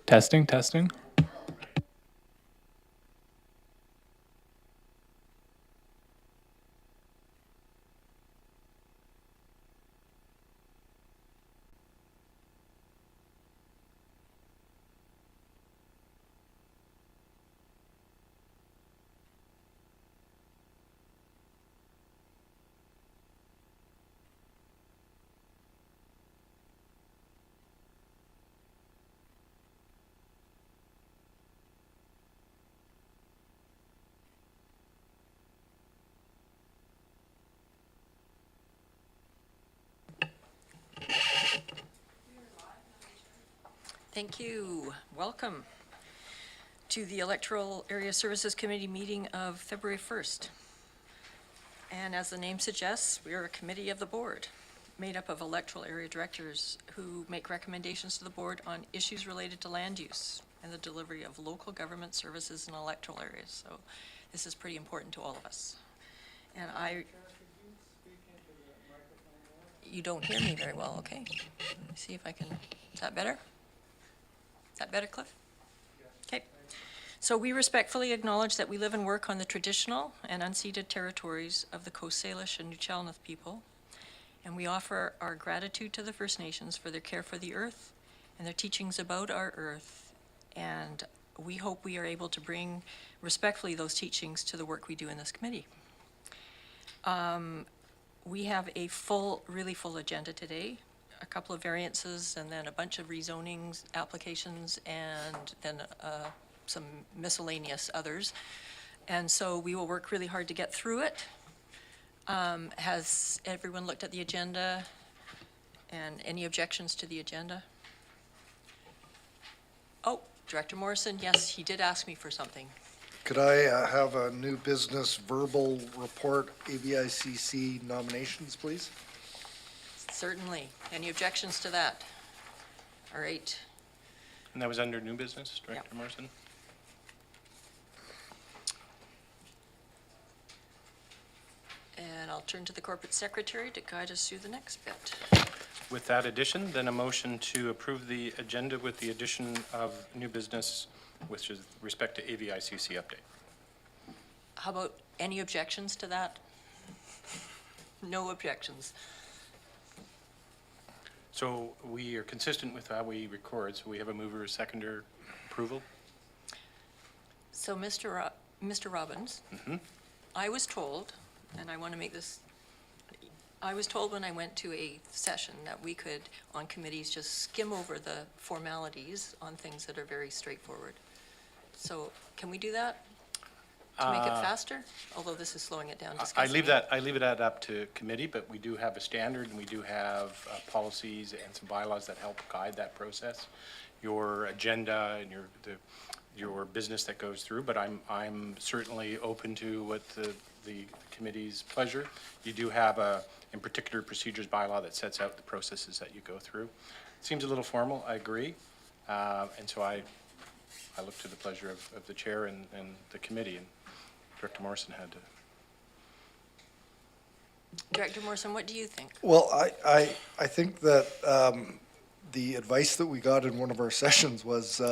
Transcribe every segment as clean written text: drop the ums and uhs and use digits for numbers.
Testing, testing. Thank you. Welcome to the Electoral Area Services Committee meeting of February 1st. And as the name suggests, we are a committee of the board made up of electoral area directors who make recommendations to the board on issues related to land use and the delivery of local government services in electoral areas. So this is pretty important to all of us. And you don't hear me very well, okay. Let me see if I can, is that better? Is that better, Cliff? Okay. So we respectfully acknowledge that we live and work on the traditional and unceded territories of the Coast Salish and Nuu-chah-nulth people, and we offer our gratitude to the First Nations for their care for the earth and their teachings about our earth, and we hope we are able to bring respectfully those teachings to the work we do in this committee. We have a really full agenda today. A couple of variances and then a bunch of rezonings applications and then some miscellaneous others. And so we will work really hard to get through it. Has everyone looked at the agenda and any objections to the agenda? Oh, Director Morrison, yes, he did ask me for something. Could I have a new business verbal report, ABICC nominations, please? Certainly. Any objections to that? All right. And that was under new business, Director Morrison? And I'll turn to the corporate secretary to guide us through the next bit. With that addition, then a motion to approve the agenda with the addition of new business, which is respect to AVICC update. How about any objections to that? No objections. So we are consistent with how we record, so we have a mover, a seconder approval. So Mr. Robbins, I was told, and I want to make this, I was told when I went to a session that we could, on committees, just skim over the formalities on things that are very straightforward. So can we do that to make it faster? Although this is slowing it down. I leave it up to committee, but we do have a standard and we do have policies and some bylaws that help guide that process. Your agenda and your business that goes through, but I'm certainly open to what the committee's pleasure. You do have in particular procedures bylaw that sets out the processes that you go through. It seems a little formal, I agree. And so I look to the pleasure of the chair and the committee, and Director Morrison had to. Director Morrison, what do you think? Well, I think that the advice that we got in one of our sessions was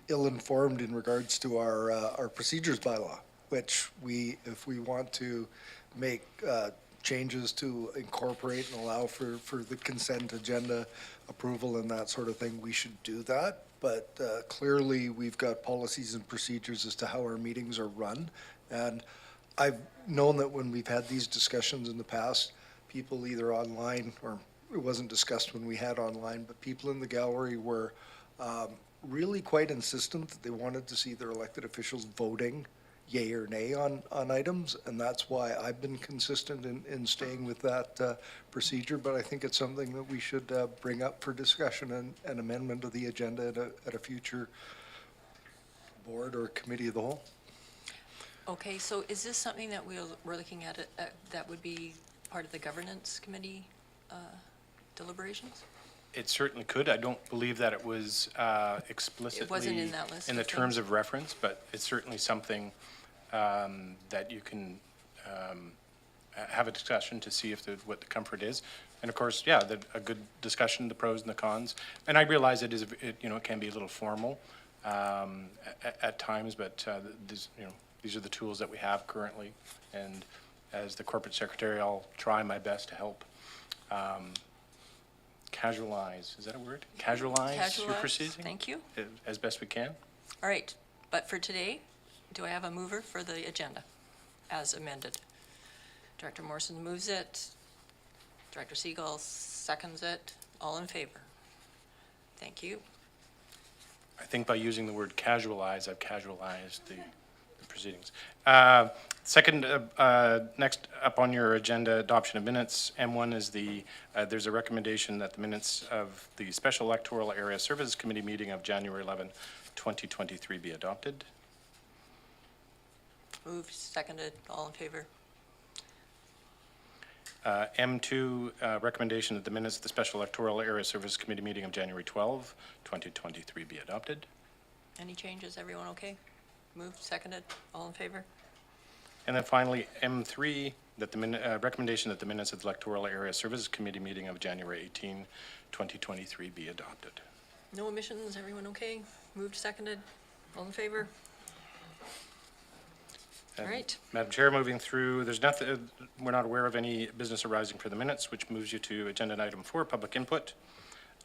ill-informed in regards to our procedures bylaw, which if we want to make changes to incorporate and allow for the consent agenda approval and that sort of thing, we should do that. But clearly we've got policies and procedures as to how our meetings are run. And I've known that when we've had these discussions in the past, people either online, or it wasn't discussed when we had online, but people in the gallery were really quite insistent that they wanted to see their elected officials voting yay or nay on items, and that's why I've been consistent in staying with that procedure. But I think it's something that we should bring up for discussion and amendment of the agenda at a future board or committee of the whole. Okay, so is this something that we're looking at that would be part of the governance committee deliberations? It certainly could. I don't believe that it was explicitly It wasn't in that list in the of terms things? of reference, but it's certainly something that you can have a discussion to see if what the comfort is. And of course, yeah, a good discussion, the pros and the cons. And I realize it can be a little formal at times, but these are the tools that we have currently. And as the corporate secretary, I'll try my best to help casualize, is that a word? Casualize your proceeding? Thank you. As best we can. All right, but for today, do I have a mover for the agenda as amended? Director Morrison moves it. Director Seagull seconds it. All in favor? Thank you. I think by using the word casualize, I've casualized the proceedings. Next up on your agenda, adoption of minutes. M1 is there's a recommendation that the minutes of the Special Electoral Area Services Committee meeting of January 11, 2023 be adopted. Moved, seconded, all in favor? M2, recommendation that the minutes of the Special Electoral Area Services Committee meeting of January 12, 2023 be adopted. Any changes? Everyone okay? Moved, seconded, all in favor? And then finally, M3, that the recommendation that the minutes of the Electoral Area Services Committee meeting of January 18, 2023 be adopted. No omissions, everyone okay? Moved, seconded, all in favor? All right. Madam Chair, moving through, there's nothing, we're not aware of any business arising for the minutes, which moves you to agenda item 4, public input,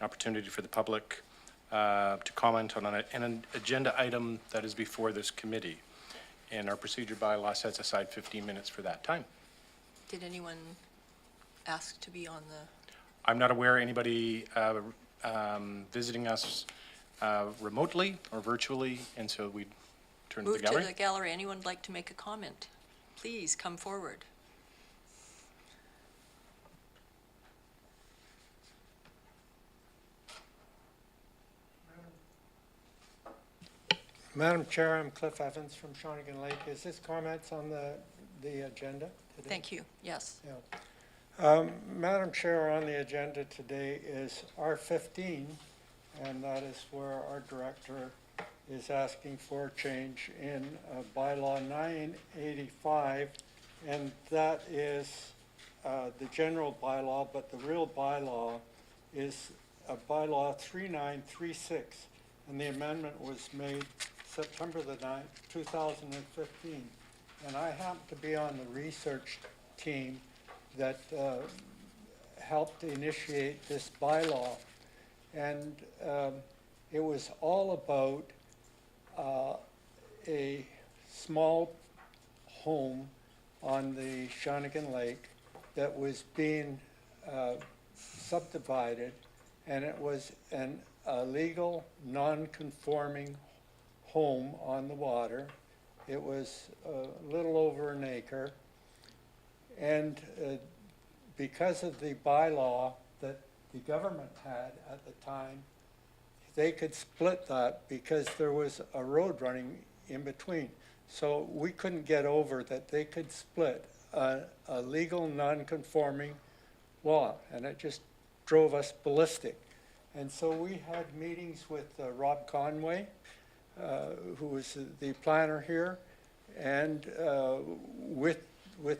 an opportunity for the public to comment on an agenda item that is before this committee. And our procedure bylaw sets aside 15 minutes for that time. Did anyone ask to be on the, I'm not aware of anybody visiting us remotely or virtually, and so we turn to the move gallery. to the gallery? Anyone like to make a comment? Please come forward. Madam Chair, I'm Cliff Evans from Shawnigan Lake. Is this comments on the agenda today? Thank you, yes. Yeah. Madam Chair, on the agenda today is R15, and that is where our director is asking for a change in bylaw 985, and that is the general bylaw, but the real bylaw is bylaw 3936, and the amendment was made September the 9th, 2015. And I happen to be on the research team that helped initiate this bylaw. And it was all about a small home on the Shawnigan Lake that was being subdivided, and it was an illegal, non-conforming home on the water. It was a little over an acre, and because of the bylaw that the government had at the time, they could split that because there was a road running in between. So we couldn't get over that they could split a legal non-conforming law, and it just drove us ballistic. And so we had meetings with Rob Conway, who was the planner here, and with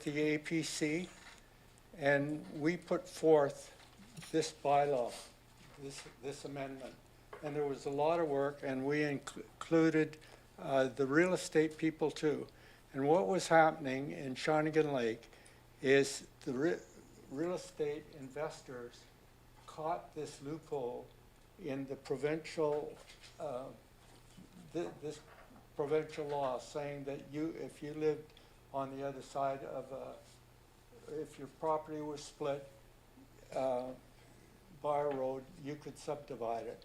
the APC, and we put forth this bylaw, this amendment. And there was a lot of work, and we included the real estate people too. And what was happening in Shawnigan Lake is the real estate investors caught this loophole in the provincial this provincial law saying that if you lived on the other side of if your property was split by a road, you could subdivide it.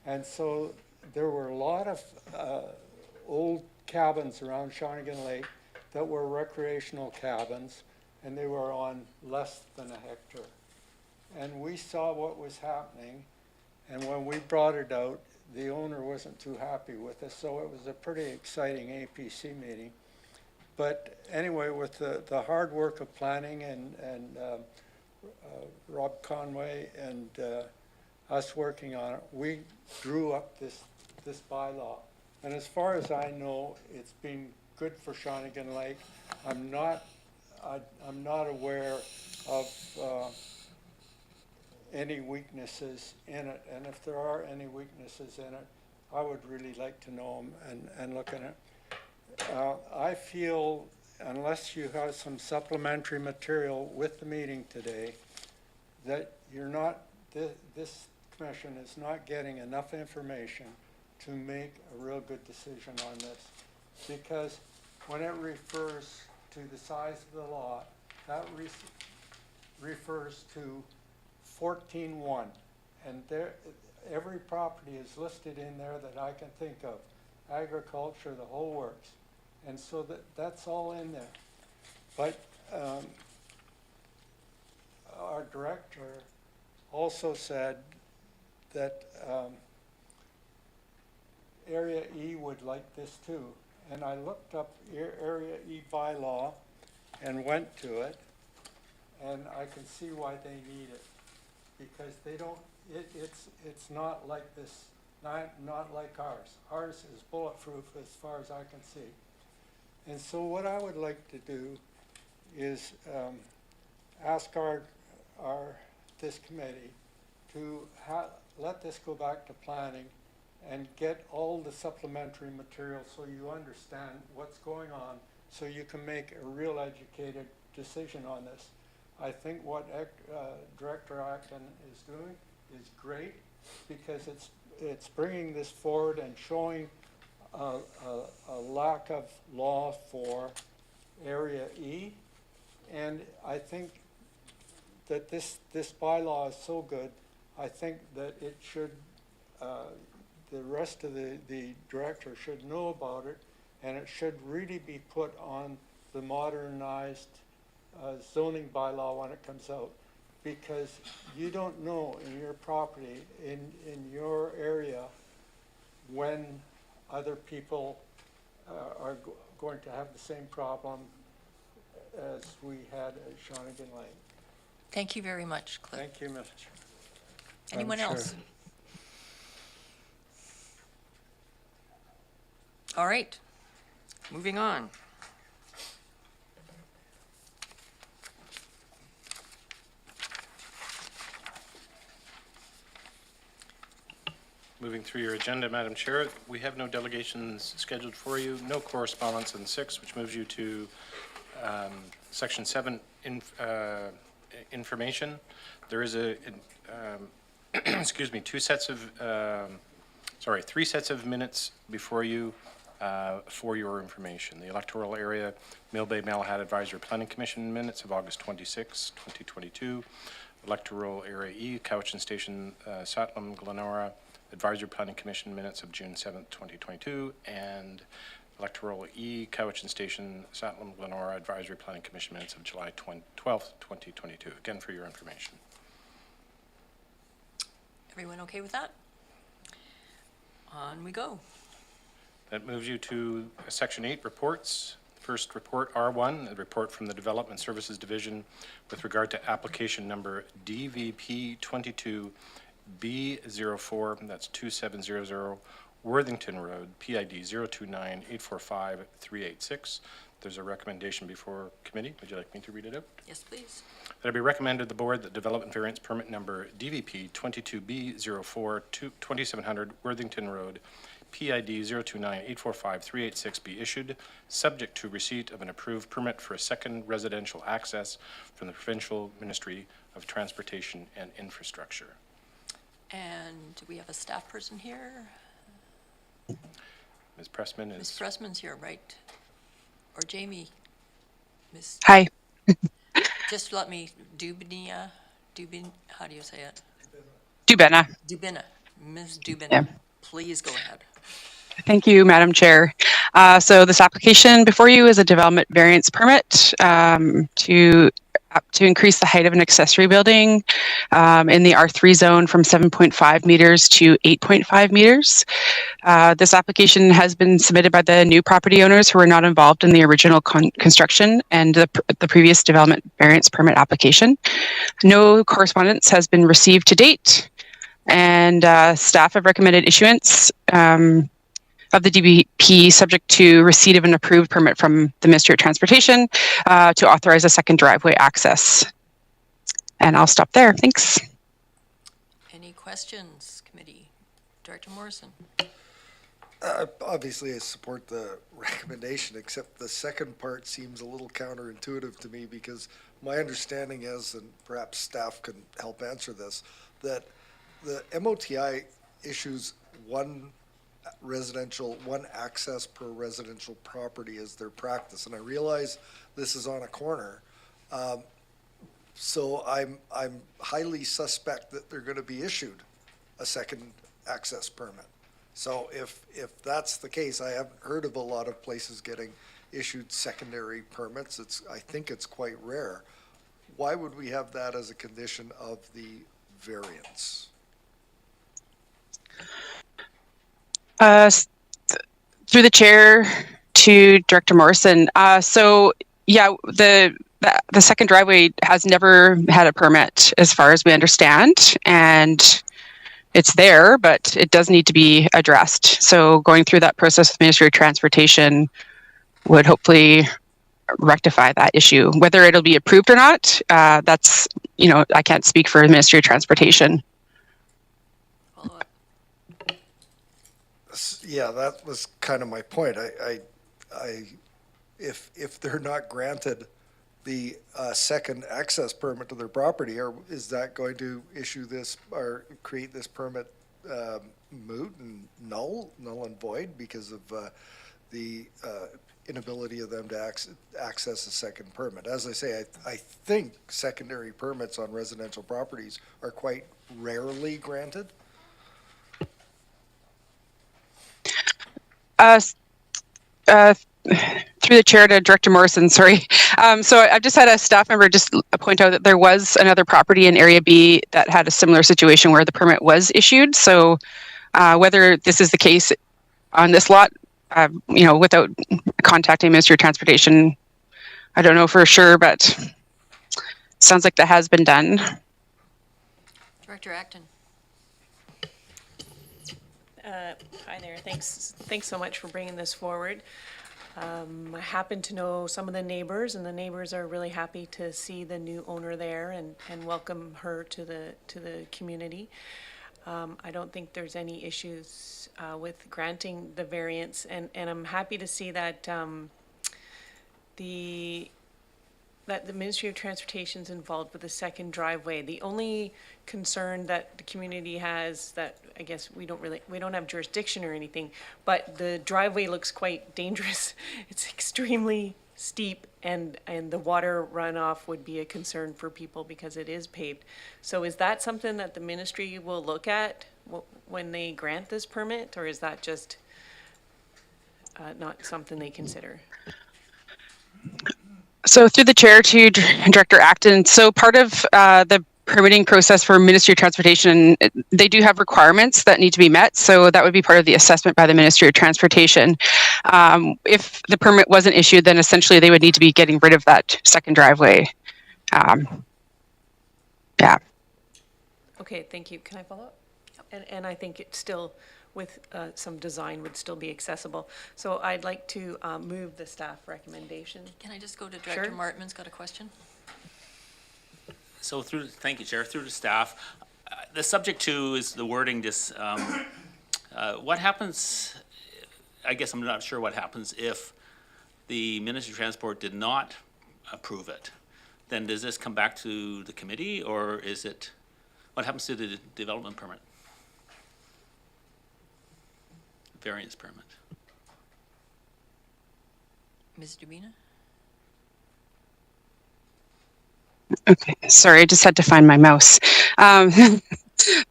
And so there were a lot of old cabins around Shawnigan Lake that were recreational cabins, and they were on less than a hectare. And we saw what was happening, and when we brought it out, the owner wasn't too happy with us, so it was a pretty exciting APC meeting. But anyway, with the hard work of planning and Rob Conway and us working on it, we drew up this bylaw. And as far as I know, it's been good for Shawnigan Lake. I'm not aware of any weaknesses in it. And if there are any weaknesses in it, I would really like to know them and look at it. I feel unless you have some supplementary material with the meeting today, that you're not, this commission is not getting enough information to make a real good decision on this. Because when it refers to the size of the lot, that refers to 14.1. And there, every property is listed in there that I can think of. Agriculture, the whole works. And so that's all in there. But our director also said that Area E would like this too. And I looked up Area E bylaw and went to it, and I can see why they need it. Because they don't, it's not like this, not like ours. Ours is bulletproof as far as I can see. And so what I would like to do is ask this committee to let this go back to planning and get all the supplementary material so you understand what's going on, so you can make a real educated decision on this. I think what Director Acton is doing is great, because it's bringing this forward and showing a lack of law for Area E. And I think that this bylaw is so good, I think that it should, the rest of the director should know about it, and it should really be put on the modernized zoning bylaw when it comes out. Because you don't know in your property, in your area, when other people are going to have the same problem as we had at Shawnigan Lane. Thank you very much, Cliff. Thank you, Mr. Anyone Chair. else? All right, moving on. Moving through your agenda, Madam Chair, we have no delegations scheduled for you, no correspondence on 6, which moves you to Section 7, information. There is excuse me, 3 sets of minutes before you for your information. The Electoral Area Mill Bay Malahat Advisory Planning Commission minutes of August 26, 2022. Electoral Area E, Cowichan Station, Satlam, Glenora Advisory Planning Commission minutes of June 7th, 2022, and Electoral E, Cowichan Station, Satlam, Glenora Advisory Planning Commission minutes of July 12th, 2022. Again, for your information. Everyone okay with that? On we go. That moves you to Section 8, reports. First report, R1, a report from the Development Services Division with regard to application number DVP 22B04, that's 2700 Worthington Road, PID 029845386. There's a recommendation before committee. Would you like me to read it out? Yes, please. That it be recommended the board that development variance permit number DVP 22B04 2700 Worthington Road, PID 029845386 be issued, subject to receipt of an approved permit for a second residential access from the Provincial Ministry of Transportation and Infrastructure. And do we have a staff person here? Ms. Pressman is... Ms. Pressman's here, right? Or Jamie? Miss. Hi. Just let me, how do you say it? Dubena. Dubina. Ms. Dubina, Yeah. please go ahead. Thank you, Madam Chair. So this application before you is a development variance permit to increase the height of an accessory building in the R3 zone from 7.5 meters to 8.5 meters. This application has been submitted by the new property owners who were not involved in the original construction and the previous development variance permit application. No correspondence has been received to date, and staff have recommended issuance of the DBP subject to receipt of an approved permit from the Ministry of Transportation to authorize a second driveway access. And I'll stop there. Thanks. questions, committee? Director Morrison? Obviously, I support the recommendation, except the second part seems a little counterintuitive to me because my understanding is, and perhaps staff can help answer this, that the MOTI issues one access per residential property as their practice. And I realize this is on a corner. So I'm highly suspect that they're going to be issued a second access permit. So if that's the case, I haven't heard of a lot of places getting issued secondary permits. I think it's quite rare. Why would we have that as a condition of the variance? Through the chair to Director Morrison. So yeah, the second driveway has never had a permit as far as we understand, and it's there, but it does need to be addressed. So going through that process with Ministry of Transportation would hopefully rectify that issue. Whether it'll be approved or not, that's, I can't speak for the Ministry of Transportation. Follow up. Yeah, that was kind of my point. If they're not granted the second access permit to their property, or is that going to issue this or create this permit moot and null and void because of the inability of them to access a second permit? As I say, I think secondary permits on residential properties are quite rarely granted. Through the chair to Director Morrison, sorry. So I've just had a staff member just point out that there was another property in Area B that had a similar situation where the permit was issued. So whether this is the case on this lot, without contacting Ministry of Transportation, I don't know for sure, but sounds like that has been done. Director Acton? Hi there. Thanks so much for bringing this forward. I happen to know some of the neighbors, and the neighbors are really happy to see the new owner there and welcome her to the community. I don't think there's any issues with granting the variance, and I'm happy to see that the Ministry of Transportation is involved with the second driveway. The only concern that the community has, that I guess we don't have jurisdiction or anything, but the driveway looks quite dangerous. It's extremely steep, and the water runoff would be a concern for people because it is paved. So is that something that the ministry will look at when they grant this permit, or is that just not something they consider? So through the chair to Director Acton, so part of the permitting process for Ministry of Transportation, they do have requirements that need to be met. So that would be part of the assessment by the Ministry of Transportation. If the permit wasn't issued, then essentially they would need to be getting rid of that second driveway. Yeah. Okay, thank you. Can I follow up? And I think it's still, with some design, would still be accessible. So I'd like to move the staff recommendation. Can I just go to Director Sure. Martman's got a question? So thank you, Chair, through the staff. The subject to is the wording, what happens, I guess I'm not sure what happens if the Ministry of Transport did not approve it. Then does this come back to the committee, or what happens to the development permit? Variance permit. Ms. Dubina? Okay, sorry, I just had to find my mouse.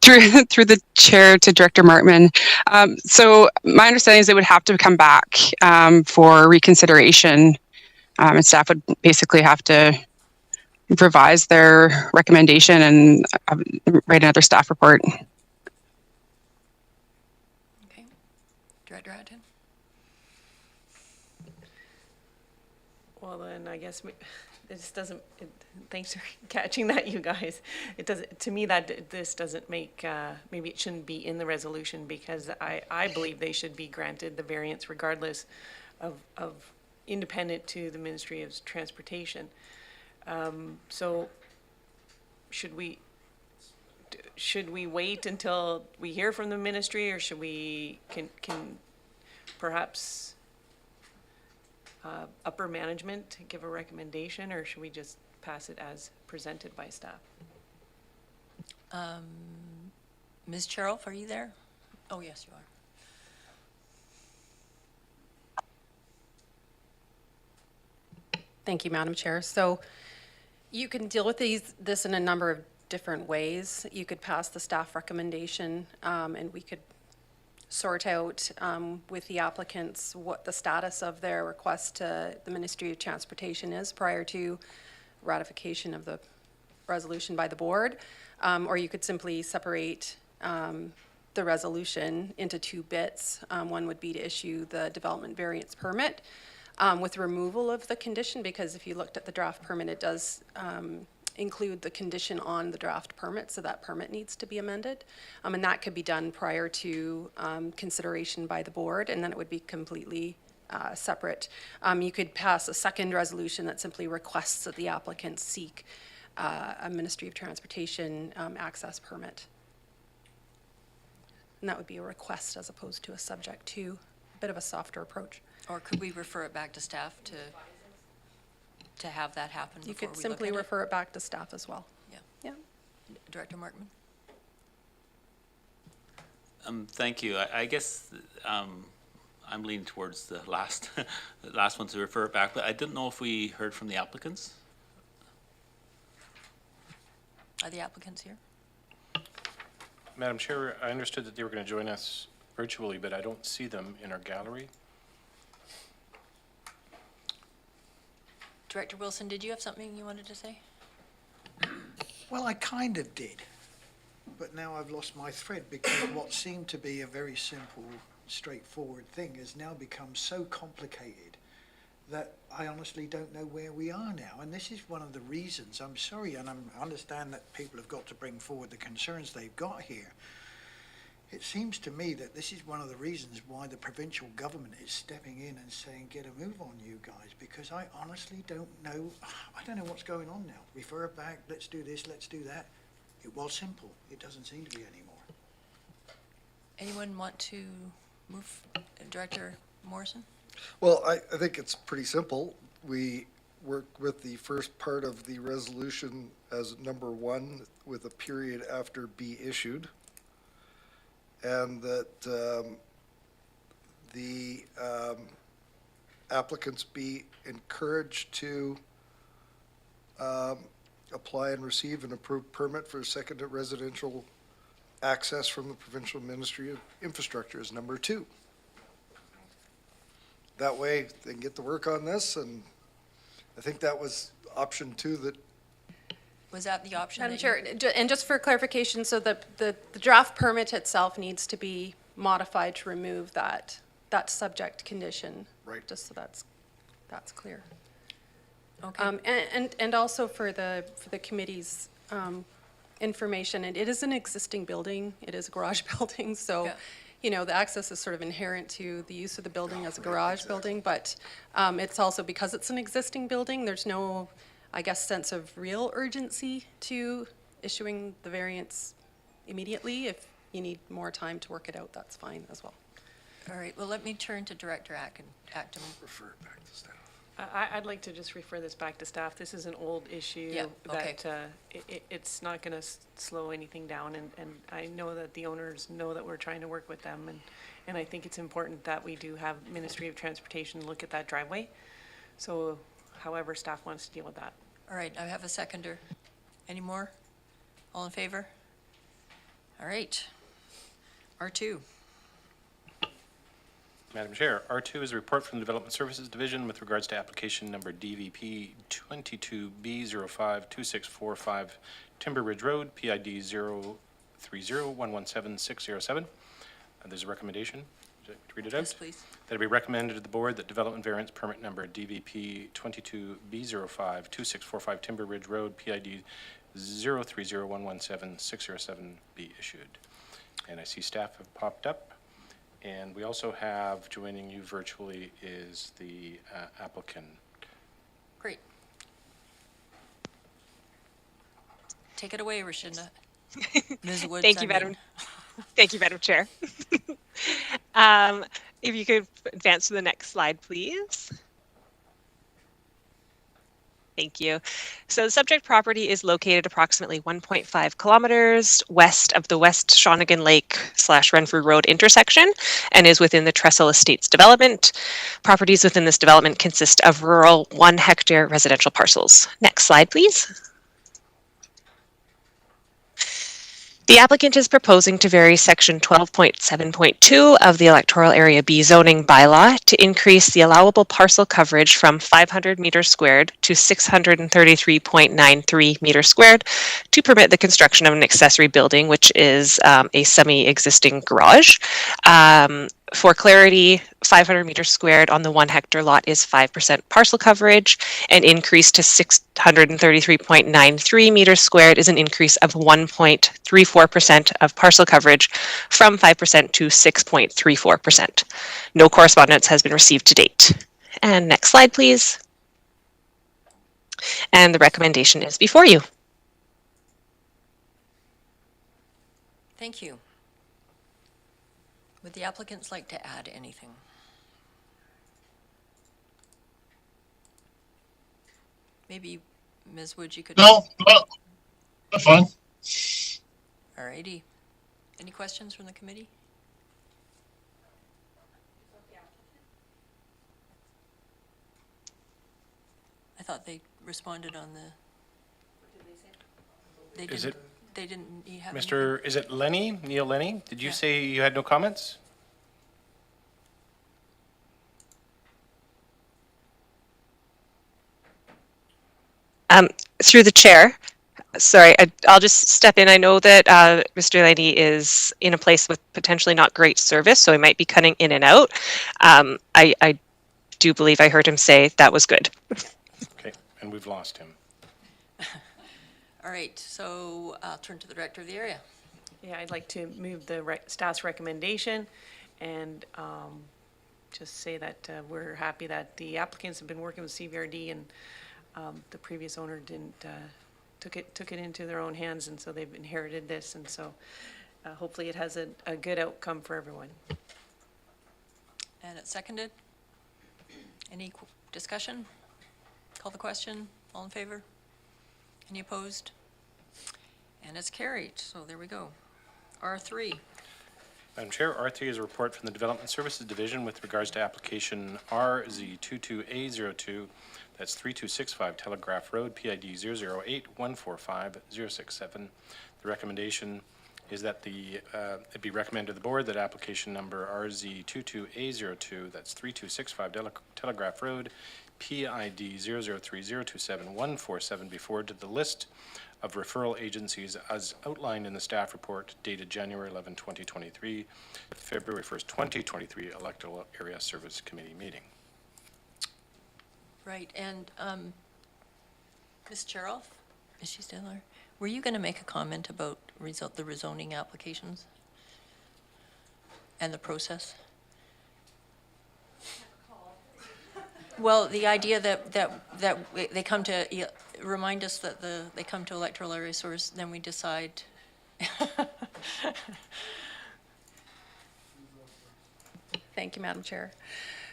Through the chair to Director Martman. So my understanding is they would have to come back for reconsideration, and staff would basically have to revise their recommendation and write another staff report. Okay. Director Acton? Well, then I guess this doesn't, thanks for catching that, you guys. It doesn't, to me, that this doesn't make, maybe it shouldn't be in the resolution, because I believe they should be granted the variance regardless of independent to the Ministry of Transportation. So should we, should we wait until we hear from the ministry, or should we, can perhaps upper management give a recommendation, or should we just pass it as presented by staff? Ms. Cheryl, are you there? Oh, yes, you are. Thank you, Madam Chair. So you can deal with this in a number of different ways. You could pass the staff recommendation, and we could sort out with the applicants what the status of their request to the Ministry of Transportation is prior to ratification of the resolution by the board. Or you could simply separate the resolution into two bits. One would be to issue the development variance permit with removal of the condition, because if you looked at the draft permit, it does include the condition on the draft permit, so that permit needs to be amended. And that could be done prior to consideration by the board, and then it would be completely separate. You could pass a second resolution that simply requests that the applicant seek a Ministry of Transportation access permit. And that would be a request as opposed to a subject to, a bit of a softer approach. Or could we refer it back to staff to have that happen before You we could look simply at it? refer it back to staff as well. Yeah. Yeah. Director Markman? Thank you. I guess I'm leaning towards the last, the last one to refer it back, but I didn't know if we heard from the applicants. Are the applicants here? Madam Chair, I understood that they were going to join us virtually, but I don't see them in our gallery. Director Wilson, did you have something you wanted to say? Well, I kind of did, but now I've lost my thread because what seemed to be a very simple, straightforward thing has now become so complicated that I honestly don't know where we are now. And this is one of the reasons, I'm sorry, and I understand that people have got to bring forward the concerns they've got here. It seems to me that this is one of the reasons why the provincial government is stepping in and saying, get a move on you guys, because I honestly don't know, I don't know what's going on now. Refer it back, let's do this, let's do that. It was simple. It doesn't seem to be anymore. Anyone want to move? Director Morrison? Well, I think it's pretty simple. We work with the first part of the resolution as number 1 with a period after be issued. And that the applicants be encouraged to apply and receive an approved permit for second residential access from the Provincial Ministry of Infrastructure is number 2. That way, they can get to work on this, and I think that was option 2 that. Was that the option? Madam that Chair, you- and just for clarification, so the draft permit itself needs to be modified to remove that subject condition. Right. Just so that's clear. Okay. And also for the committee's information, it is an existing building. It is a garage building, so, Yeah. you know, the access is sort of inherent to the use of the building as a garage building, but it's also because it's an existing building, there's no, I guess, sense of real urgency to issuing the variance immediately. If you need more time to work it out, that's fine as well. All right, well, let me turn to Director Acton. Refer it back to staff. I'd like to just refer this back to staff. This is an old issue. Yeah, okay. That it's not going to slow anything down, and I know that the owners know that we're trying to work with them, and I think it's important that we do have Ministry of Transportation look at that driveway. So however staff wants to deal with that. All right, I have a seconder. Any more? All in favor? All right. R2. Madam Chair, R2 is a report from the Development Services Division with regards to application number DVP 22B052645 Timber Ridge Road, PID 030117607. There's a recommendation. Would you like to read it out? Yes, please. That it be recommended to the board that development variance permit number DVP 22B052645 Timber Ridge Road, PID 030117607 be issued. And I see staff have popped up. And we also have, joining you virtually, is the applicant. Great. Take it away, Rashinda. Ms. Woods, Thank I you, mean. Madam. Thank you, Madam Chair. If you could advance to the next slide, please. Thank you. So the subject property is located approximately 1.5 kilometers west of the West Shawnigan Lake / Renfrew Road intersection and is within the Trestle Estates development. Properties within this development consist of rural 1 hectare residential parcels. Next slide, please. The applicant is proposing to vary section 12.7.2 of the Electoral Area B zoning bylaw to increase the allowable parcel coverage from 500 meters squared to 633.93 meters squared to permit the construction of an accessory building, which is a semi-existing garage. For clarity, 500 meters squared on the 1 hectare lot is 5% parcel coverage, and increase to 633.93 meters squared is an increase of 1.34% of parcel coverage from 5% to 6.34%. No correspondence has been received to date. And next slide, please. And the recommendation is before you. Thank you. Would the applicants like to add anything? Maybe, Ms. Woods, you could. No, well, that's fine. All righty. Any questions from the committee? I thought they responded on the. What did they say? They Is didn't. They didn't have. Mr., is it Lenny, Neil Lenny? Did you say you had no comments? Through the chair, sorry, I'll just step in. I know that Mr. Lenny is in a place with potentially not great service, so he might be cutting in and out. I do believe I heard him say that was good. Okay, and we've lost him. All right, so I'll turn to the director of the area. Yeah, I'd like to move the staff's recommendation and just say that we're happy that the applicants have been working with CVRD and the previous owner didn't, took it into their own hands, and so they've inherited this, and so hopefully it has a good outcome for everyone. And it's seconded. Any discussion? Call the question. All in favor? Any opposed? And it's carried, so there we go. R3. Madam Chair, R3 is a report from the Development Services Division with regards to application RZ22A02, that's 3265 Telegraph Road, PID 008145067. The recommendation is that it be recommended to the board that application number RZ22A02, that's 3265 Telegraph Road, PID 003027147 be forwarded to the list of referral agencies as outlined in the staff report dated January 11, 2023, February 1st, 2023 Electoral Area Service Committee meeting. Right, and Ms. Cheroff, is she still there? Were you going to make a comment about the rezoning applications and the process? Well, the idea that they come to, remind us that they come to electoral area source, then we decide. Thank you, Madam Chair.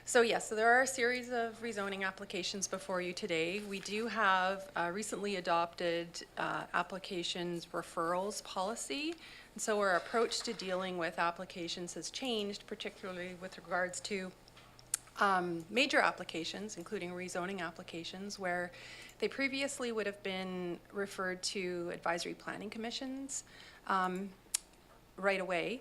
So yes, so there are a series of rezoning applications before you today. We do have a recently adopted applications referrals policy. And so our approach to dealing with applications has changed, particularly with regards to major applications, including rezoning applications, where they previously would have been referred to advisory planning commissions right away.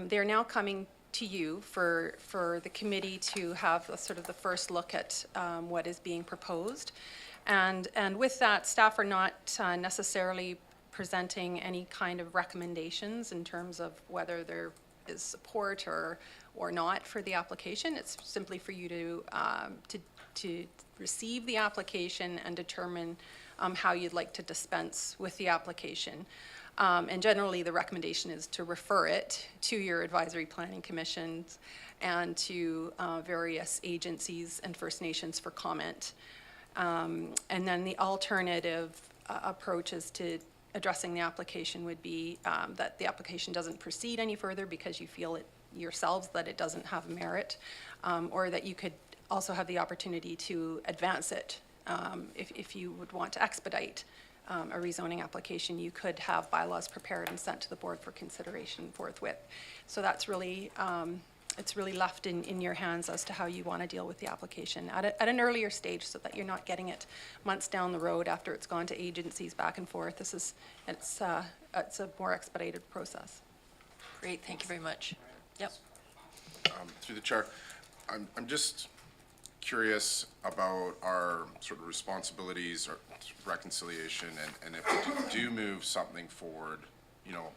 They're now coming to you for the committee to have sort of the first look at what is being proposed. And with that, staff are not necessarily presenting any kind of recommendations in terms of whether there is support or not for the application. It's simply for you to receive the application and determine how you'd like to dispense with the application. And generally, the recommendation is to refer it to your advisory planning commissions and to various agencies and First Nations for comment. And then the alternative approach is to addressing the application would be that the application doesn't proceed any further because you feel it yourselves that it doesn't have merit, or that you could also have the opportunity to advance it. If you would want to expedite a rezoning application, you could have bylaws prepared and sent to the board for consideration forthwith. So that's really, it's really left in your hands as to how you want to deal with the application at an earlier stage, so that you're not getting it months down the road after it's gone to agencies back and forth. It's a more expedited process. Great, thank you very much. Yep. Through the chair, I'm just curious about our sort of responsibilities or reconciliation, and if we do move something forward, you know,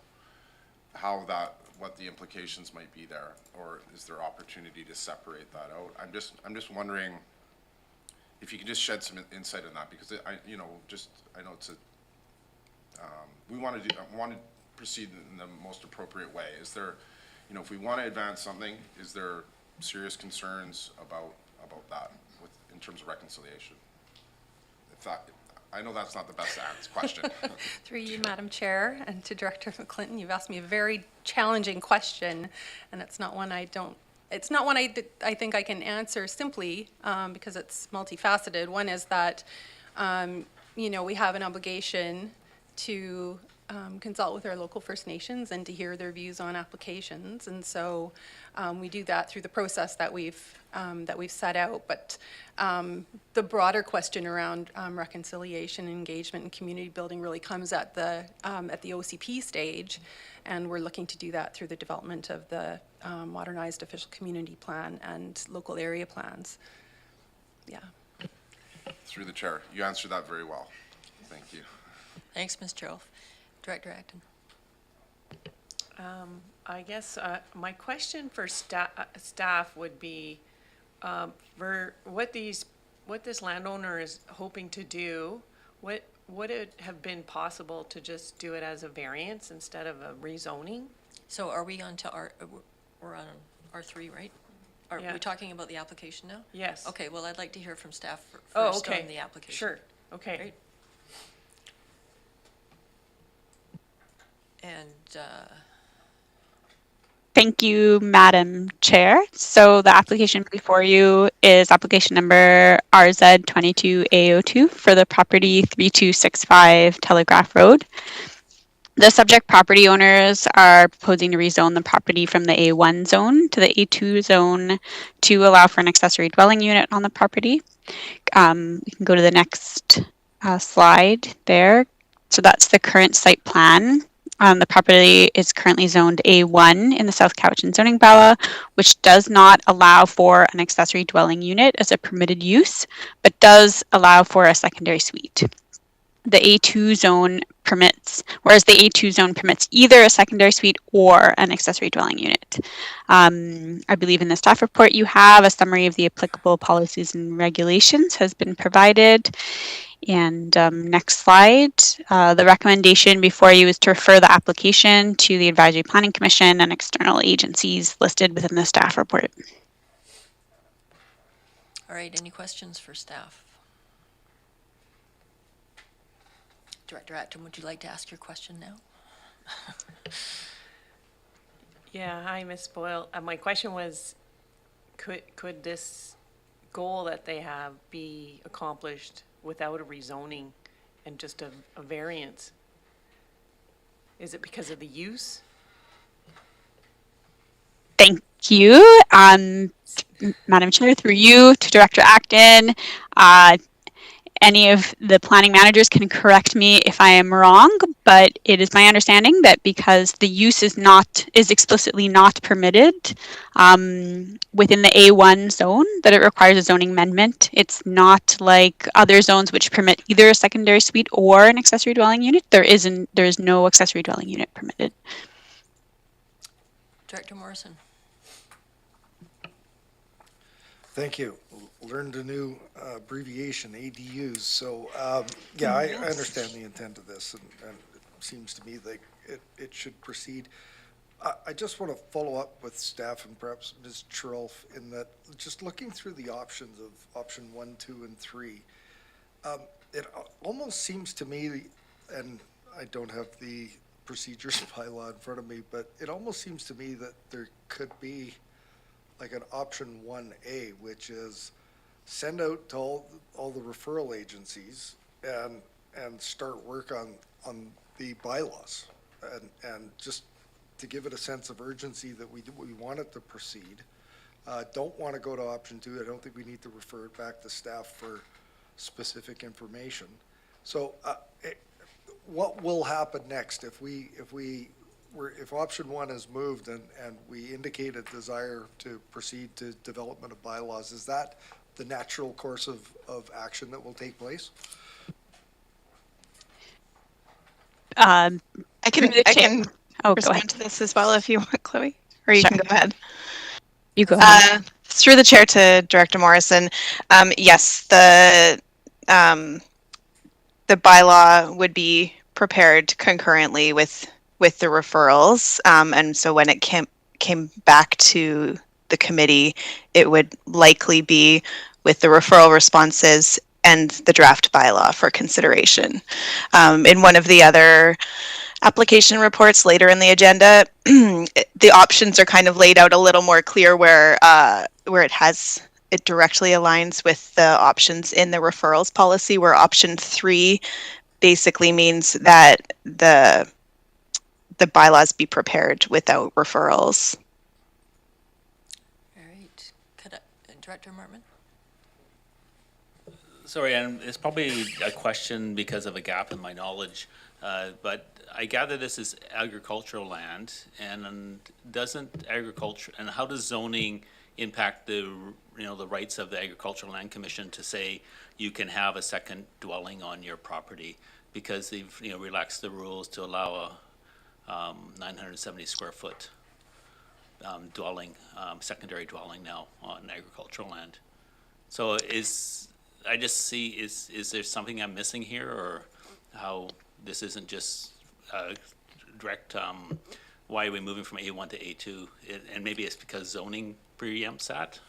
what the implications might be there, or is there opportunity to separate that out? I'm just wondering if you can just shed some insight on that, because I know it's we want to proceed in the most appropriate way. Is there, if we want to advance something, is there serious concerns about that in terms of reconciliation? I know that's not the best question. Through you, Madam Chair, and to Director McClinton, you've asked me a very challenging question, and it's not one I think I can answer simply, because it's multifaceted. One is that, we have an obligation to consult with our local First Nations and to hear their views on applications, and so we do that through the process that we've set out. But the broader question around reconciliation, engagement, and community building really comes at the OCP stage, and we're looking to do that through the development of the modernized official community plan and local area plans. Yeah. Through the chair, you answered that very well. Thank you. Thanks, Ms. Gerald. Director Acton. I guess my question for staff would be, for what this landowner is hoping to do, would it have been possible to just do it as a variance instead of a rezoning? So are we on to we're on R3, right? Are Yeah. we talking about the application now? Yes. Okay, well, I'd like to hear from staff first Okay. on the application. Sure, okay. Great. And Thank you, Madam Chair. So the application before you is application number RZ22A02 for the property 3265 Telegraph Road. The subject property owners are proposing to rezone the property from the A1 zone to the A2 zone to allow for an accessory dwelling unit on the property. We can go to the next slide there. So that's the current site plan. The property is currently zoned A1 in the South Cowichan zoning bylaw, which does not allow for an accessory dwelling unit as a permitted use, but does allow for a secondary suite. The A2 zone permits, whereas the A2 zone permits either a secondary suite or an accessory dwelling unit. I believe in the staff report you have a summary of the applicable policies and regulations has been provided. And next slide, the recommendation before you is to refer the application to the Advisory Planning Commission and external agencies listed within the staff report. all right, any questions for staff? Director Acton, would you like to ask your question now? Yeah, hi, Ms. Boyle. My question was, could this goal that they have be accomplished without a rezoning and just a variance? Is it because of the use? Thank you. Madam Chair, through you to Director Acton. Any of the planning managers can correct me if I am wrong, but it is my understanding that because the use is explicitly not permitted within the A1 zone, that it requires a zoning amendment. It's not like other zones which permit either a secondary suite or an accessory dwelling unit. There is no accessory dwelling unit permitted. Director Morrison. Thank you. Learned a new abbreviation, ADUs. So, yeah, I understand the intent of this, and it seems to me like it should proceed. I just want to follow up with staff and perhaps Ms. Chirolf in that, just looking through the options of option 1, 2, and 3, it almost seems to me, and I don't have the procedures bylaw in front of me, but it almost seems to me that there could be like an option 1A, which is send out to all the referral agencies and start work on the bylaws. And just to give it a sense of urgency that we want it to proceed. Don't want to go to option 2. I don't think we need to refer it back to staff for specific information. So what will happen next if option 1 is moved and we indicate a desire to proceed to development of bylaws? Is that the natural course of action that will take place? I can Oh, go respond ahead. to this as well if you want, Chloe, or you Sure. can go ahead. You go ahead. Through the chair to Director Morrison, yes, the bylaw would be prepared concurrently with the referrals, and so when it came back to the committee, it would likely be with the referral responses and the draft bylaw for consideration. In one of the other application reports later in the agenda, the options are kind of laid out a little more clear where it directly aligns with the options in the referrals policy, where option 3 basically means that the bylaws be prepared without referrals. All right. Director Martman? Sorry, and it's probably a question because of a gap in my knowledge, but I gather this is agricultural land, and doesn't agriculture, and how does zoning impact the rights of the Agricultural Land Commission to say you can have a second dwelling on your property, because they've relaxed the rules to allow a 970 square foot dwelling, secondary dwelling now on agricultural land. So is there something I'm missing here, or how this isn't just direct, why are we moving from A1 to A2? And maybe it's because zoning preempts that?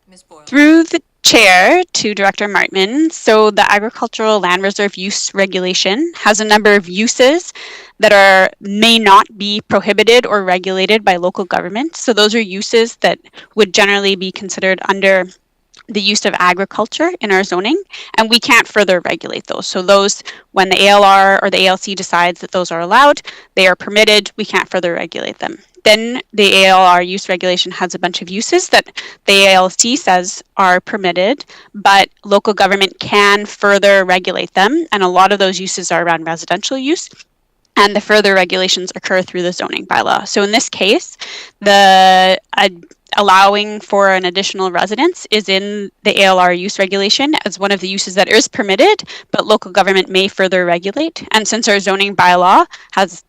Ms. Boyle? Through the chair to Director Martman, so the Agricultural Land Reserve Use Regulation has a number of uses that may not be prohibited or regulated by local government. So those are uses that would generally be considered under the use of agriculture in our zoning, and we can't further regulate those. So those, when the ALR or the ALC decides that those are allowed, they are permitted, we can't further regulate them. Then the ALR use regulation has a bunch of uses that the ALC says are permitted, but local government can further regulate them, and a lot of those uses are around residential use, and the further regulations occur through the zoning bylaw. So in this case, the allowing for an additional residence is in the ALR use regulation as one of the uses that is permitted, but local government may further regulate. And since our zoning bylaw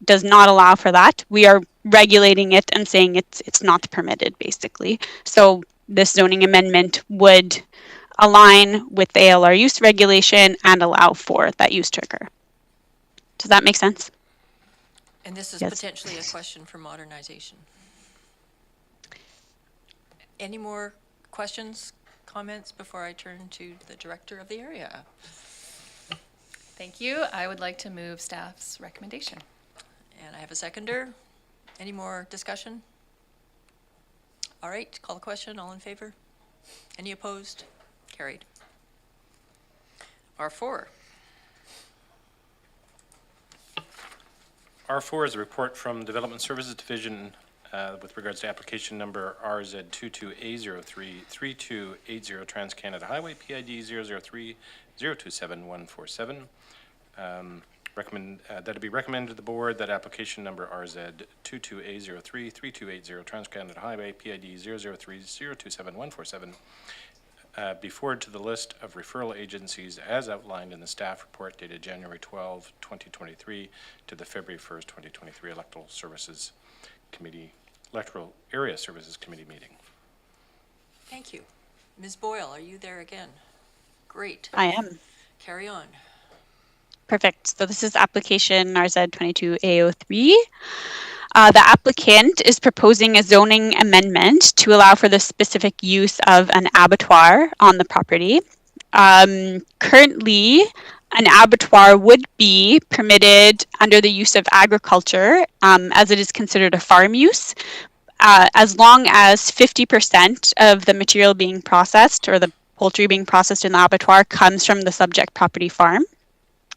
does not allow for that, we are regulating it and saying it's not permitted, basically. So this zoning amendment would align with the ALR use regulation and allow for that use to occur. Does that make sense? And this is Yes. potentially a question for modernization. Any more questions, comments before I turn to the director of the area? Thank you. I would like to move staff's recommendation. And I have a seconder. Any more discussion? All right, call the question. All in favor? Any opposed? Carried. R4. R4 is a report from Development Services Division with regards to application number RZ22A033280 Trans-Canada Highway PID 003027147. That it be recommended to the board that application number RZ22A033280 Trans-Canada Highway PID 003027147 be forwarded to the list of referral agencies as outlined in the staff report dated January 12, 2023 to the February 1st, 2023 Electoral Area Services Committee meeting. Thank you. Ms. Boyle, are you there again? Great. I am. Carry on. Perfect. So this is application RZ22A03. The applicant is proposing a zoning amendment to allow for the specific use of an abattoir on the property. Currently, an abattoir would be permitted under the use of agriculture, as it is considered a farm use, as long as 50% of the material being processed or the poultry being processed in the abattoir comes from the subject property farm.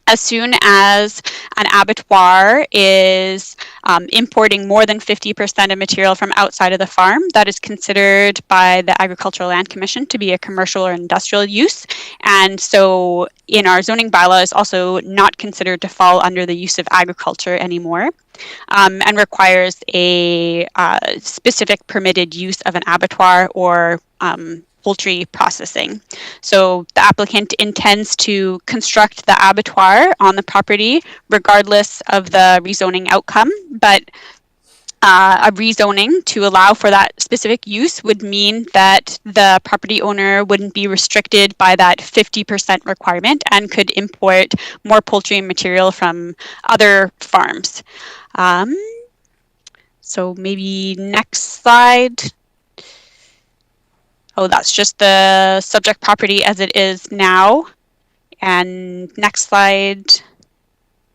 As soon as an abattoir is importing more than 50% of material from outside of the farm, that is considered by the Agricultural Land Commission to be a commercial or industrial use. And so in our zoning bylaw is also not considered to fall under the use of agriculture anymore. And requires a specific permitted use of an abattoir or poultry processing. So the applicant intends to construct the abattoir on the property regardless of the rezoning outcome, but a rezoning to allow for that specific use would mean that the property owner wouldn't be restricted by that 50% requirement and could import more poultry material from other farms. So maybe next slide. Oh, that's just the subject property as it is now. And next slide.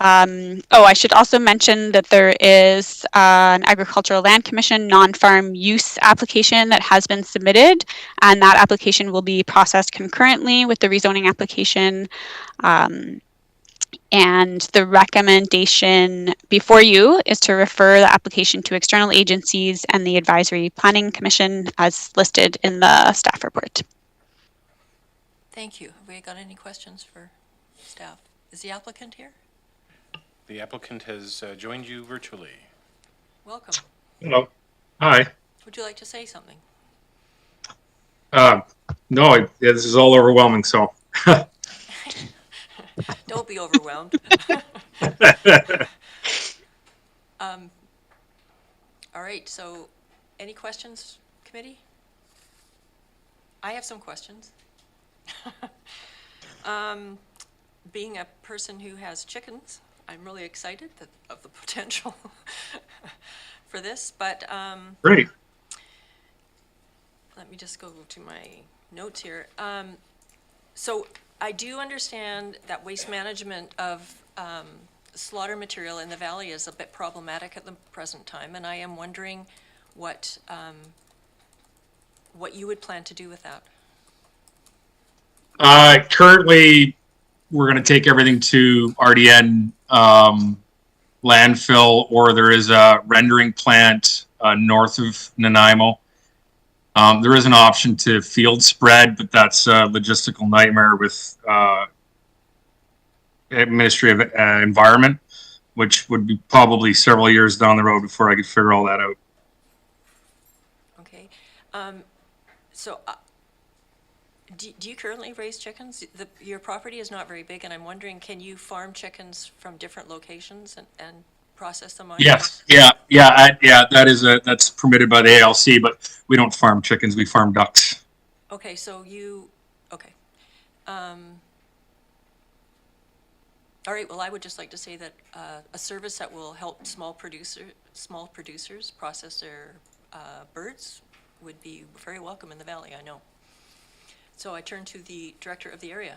I should also mention that there is an Agricultural Land Commission non-farm use application that has been submitted, and that application will be processed concurrently with the rezoning application. And the recommendation before you is to refer the application to external agencies and the Advisory Planning Commission as listed in the staff report. Thank you. Have we got any questions for staff? Is the applicant here? The applicant has joined you virtually. Welcome. Hello. Hi. Would you like to say something? No, yeah, this is all overwhelming, so. Don't be overwhelmed. All right, so any questions, committee? I have some questions. Being a person who has chickens, I'm really excited of the potential for this, but Great. let me just go to my notes here. So I do understand that waste management of slaughter material in the valley is a bit problematic at the present time, and I am wondering what you would plan to do with that. Currently, we're going to take everything to RDN landfill, or there is a rendering plant north of Nanaimo. There is an option to field spread, but that's a logistical nightmare with Ministry of Environment, which would be probably several years down the road before I could figure all that out. Okay. So do you currently raise chickens? Your property is not very big, and I'm wondering, can you farm chickens from different locations and process them on? Yes. That's permitted by the ALC, but we don't farm chickens. We farm ducks. Okay, so okay. All right, well, I would just like to say that a service that will help small producers process their birds would be very welcome in the valley, I know. So I turn to the director of the area.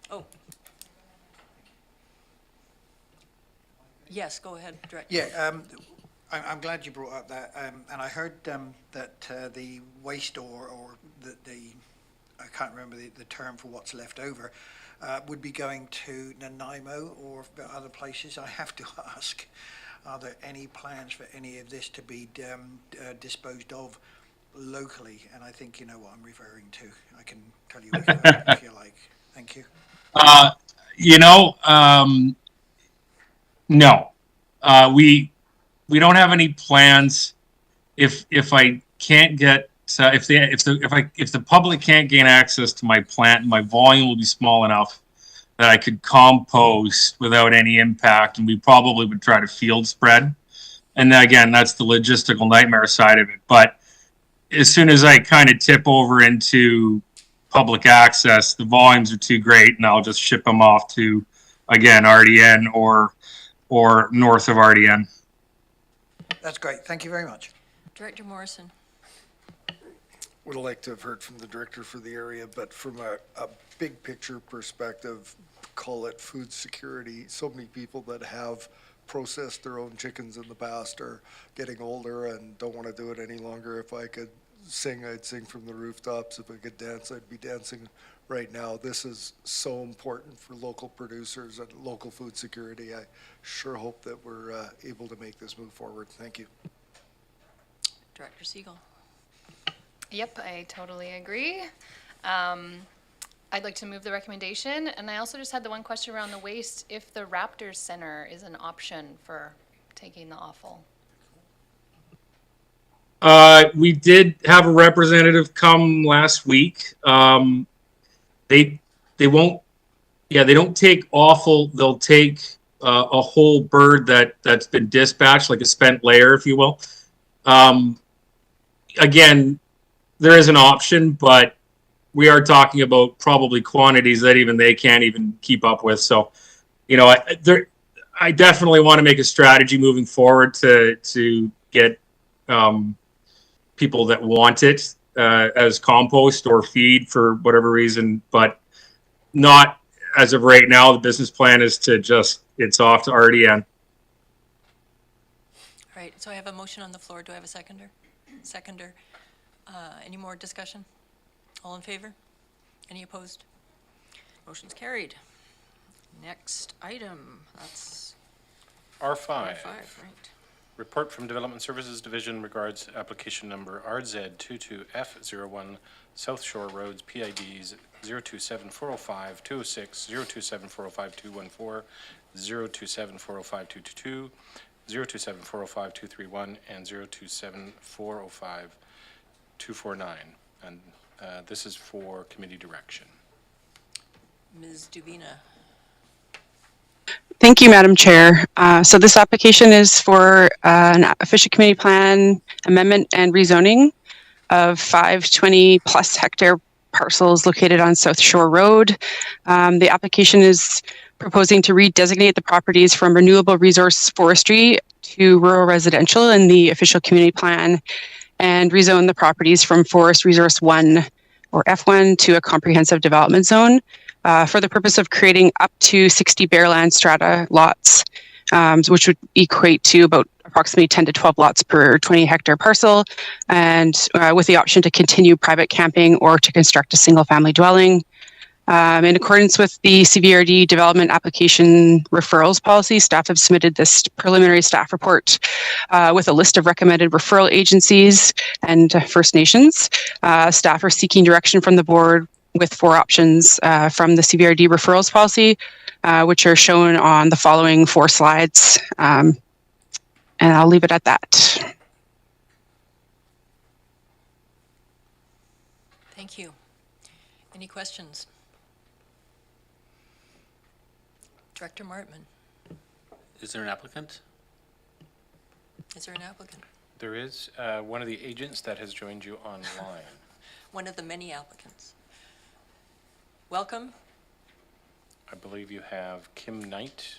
Oh. Yes, go ahead, Director. Yeah, I'm glad you brought up that, and I heard that the waste or the I can't remember the term for what's left over, would be going to Nanaimo or other places. I have to ask, are there any plans for any of this to be disposed of locally? And I think you know what I'm referring to. I can tell you if you like. Thank you. No, we don't have any plans. If I can't get if the public can't gain access to my plant, my volume will be small enough that I could compost without any impact, and we probably would try to field spread. And again, that's the logistical nightmare side of it. But as soon as I kind of tip over into public access, the volumes are too great, and I'll just ship them off to, again, RDN or north of RDN. That's great. Thank you very much. Director Morrison. would have liked to have heard from the director for the area, but from a big picture perspective, call it food security. So many people that have processed their own chickens in the past are getting older and don't want to do it any longer. If I could sing, I'd sing from the rooftops. If I could dance, I'd be dancing right now. This is so important for local producers and local food security. I sure hope that we're able to make this move forward. Thank you. Director Siegel. Yep, I totally agree. I'd like to move the recommendation, and I also just had the one question around the waste, if the Raptors Center is an option for taking the offal. We did have a representative come last week. They won't, they don't take offal. They'll take a whole bird that's been dispatched, like a spent layer, if you will. Again, there is an option, but we are talking about probably quantities that even they can't even keep up with. So, I definitely want to make a strategy moving forward to get people that want it as compost or feed for whatever reason, but not as of right now. The business plan is to it's off to RDN. All right, so I have a motion on the floor. Do I have a seconder? Seconder. Any more discussion? All in favor? Any opposed? Motion's carried. Next item, that's R5. R5, right. Report from Development Services Division regards application number RZ22F01 South Shore Roads PIDs 027405 206, 027405 214, 027405 222, 027405 231, and 027405 249. And this is for committee direction. Ms. Dubina. Thank you, Madam Chair. So this application is for an official community plan amendment and rezoning of 520 plus hectare parcels located on South Shore Road. The application is proposing to redesignate the properties from renewable resource forestry to rural residential in the official community plan and rezone the properties from Forest Resource 1 or F1 to a comprehensive development zone for the purpose of creating up to 60 bare land strata lots, which would equate to about approximately 10 to 12 lots per 20 hectare parcel, and with the option to continue private camping or to construct a single family dwelling. In accordance with the CVRD development application referrals policy, staff have submitted this preliminary staff report with a list of recommended referral agencies and First Nations. Staff are seeking direction from the board with 4 options from the CVRD referrals policy, which are shown on the following 4 slides. And I'll leave it at that. Thank you. Any questions? Director Martman. Is there an applicant? Is there an applicant? There is one of the agents that has joined you online. One of the many applicants. Welcome. I believe you have Kim Knight,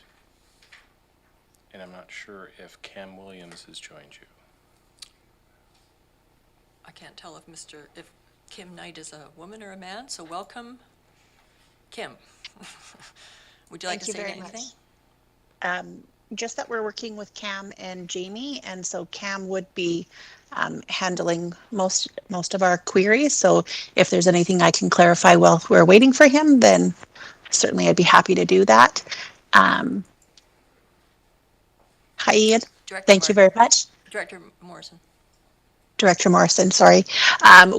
and I'm not sure if Cam Williams has joined you. I can't tell if Kim Knight is a woman or a man, so welcome, Kim. Would you like to say anything? Just that we're working with Cam and Jamie, and so Cam would be handling most of our queries. So if there's anything I can clarify while we're waiting for him, then certainly I'd be happy to do that. Hi, Ian. Thank you very much. Director Morrison. Director Morrison, sorry.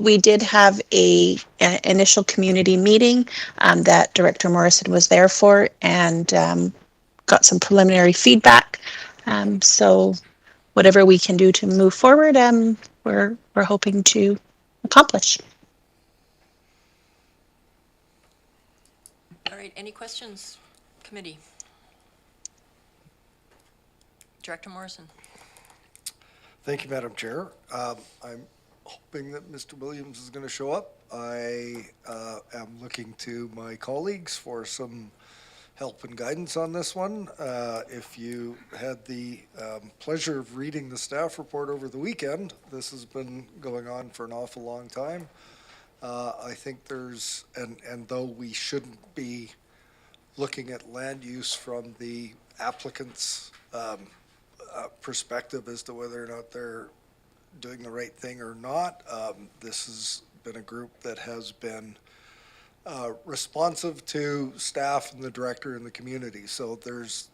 We did have an initial community meeting that Director Morrison was there for, and got some preliminary feedback. So whatever we can do to move forward, we're hoping to accomplish. All right, any questions, committee? Director Morrison. Thank you, Madam Chair. I'm hoping that Mr. Williams is going to show up. I am looking to my colleagues for some help and guidance on this one. If you had the pleasure of reading the staff report over the weekend, this has been going on for an awful long time. I think there's, and though we shouldn't be looking at land use from the applicant's perspective as to whether or not they're doing the right thing or not, this has been a group that has been responsive to staff and the director and the community. So there's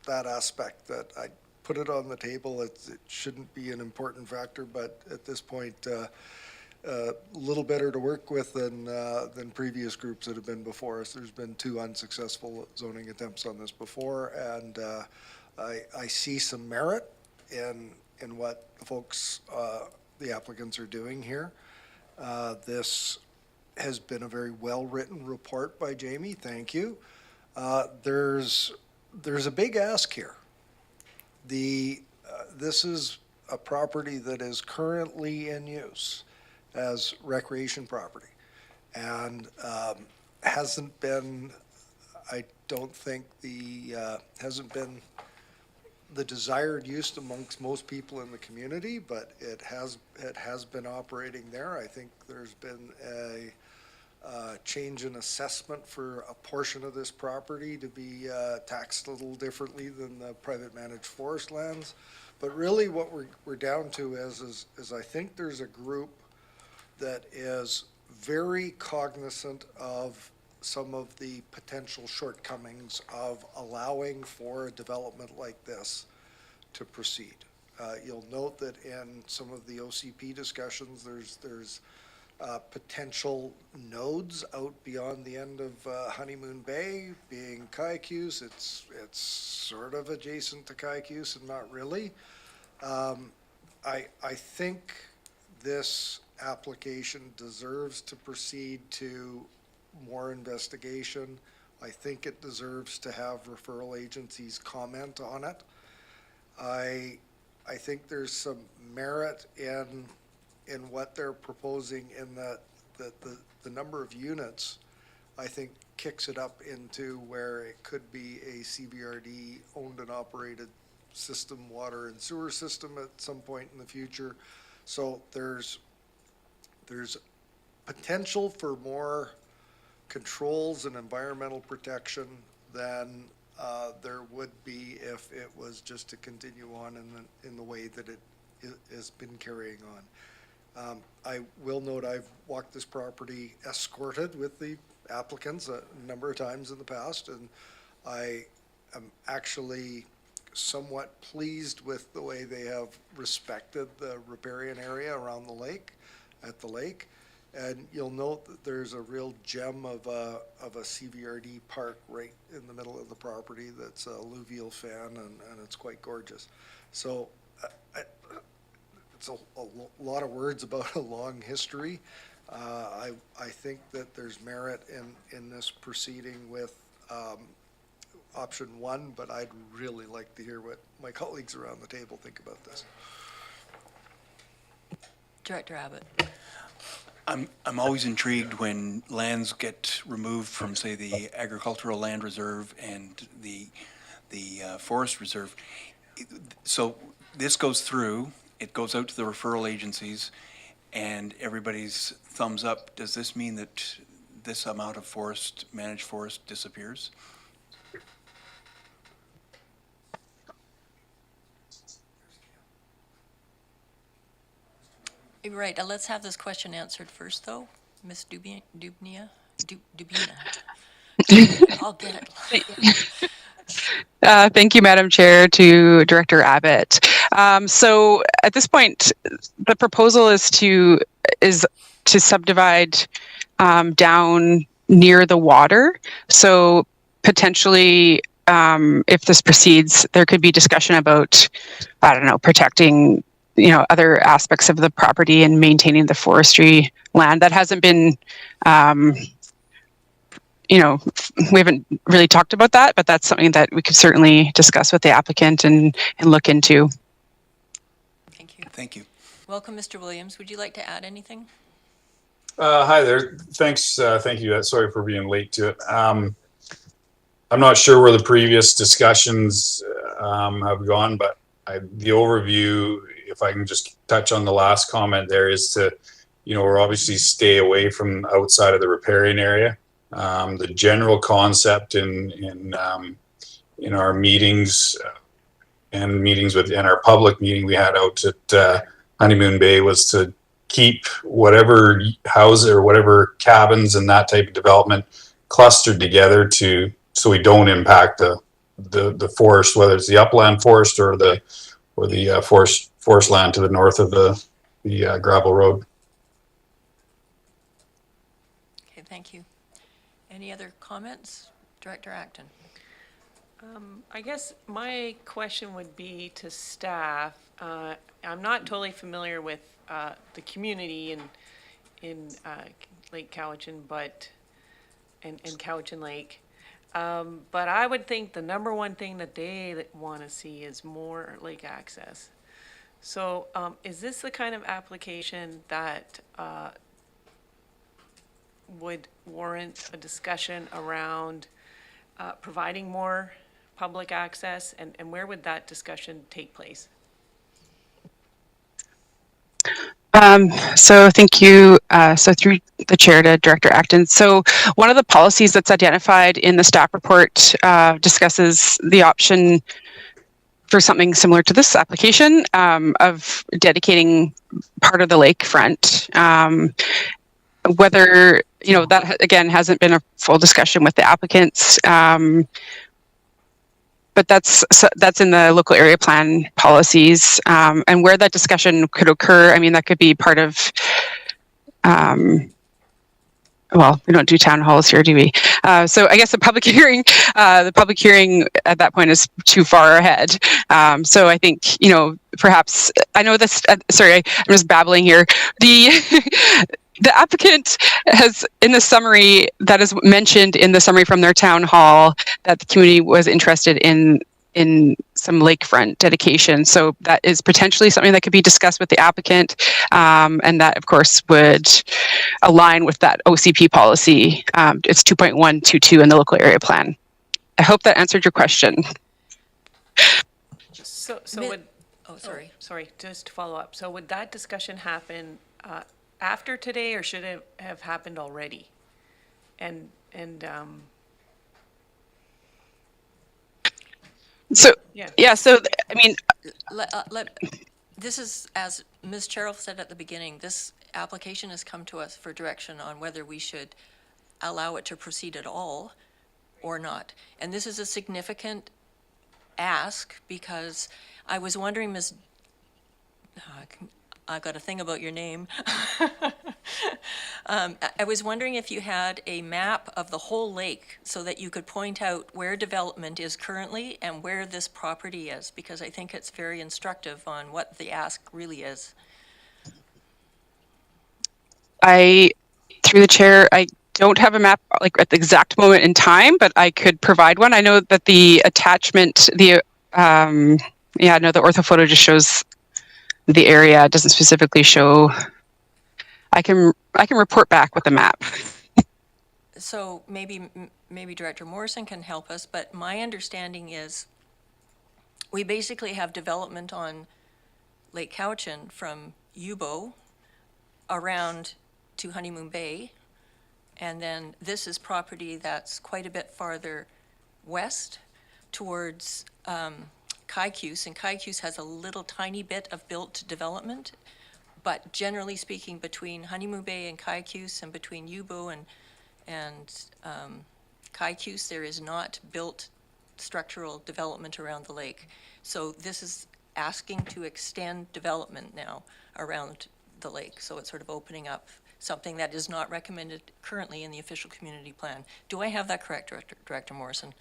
that aspect that I put it on the table. It shouldn't be an important factor, but at this point, a little better to work with than previous groups that have been before us. There's been 2 unsuccessful zoning attempts on this before, and I see some merit in what the folks, the applicants are doing here. This has been a very well-written report by Jamie. Thank you. There's a big ask here. This is a property that is currently in use as recreation property, and hasn't been, I don't think hasn't been the desired use amongst most people in the community, but it has been operating there. I think there's been a change in assessment for a portion of this property to be taxed a little differently than the private managed forest lands. But really what we're down to is I think there's a group that is very cognizant of some of the potential shortcomings of allowing for a development like this to proceed. You'll note that in some of the OCP discussions, there's potential nodes out beyond the end of Honeymoon Bay being Kayakuse. It's sort of adjacent to Kayakuse and not really. I think this application deserves to proceed to more investigation. I think it deserves to have referral agencies comment on it. I think there's some merit in what they're proposing in that the number of units, I think, kicks it up into where it could be a CBRD owned and operated system, water and sewer system at some point in the future. So there's potential for more controls and environmental protection than there would be if it was just to continue on in the way that it has been carrying on. I will note I've walked this property escorted with the applicants a number of times in the past, and I am actually somewhat pleased with the way they have respected the riparian area around the lake, at the lake. And you'll note that there's a real gem of a CVRD park right in the middle of the property that's a alluvial fan, and it's quite gorgeous. So it's a lot of words about a long history. I think that there's merit in this proceeding with option 1, but I'd really like to hear what my colleagues around the table think about this. Director Abbott. I'm always intrigued when lands get removed from, say, the agricultural land reserve and the forest reserve. So this goes through, it goes out to the referral agencies, and everybody's thumbs up. Does this mean that this amount of forest, managed forest, disappears? Right, let's have this question answered first, though. Ms. Dubina. I'll get it. Thank you, Madam Chair, to Director Abbott. So at this point, the proposal is to subdivide down near the water. So potentially, if this proceeds, there could be discussion about, I don't know, protecting other aspects of the property and maintaining the forestry land. That hasn't been, we haven't really talked about that, but that's something that we could certainly discuss with the applicant and look into. Thank you. Thank you. Welcome, Mr. Williams. Would you like to add anything? Hi there. Thanks. Thank you. Sorry for being late to it. I'm not sure where the previous discussions have gone, but the overview, if I can just touch on the last comment there, is to, we're obviously stay away from outside of the riparian area. The general concept in our meetings and meetings in our public meeting we had out at Honeymoon Bay was to keep whatever houses or whatever cabins and that type of development clustered together so we don't impact the forest, whether it's the upland forest or the forest land to the north of the gravel road. Okay, thank you. Any other comments? Director Acton. I guess my question would be to staff. I'm not totally familiar with the community in Lake Cowichan, and Cowichan Lake. But I would think the number one thing that they want to see is more lake access. So is this the kind of application that would warrant a discussion around providing more public access, and where would that discussion take place? So thank you. So through the chair to Director Acton. So one of the policies that's identified in the staff report discusses the option for something similar to this application of dedicating part of the lakefront. Whether, that again hasn't been a full discussion with the applicants. But that's in the local area plan policies, and where that discussion could occur. I mean, that could be part of. Well, we don't do town halls here, do we? So I guess the public hearing at that point is too far ahead. So I think, perhaps I know this. Sorry, I'm just babbling here. The applicant has, in the summary that is mentioned in the summary from their town hall, that the community was interested in some lakefront dedication. So that is potentially something that could be discussed with the applicant, and that, of course, would align with that OCP policy. It's 2.122 in the local area plan. I hope that answered your question. So would, sorry, just to follow up. So would that discussion happen after today, or should it have happened already? So so I mean, this is, as Ms. Cheryl said at the beginning, this application has come to us for direction on whether we should allow it to proceed at all or not. And this is a significant ask, because I was wondering, I got a thing about your name. I was wondering if you had a map of the whole lake so that you could point out where development is currently and where this property is, because I think it's very instructive on what the ask really is. Through the chair, I don't have a map like at the exact moment in time, but I could provide one. I know that the attachment, the orthophoto just shows the area. It doesn't specifically show. I can report back with the map. So maybe Director Morrison can help us, but my understanding is we basically have development on Lake Cowichan from Yubo around to Honeymoon Bay, and then this is property that's quite a bit farther west towards Kaikus, and Kaikus has a little tiny bit of built development, but generally speaking, between Honeymoon Bay and Kaikus, and between Yubo and Kaikus, there is not built structural development around the lake. So this is asking to extend development now around the lake. So it's sort of opening up something that is not recommended currently in the official community plan. Do I have that correct, Director Morrison?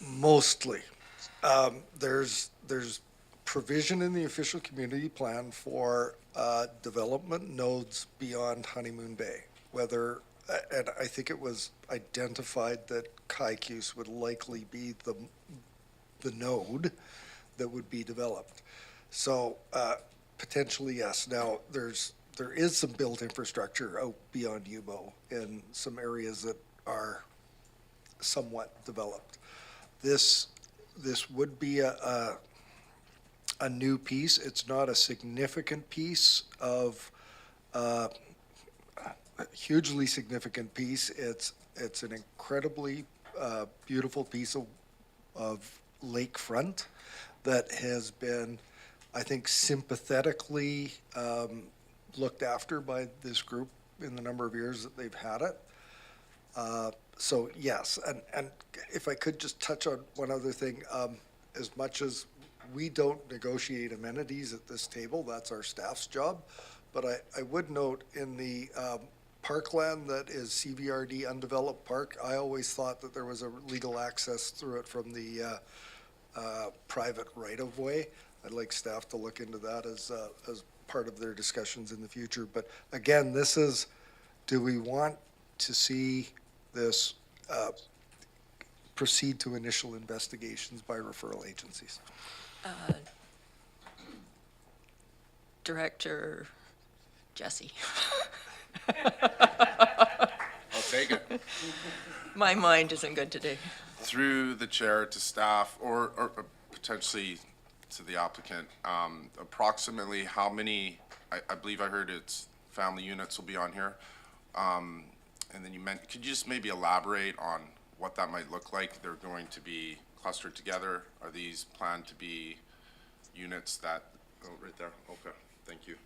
Mostly. There's provision in the official community plan for development nodes beyond Honeymoon Bay. And I think it was identified that Kaikus would likely be the node that would be developed. So potentially, yes. Now, there is some built infrastructure out beyond Yubo in some areas that are somewhat developed. This would be a new piece. It's not a significant piece of, a hugely significant piece. It's an incredibly beautiful piece of lakefront that has been, I think, sympathetically looked after by this group in the number of years that they've had it. So yes, and if I could just touch on one other thing, as much as we don't negotiate amenities at this table, that's our staff's job, but I would note in the parkland that is CVRD undeveloped park, I always thought that there was a legal access through it from the private right-of-way. I'd like staff to look into that as part of their discussions in the future. But again, this is, do we want to see this proceed to initial investigations by referral agencies? Director Jesse. I'll take it. My mind isn't good today. Through the chair to staff or potentially to the applicant, approximately how many, I believe I heard it's family units will be on here. And then you meant, could you just maybe elaborate on what that might look like? They're going to be clustered together. Are these planned to be units that, oh, right there, okay, thank you.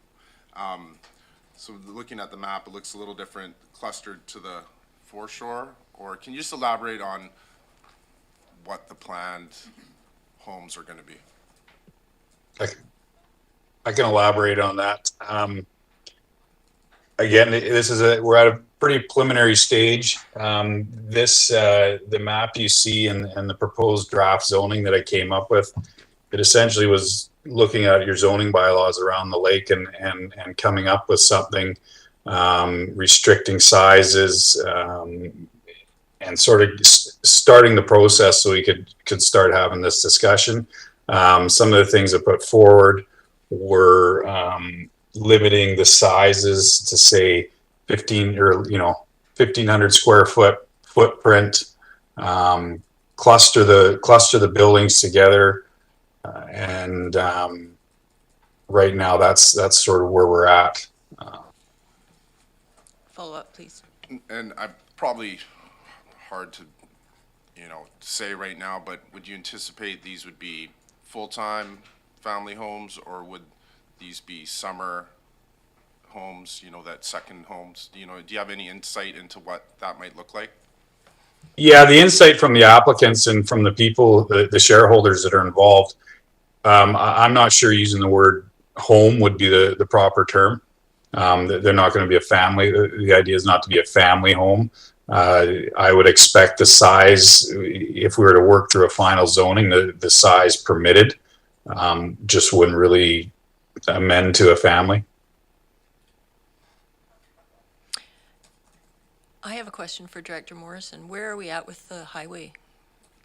So looking at the map, it looks a little different clustered to the foreshore, or can you just elaborate on what the planned homes are going to be? I can elaborate on that. Again, we're at a pretty preliminary stage. The map you see and the proposed draft zoning that I came up with, it essentially was looking at your zoning bylaws around the lake and coming up with something restricting sizes and sort of starting the process so we could start having this discussion. Some of the things I put forward were limiting the sizes to say 1,500 square foot footprint, cluster the buildings together, and right now that's sort of where we're at. Follow up, please. And I'm probably hard to, say right now, but would you anticipate these would be full-time family homes, or would these be summer homes, that second homes? Do you have any insight into what that might look like? Yeah, the insight from the applicants and from the people, the shareholders that are involved, I'm not sure using the word home would be the proper term. They're not going to be a family. The idea is not to be a family home. I would expect the size, if we were to work through a final zoning, the size permitted just wouldn't really amend to a family. I have a question for Director Morrison. Where are we at with the highway,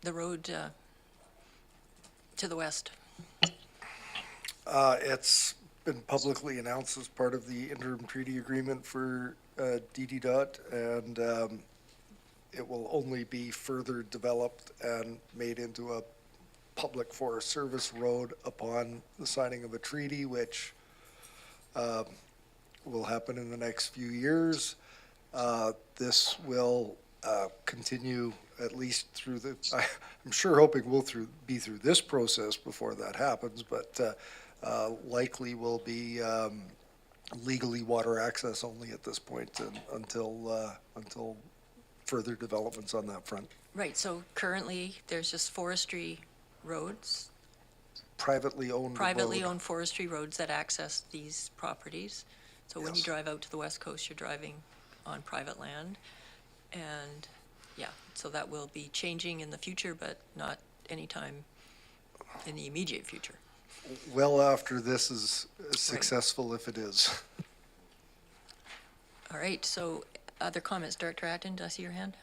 the road to the west? It's been publicly announced as part of the interim treaty agreement for DD. And it will only be further developed and made into a public forest service road upon the signing of a treaty, which will happen in the next few years. This will continue at least through I'm sure hoping we'll be through this process before that happens, but likely will be legally water access only at this point until further developments on that front. Right, so currently there's just forestry roads, Privately owned forestry roads that access these properties. So when you drive out to the west coast, you're driving on private land. And yeah, so that will be changing in the future, but not anytime in the immediate future. Well after this is successful, if it is. All right, so other comments? Director Acton, did I see your hand?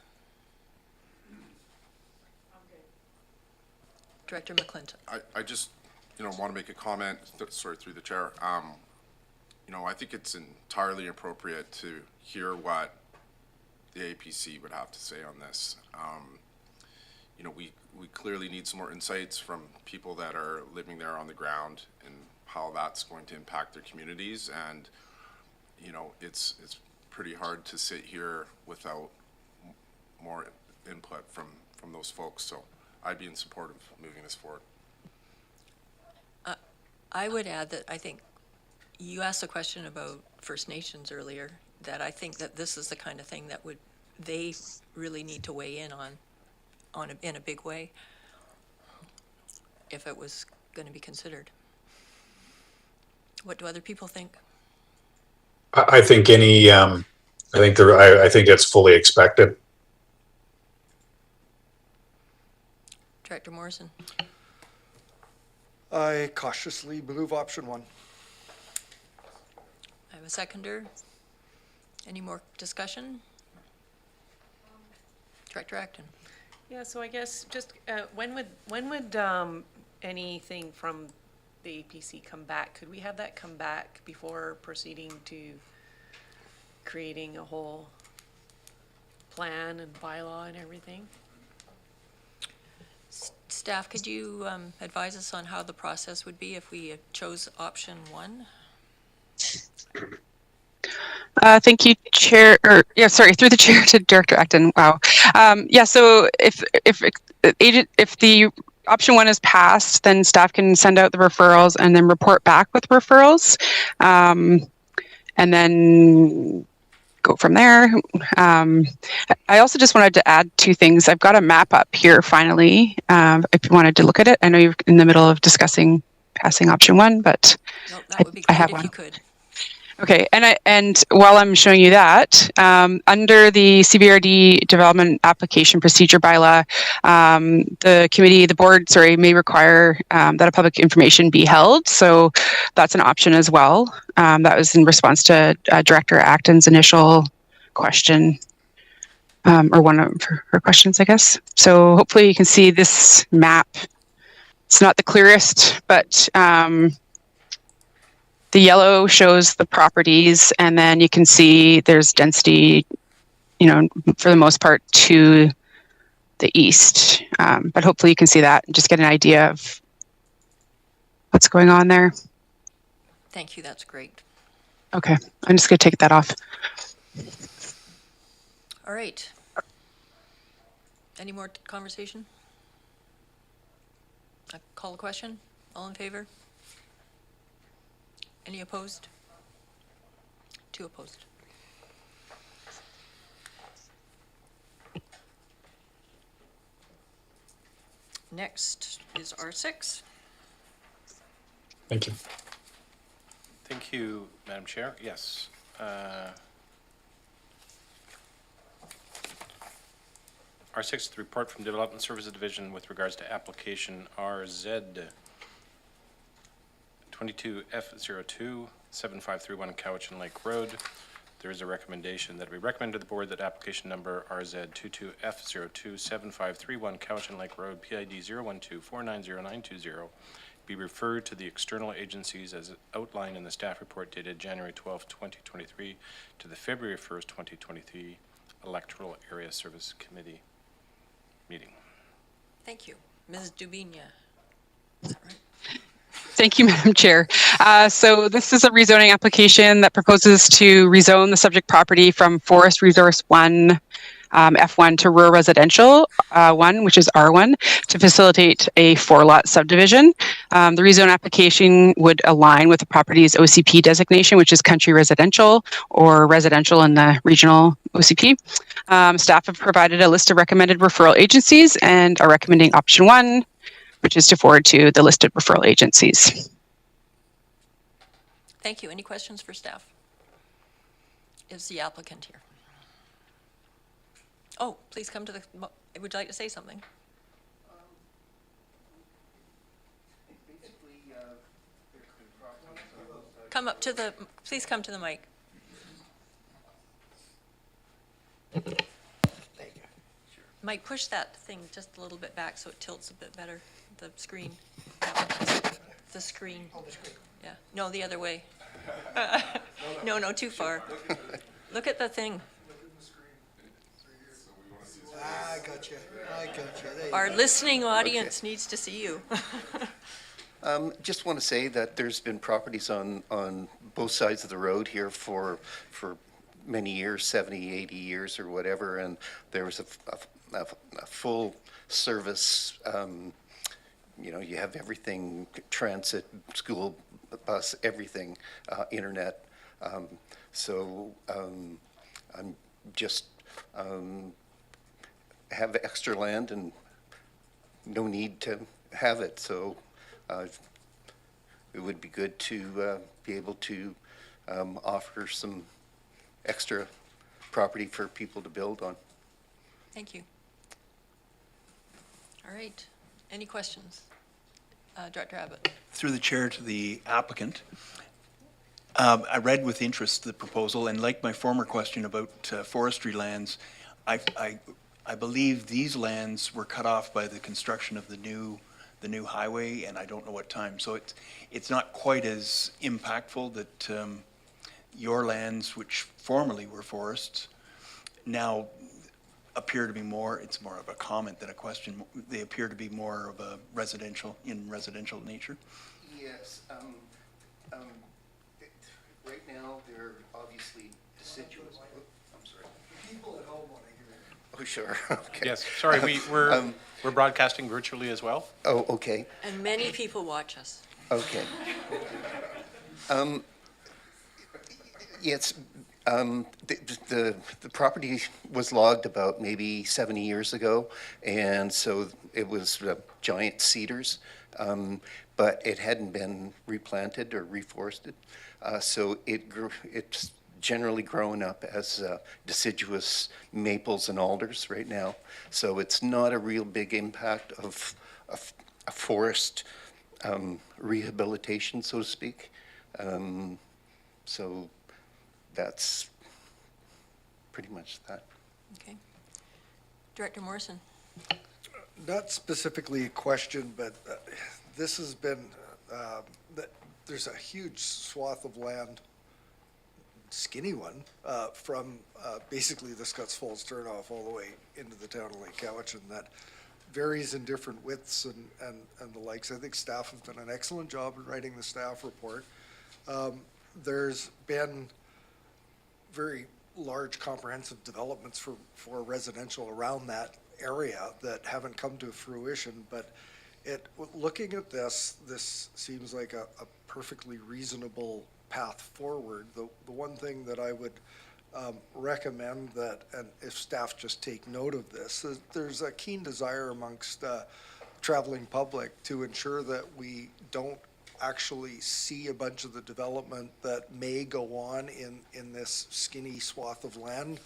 Director McClinton. I just, want to make a comment, sorry, through the chair. I think it's entirely appropriate to hear what the APC would have to say on this. you know, we clearly need some more insights from people that are living there on the ground and how that's going to impact their communities. And, you know, it's pretty hard to sit here without more input from those folks. So I'd be in support of moving this forward. I would add that I think you asked a question about First Nations earlier, that I think that this is the kind of thing that they really need to weigh in on in a big way if it was going to be considered. What do other people think? I think I think it's fully expected. Director Morrison. I cautiously move option 1. I have a seconder. Any more discussion? Director Acton. Yeah, so I guess just, when would anything from the APC come back? Could we have that come back before proceeding to creating a whole plan and bylaw and everything? Staff, could you advise us on how the process would be if we chose option 1? Thank you, Chair, through the Chair to Director Acton. Wow. So if the option 1 is passed, then staff can send out the referrals and then report back with referrals, and then go from there. I also just wanted to add 2 things. I've got a map up here finally, if you wanted to look at it. I know you're in the middle of discussing passing option 1, but no, that would be great if you could. Okay, and while I'm showing you that, under the CBRD Development Application Procedure Bylaw, the board, may require that a public information be held. So that's an option as well. That was in response to Director Acton's initial question, or one of her questions, I guess. So hopefully you can see this map. It's not the clearest, but the yellow shows the properties, and then you can see there's density, for the most part to the east. But hopefully you can see that and just get an idea of what's going on there. Thank you, that's great. Okay, I'm just going to take that off. All right. Any more conversation? I call the question. All in favor? Any opposed? 2 opposed. Next is R6. Thank you. Thank you, Madam Chair. Yes. R6, the report from Development Services Division with regards to application RZ 22F02 7531 Cowichan Lake Road. There is a recommendation that we recommend to the board that application number RZ 22F02 7531 Cowichan Lake Road PID 012490920 be referred to the external agencies as outlined in the staff report dated January 12, 2023 to the February 1st, 2023 Electoral Area Service Committee meeting. Thank you. Ms. Dubinia. Is that right? Thank you, Madam Chair. So this is a rezoning application that proposes to rezone the subject property from Forest Resource 1 F1 to rural residential 1, which is R1, to facilitate a 4-lot subdivision. The rezone application would align with the property's OCP designation, which is country residential or residential in the regional OCP. Staff have provided a list of recommended referral agencies and are recommending option 1, which is to forward to the listed referral agencies. Thank you. Any questions for staff? Is the applicant here? Oh, please come to the, would you like to say something? Come up to the, please come to the mic. Mike, push that thing just a little bit back so it tilts a bit better, the screen. The screen. Oh, the screen. Yeah, no, the other way. No, too far. Look at the thing. I got you. There you Our go. listening audience needs to see you. Just want to say that there's been properties on both sides of the road here for many years, 70, 80 years or whatever, and there was a full service, you have everything, transit, school, bus, everything, internet. I'm just have extra land and no need to have it, so it would be good to be able to offer some extra property for people to build on. Thank you. All right. Any questions? Director Abbott. Through the chair to the applicant, I read with interest the proposal, and like my former question about forestry lands, I believe these lands were cut off by the construction of the new highway, and I don't know what time. So it's not quite as impactful that your lands, which formerly were forests, now appear to be more, it's more of a comment than a question, they appear to be more of a residential nature? Yes. Right now, they're obviously deciduous. I'm sorry. People at home want to hear it. Oh, sure. Okay. Yes, sorry, we're broadcasting virtually as well. Oh, okay. And many people watch us. Okay. Yes, the property was logged about maybe 70 years ago, and so it was giant cedars, but it hadn't been replanted or reforested, so it's generally grown up as deciduous maples and alders right now. So it's not a real big impact of a forest rehabilitation, so to speak. So that's pretty much that. Okay. Director Morrison. Not specifically a question, but this has been, there's a huge swath of land, skinny one, from basically the Scotts Falls turnoff all the way into the town of Lake Cowichan that varies in different widths and the likes. I think staff have done an excellent job in writing the staff report. There's been very large comprehensive developments for residential around that area that haven't come to fruition, but looking at this seems like a perfectly reasonable path forward. The one thing that I would recommend that, and if staff just take note of this, is there's a keen desire amongst traveling public to ensure that we don't actually see a bunch of the development that may go on in this skinny swath of land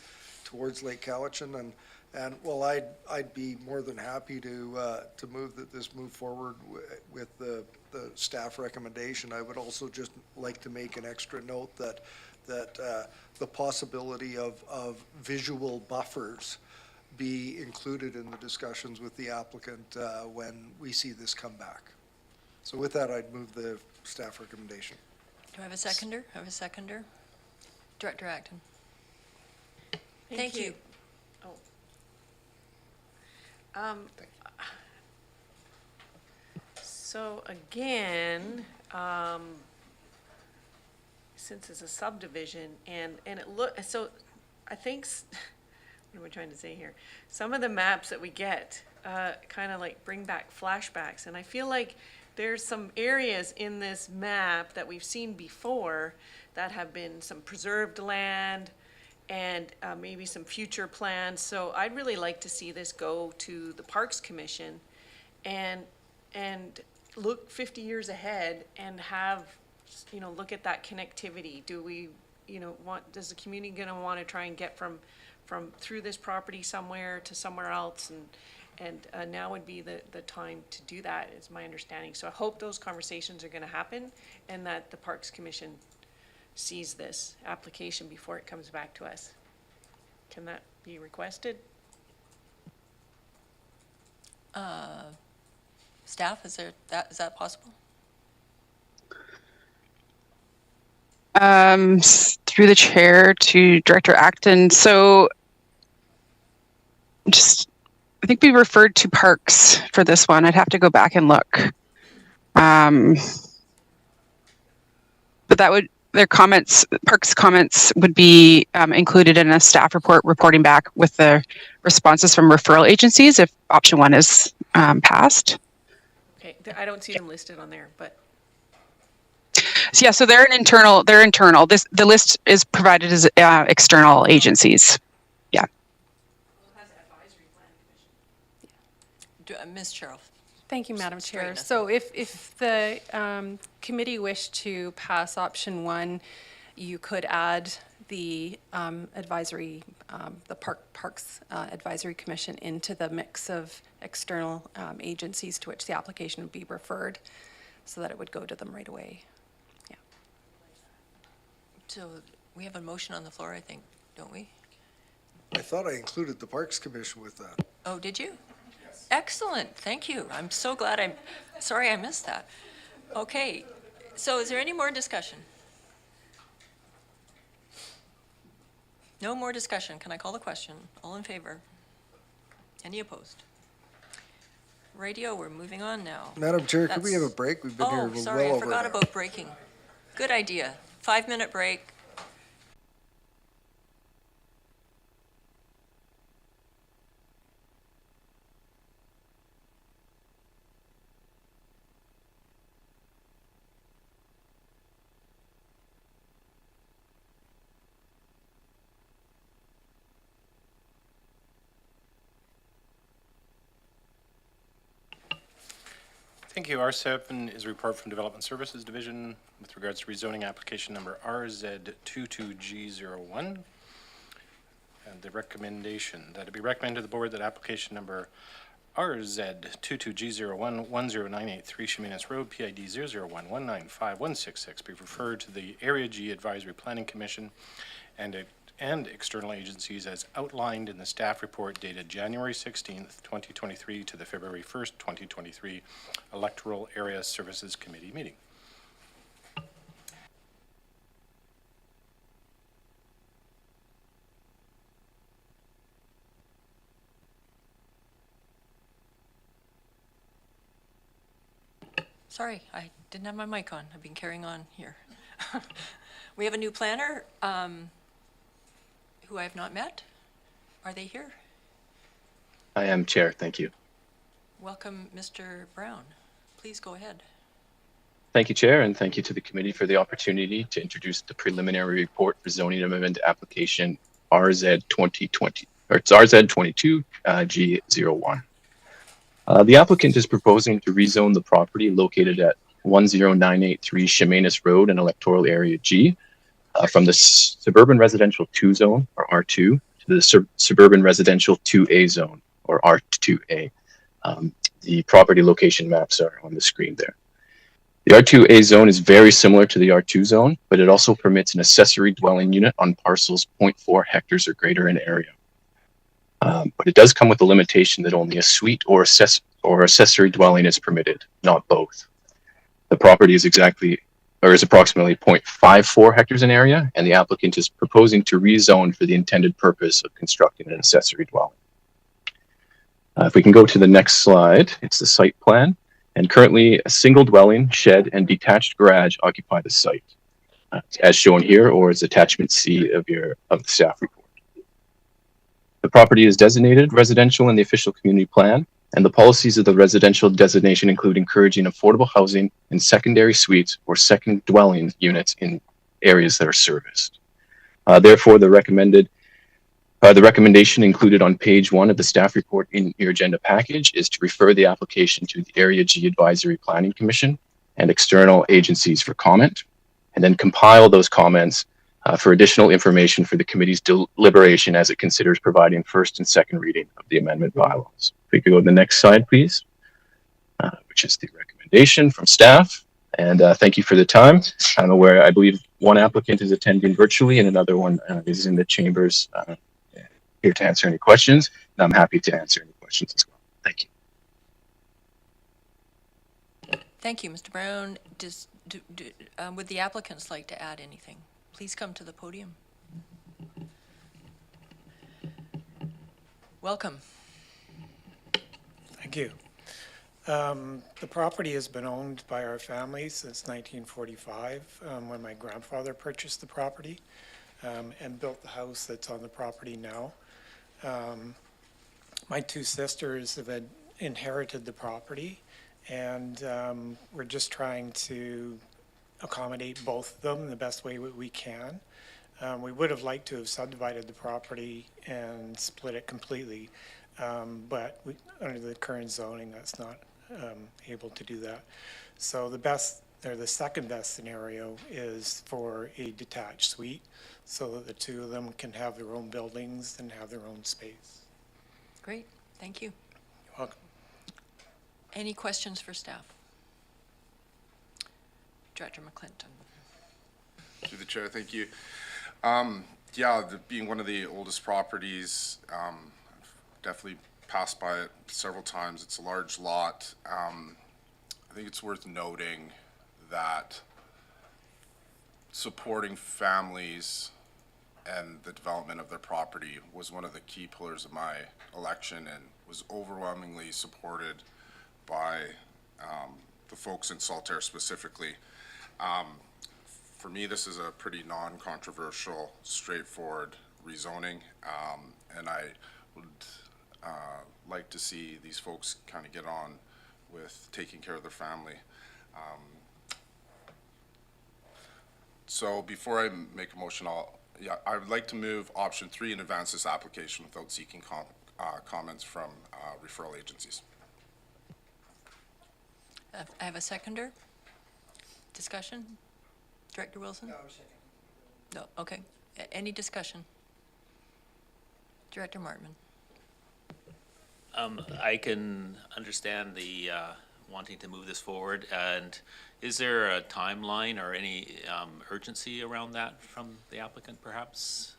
towards Lake Cowichan. And well, I'd be more than happy to move that this move forward with the staff recommendation. I would also just like to make an extra note that the possibility of visual buffers be included in the discussions with the applicant when we see this come back. So with that, I'd move the staff recommendation. Do I have a seconder? I have a seconder. Director Acton. Thank you. So again, since it's a subdivision and so I think, what am I trying to say here? Some of the maps that we get kind of like bring back flashbacks, and I feel like there's some areas in this map that we've seen before that have been some preserved land and maybe some future plans. So I'd really like to see this go to the Parks Commission and look 50 years ahead and have, look at that connectivity. Do we, does the community gonna want to try and get from through this property somewhere to somewhere else? And now would be the time to do that, is my understanding. So I hope those conversations are going to happen and that the Parks Commission sees this application before it comes back to us. Can that be requested? Staff, is that possible? Through the chair to Director Acton. So just I think we referred to parks for this one. I'd have to go back and look. But that would, their comments, parks comments would be included in a staff report reporting back with the responses from referral agencies if option one is passed. Okay, I don't see them listed on there, but So yeah, so they're internal. The list is provided as external agencies. Yeah. Ms. Cheryl. Thank you, Madam Chair. Straighten us So if the committee wished to pass option one, you could add the advisory, the Parks Advisory Commission into the mix of external agencies to which the application would be referred, so that it would go to them right away. Yeah. So we have a motion on the floor, I think, don't we? I thought I included the Parks Commission with that. Oh, did you? Excellent, thank you. I'm so glad sorry I missed that. Okay, so is there any more discussion? No more discussion. Can I call the question? All in favor? Any opposed? Radio, we're moving on now. Madam Chair, could we have a break? We've been here well over Oh, sorry, I forgot an hour. about breaking. Good idea. 5-minute break. Thank you. R7 is a report from Development Services Division with regards to rezoning application number RZ22G01. And the recommendation that it be recommended to the board that application number RZ22G01 10983 Cheminas Road, PID 001195166 be referred to the Area G Advisory Planning Commission and external agencies as outlined in the staff report dated January 16th, 2023 to the February 1st, 2023 Electoral Area Services Committee meeting. Sorry, I didn't have my mic on. I've been carrying on here. We have a new planner who I have not met. Are they here? I am Chair, thank you. Welcome, Mr. Brown. Please go ahead. Thank you, Chair, and thank you to the committee for the opportunity to introduce the preliminary report for zoning amendment application RZ 2020, or it's RZ22 G01. The applicant is proposing to rezone the property located at 10983 Cheminas Road in Electoral Area G from the Suburban Residential 2 Zone, or R2, to the Suburban Residential 2A Zone, or R2A. The property location maps are on the screen there. The R2A zone is very similar to the R2 zone, but it also permits an accessory dwelling unit on parcels 0.4 hectares or greater in area. But it does come with the limitation that only a suite or accessory dwelling is permitted, not both. The property is approximately 0.54 hectares in area, and the applicant is proposing to rezone for the intended purpose of constructing an accessory dwelling. If we can go to the next slide, it's the site plan. And currently a single dwelling, shed, and detached garage occupy the site, as shown here, or as attachment C of the staff report. The property is designated residential in the official community plan, and the policies of the residential designation include encouraging affordable housing and secondary suites or second dwelling units in areas that are serviced. Therefore, the recommendation included on page 1 of the staff report in your agenda package is to refer the application to the Area G Advisory Planning Commission and external agencies for comment, and then compile those comments for additional information for the committee's deliberation as it considers providing first and second reading of the amendment bylaws. If we could go to the next slide, please, which is the recommendation from staff. And thank you for the time. I'm aware, I believe one applicant is attending virtually and another one is in the chambers here to answer any questions. And I'm happy to answer any questions as well. Thank you. Thank you, Mr. Brown. Would the applicants like to add anything? Please come to the podium. Welcome. Thank you. The property has been owned by our family since 1945, when my grandfather purchased the property and built the house that's on the property now. My two sisters have inherited the property, and we're just trying to accommodate both of them in the best way we can. We would have liked to have subdivided the property and split it completely, but under the current zoning, that's not able to do that. So the second best scenario is for a detached suite, so that the two of them can have their own buildings and have their own space. Great, thank you. You're welcome. Any questions for staff? Director McClinton. Through the chair, thank you. Being one of the oldest properties, definitely passed by it several times. It's a large lot. I think it's worth noting that supporting families and the development of their property was one of the key pillars of my election, and was overwhelmingly supported by the folks in Saltaire specifically. For me, this is a pretty non-controversial, straightforward rezoning, and I would like to see these folks kind of get on with taking care of their family. So before I make a motion, I would like to move option 3 and advance this application without seeking comments from referral agencies. I have a seconder. Discussion? Director Wilson? No, second. No, okay. Any discussion? Director Martman? I can understand the wanting to move this forward, and is there a timeline or any urgency around that from the applicant, perhaps?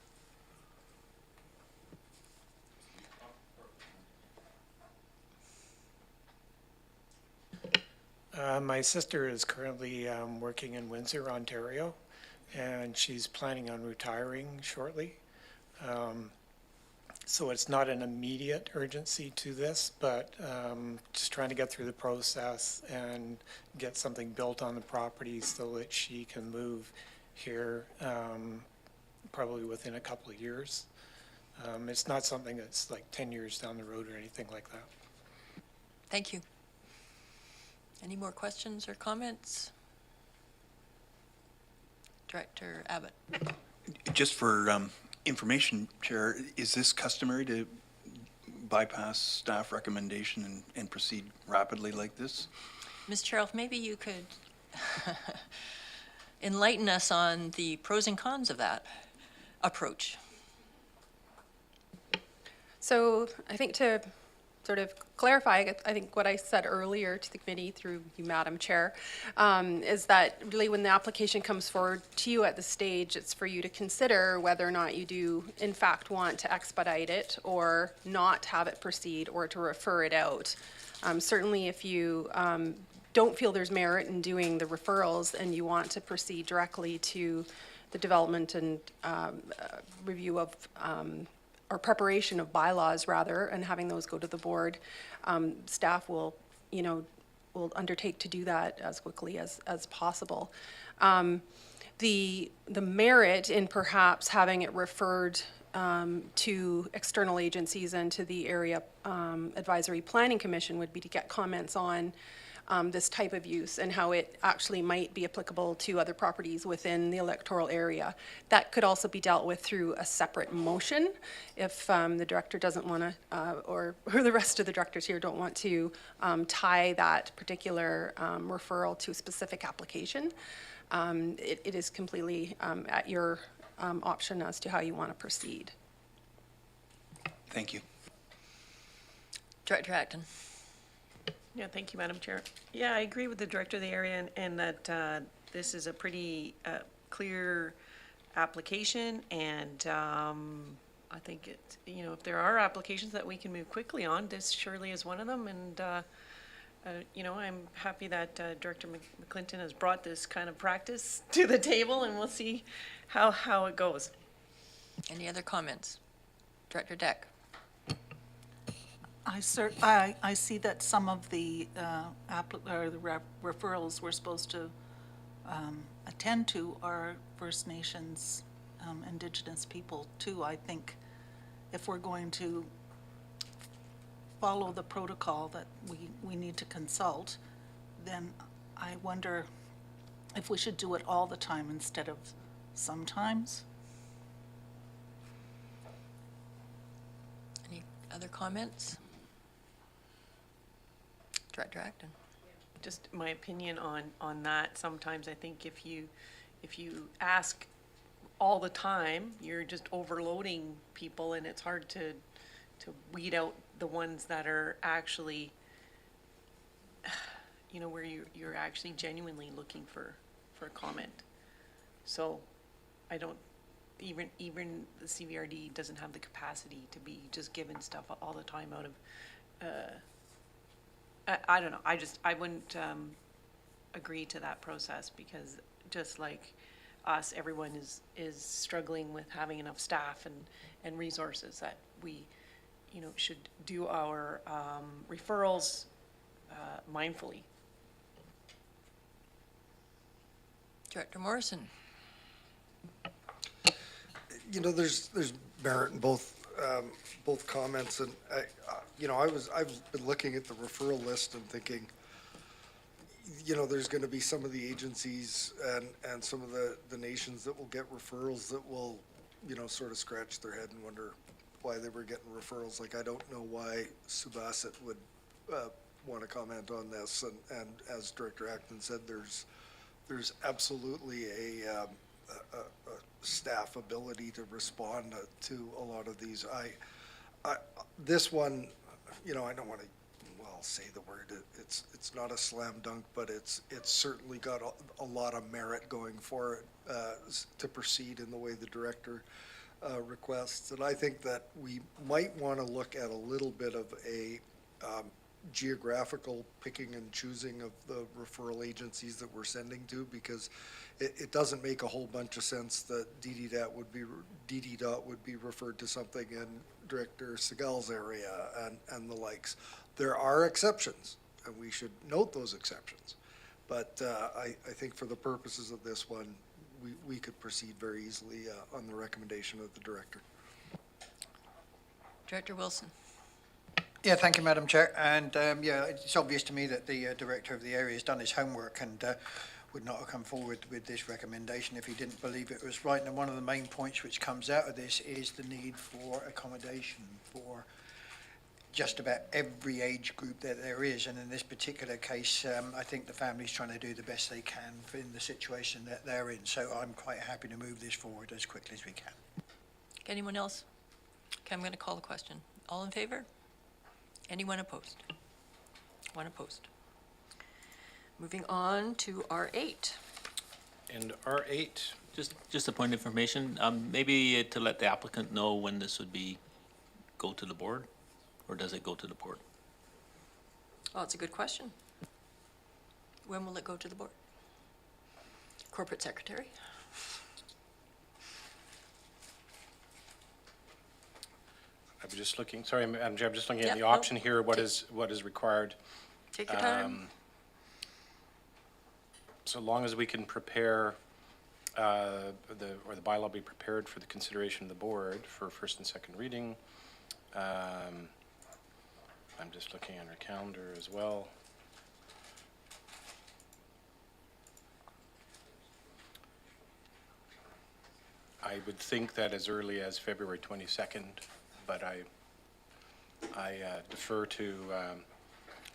My sister is currently working in Windsor, Ontario, and she's planning on retiring shortly. So it's not an immediate urgency to this, but just trying to get through the process and get something built on the property so that she can move here probably within a couple of years. It's not something that's like 10 years down the road or anything like that. Thank you. Any more questions or comments? Director Abbott. Just for information, Chair, is this customary to bypass staff recommendation and proceed rapidly like this? Ms. Charles, maybe you could enlighten us on the pros and cons of that approach. So I think to sort of clarify, I think what I said earlier to the committee through you, Madam Chair, is that really when the application comes forward to you at the stage, it's for you to consider whether or not you do in fact want to expedite it or not have it proceed or to refer it out. Certainly if you don't feel there's merit in doing the referrals and you want to proceed directly to the development and review of or preparation of bylaws rather, and having those go to the board, staff will, will undertake to do that as quickly as possible. The merit in perhaps having it referred to external agencies and to the Area Advisory Planning Commission would be to get comments on this type of use and how it actually might be applicable to other properties within the electoral area. That could also be dealt with through a separate motion if the director doesn't want to, or the rest of the directors here don't want to tie that particular referral to a specific application. It is completely at your option as to how you want to proceed. Thank you. Director Acton. Yeah, thank you, Madam Chair. Yeah, I agree with the director of the area and that this is a pretty clear application, and I think it, if there are applications that we can move quickly on, this surely is one of them. And I'm happy that Director McClinton has brought this kind of practice to the table, and we'll see how it goes. Any other comments? Director Deck. I see that some of the referrals we're supposed to attend to are First Nations, Indigenous people too. I think if we're going to follow the protocol that we need to consult, then I wonder if we should do it all the time instead of sometimes. Any other comments? Director Acton. Just my opinion on that, sometimes I think if you ask all the time, you're just overloading people, and it's hard to weed out the ones that are actually, where you're actually genuinely looking for a comment. So I don't, even the CVRD doesn't have the capacity to be just giving stuff all the time out of, I don't know, I wouldn't agree to that process, because just like us, everyone is struggling with having enough staff and resources, that we, should do our referrals mindfully. Director Morrison. There's merit in both comments, and I've been looking at the referral list and thinking, there's going to be some of the agencies and some of the nations that will get referrals that will, sort of scratch their head and wonder why they were getting referrals. Like, I don't know why Subhasit would want to comment on this, and as Director Acton said, there's absolutely a staff ability to respond to a lot of these. This one, I don't want to, say the word. It's not a slam dunk, but it's certainly got a lot of merit going for it to proceed in the way the director requests. And I think that we might want to look at a little bit of a geographical picking and choosing of the referral agencies that we're sending to, because it doesn't make a whole bunch of sense that DDDOT would be referred to something in Director Segal's area and the likes. There are exceptions, and we should note those exceptions. But I think for the purposes of this one, we could proceed very easily on the recommendation of the director. Director Wilson. Yeah, thank you, Madam Chair. And it's obvious to me that the director of the area has done his homework and would not have come forward with this recommendation if he didn't believe it was right. And one of the main points which comes out of this is the need for accommodation for just about every age group that there is. And in this particular case, I think the family's trying to do the best they can in the situation that they're in. So I'm quite happy to move this forward as quickly as we can. Anyone else? Okay, I'm going to call the question. All in favor? Anyone opposed? One opposed. Moving on to R8. And R8. Just a point of information, maybe to let the applicant know when this would go to the board, or does it go to the board? Oh, it's a good question. When will it go to the board? Corporate Secretary? I'm just looking, sorry, Madam Chair, I'm just looking at Yep, the no. option here, what is required. Take your time. So long as we can prepare, the bylaw be prepared for the consideration of the board for first and second reading. I'm just looking at our calendar as well. I would think that as early as February 22nd, but I defer to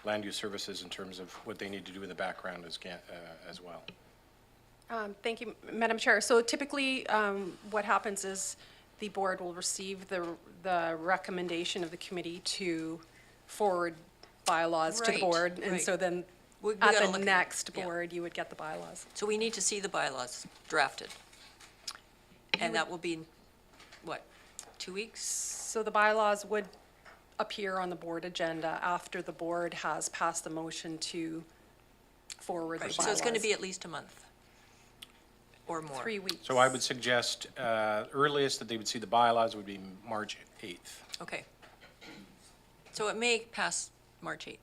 Land Use Services in terms of what they need to do in the background as well. Thank you, Madam Chair. So typically, what happens is the board will receive the recommendation of the committee to forward bylaws to the Right, board. And right. so then We at gotta the look at- next yeah. board, you would get the bylaws. So we need to see the bylaws drafted. And that will be, in, what, 2 weeks? So the bylaws would appear on the board agenda after the board has passed the motion to forward the Right, bylaws. so it's going to be at least a month or more. 3 weeks. So I would suggest earliest that they would see the bylaws would be March 8th. Okay. So it may pass March 8th.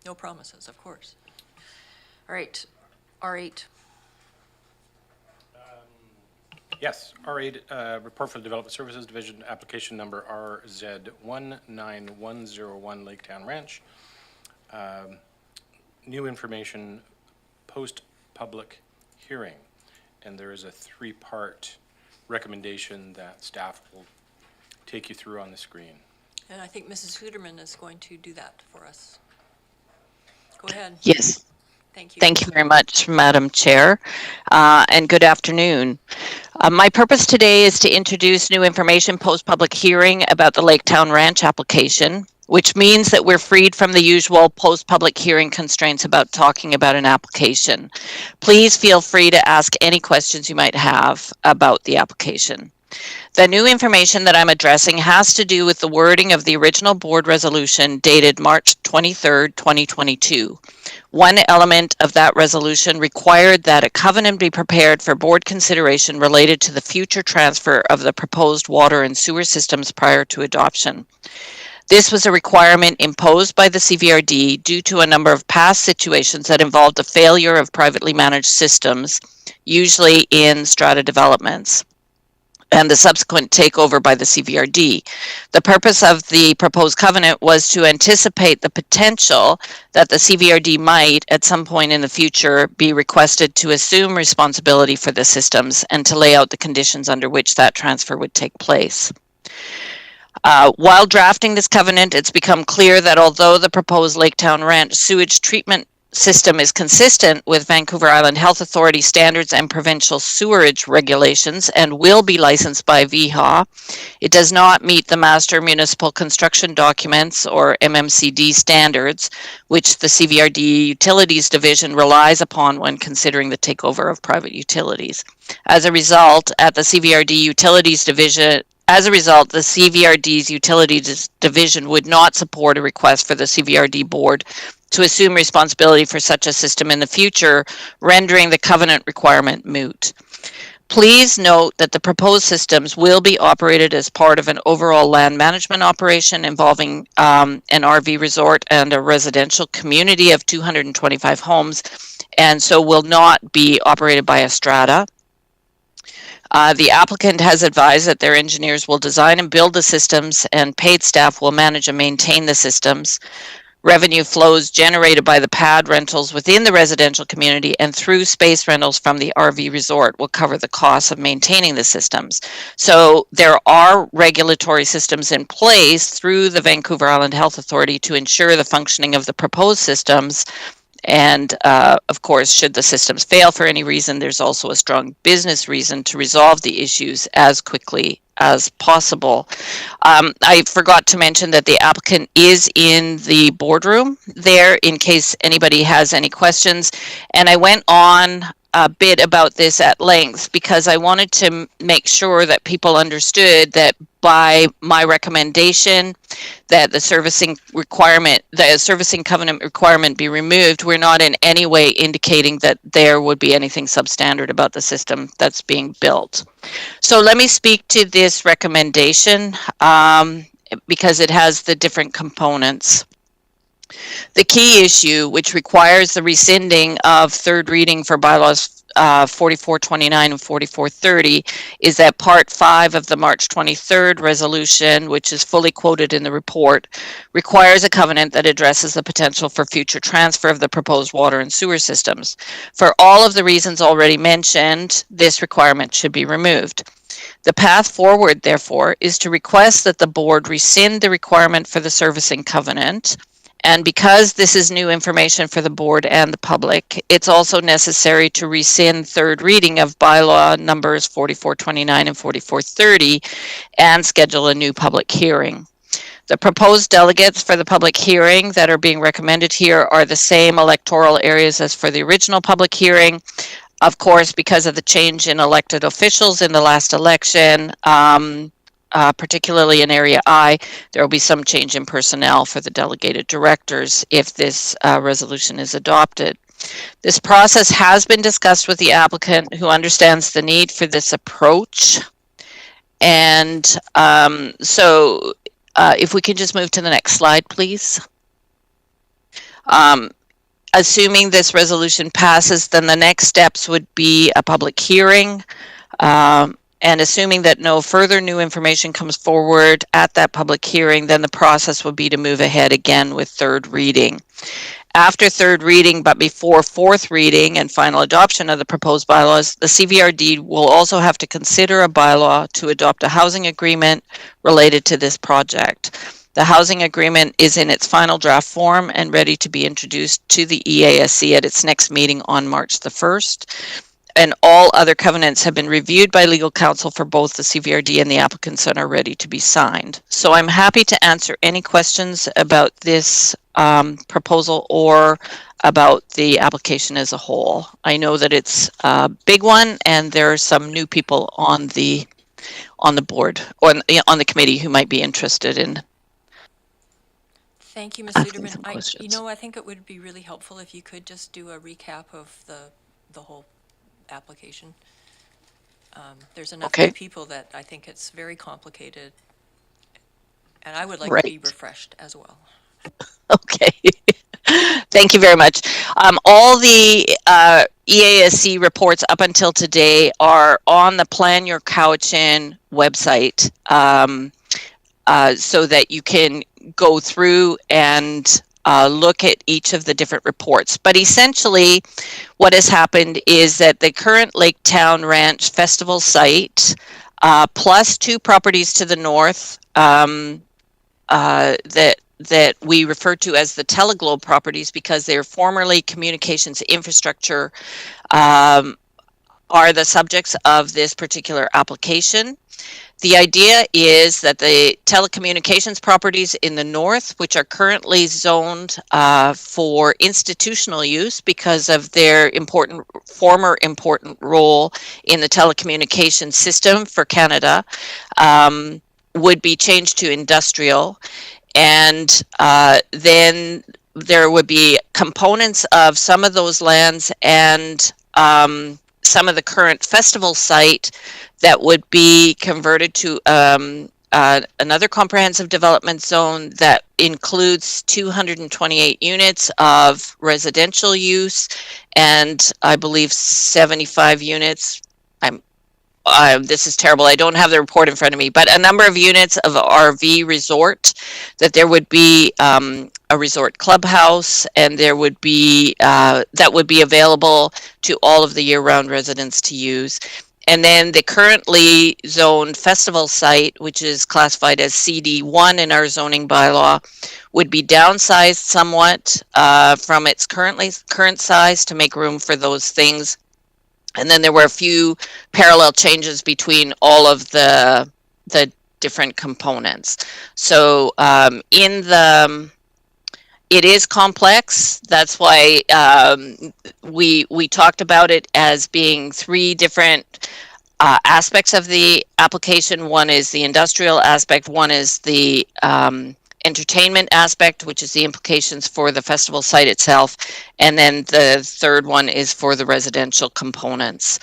No promises, of course. All right, R8. Yes, R8, Report for the Development Services Division, application number RZ19101 Laketown Ranch. New information post-public hearing. And there is a three-part recommendation that staff will take you through on the screen. And I think Mrs. Hooterman is going to do that for us. Go ahead. Yes. Thank you. Thank you very much, Madam Chair, and good afternoon. My purpose today is to introduce new information post-public hearing about the Laketown Ranch application, which means that we're freed from the usual post-public hearing constraints about talking about an application. Please feel free to ask any questions you might have about the application. The new information that I'm addressing has to do with the wording of the original board resolution dated March 23rd, 2022. One element of that resolution required that a covenant be prepared for board consideration related to the future transfer of the proposed water and sewer systems prior to adoption. This was a requirement imposed by the CVRD due to a number of past situations that involved the failure of privately managed systems, usually in strata developments, and the subsequent takeover by the CVRD. The purpose of the proposed covenant was to anticipate the potential that the CVRD might, at some point in the future, be requested to assume responsibility for the systems and to lay out the conditions under which that transfer would take place. While drafting this covenant, it's become clear that although the proposed Laketown Ranch sewage treatment system is consistent with Vancouver Island Health Authority standards and provincial sewerage regulations and will be licensed by VHA, it does not meet the Master Municipal Construction Documents, or MMCD standards, which the CVRD Utilities Division relies upon when considering the takeover of private utilities. As a result, the CVRD's Utilities Division would not support a request for the CVRD board to assume responsibility for such a system in the future, rendering the covenant requirement moot. Please note that the proposed systems will be operated as part of an overall land management operation involving an RV resort and a residential community of 225 homes, and so will not be operated by a strata. The applicant has advised that their engineers will design and build the systems, and paid staff will manage and maintain the systems. Revenue flows generated by the pad rentals within the residential community and through space rentals from the RV resort will cover the costs of maintaining the systems. So there are regulatory systems in place through the Vancouver Island Health Authority to ensure the functioning of the proposed systems. And of course, should the systems fail for any reason, there's also a strong business reason to resolve the issues as quickly as possible. I forgot to mention that the applicant is in the boardroom there in case anybody has any questions. And I went on a bit about this at length because I wanted to make sure that people understood that by my recommendation that the servicing covenant requirement be removed, we're not in any way indicating that there would be anything substandard about the system that's being built. So let me speak to this recommendation because it has the different components. The key issue, which requires the rescinding of third reading for bylaws 4429 and 4430, is that Part 5 of the March 23rd resolution, which is fully quoted in the report, requires a covenant that addresses the potential for future transfer of the proposed water and sewer systems. For all of the reasons already mentioned, this requirement should be removed. The path forward, therefore, is to request that the board rescind the requirement for the servicing covenant. And because this is new information for the board and the public, it's also necessary to rescind third reading of bylaw numbers 4429 and 4430 and schedule a new public hearing. The proposed delegates for the public hearing that are being recommended here are the same electoral areas as for the original public hearing. Of course, because of the change in elected officials in the last election, particularly in Area I, there will be some change in personnel for the delegated directors if this resolution is adopted. This process has been discussed with the applicant, who understands the need for this approach And so if we could just move to the next slide, please. Assuming this resolution passes, then the next steps would be a public hearing. And assuming that no further new information comes forward at that public hearing, then the process would be to move ahead again with third reading. After third reading, but before fourth reading and final adoption of the proposed bylaws, the CVRD will also have to consider a bylaw to adopt a housing agreement related to this project. The housing agreement is in its final draft form and ready to be introduced to the EASC at its next meeting on March the 1st. And all other covenants have been reviewed by legal counsel for both the CVRD and the applicants and are ready to be signed. So I'm happy to answer any questions about this proposal or about the application as a whole. I know that it's a big one, and there are some new people on the board or on the committee who might be interested in. Thank you, Ms. asking Lederman. some questions. I think it would be really helpful if you could just do a recap of the whole application. There's enough new people that I think it's very complicated, and I would like to be refreshed as well. Okay. Thank you very much. All the EASC reports up until today are on the Plan Your Cowichan website, so that you can go through and look at each of the different reports. But essentially, what has happened is that the current Lake Town Ranch Festival site, plus 2 properties to the north, that we refer to as the Teleglobe properties because they're formerly communications infrastructure, are the subjects of this particular application. The idea is that the telecommunications properties in the north, which are currently zoned for institutional use because of their former important role in the telecommunications system for Canada, would be changed to industrial. And then there would be components of some of those lands and some of the current festival site that would be converted to another comprehensive development zone that includes 228 units of residential use and I believe 75 units. This is terrible. I don't have the report in front of me, but a number of units of RV resort, that there would be a resort clubhouse, and there would be that would be available to all of the year-round residents to use. And then the currently zoned festival site, which is classified as CD1 in our zoning bylaw, would be downsized somewhat from its current size to make room for those things. And then there were a few parallel changes between all of the different components. So it is complex. That's why we talked about it as being 3 different aspects of the application. One is the industrial aspect, one is the entertainment aspect, which is the implications for the festival site itself, and then the third one is for the residential components.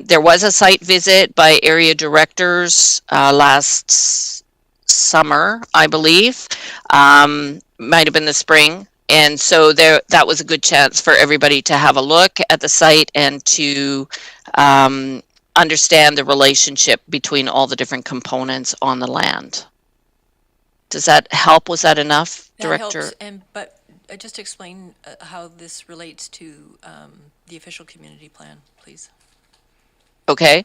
There was a site visit by area directors last summer, I believe, might have been the spring, and so that was a good chance for everybody to have a look at the site and to understand the relationship between all the different components on the land. Does that help? Was that enough, Director? That helps, but just explain how this relates to the official community plan, please. Okay.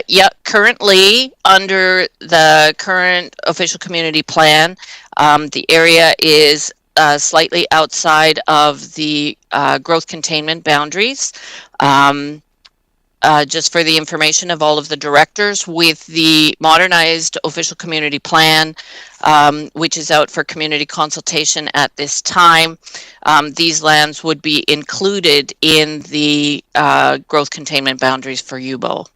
Yeah, currently, under the current official community plan, the area is slightly outside of the growth containment boundaries. Just for the information of all of the directors, with the modernized official community plan, which is out for community consultation at this time, these lands would be included in the growth containment boundaries for UBO.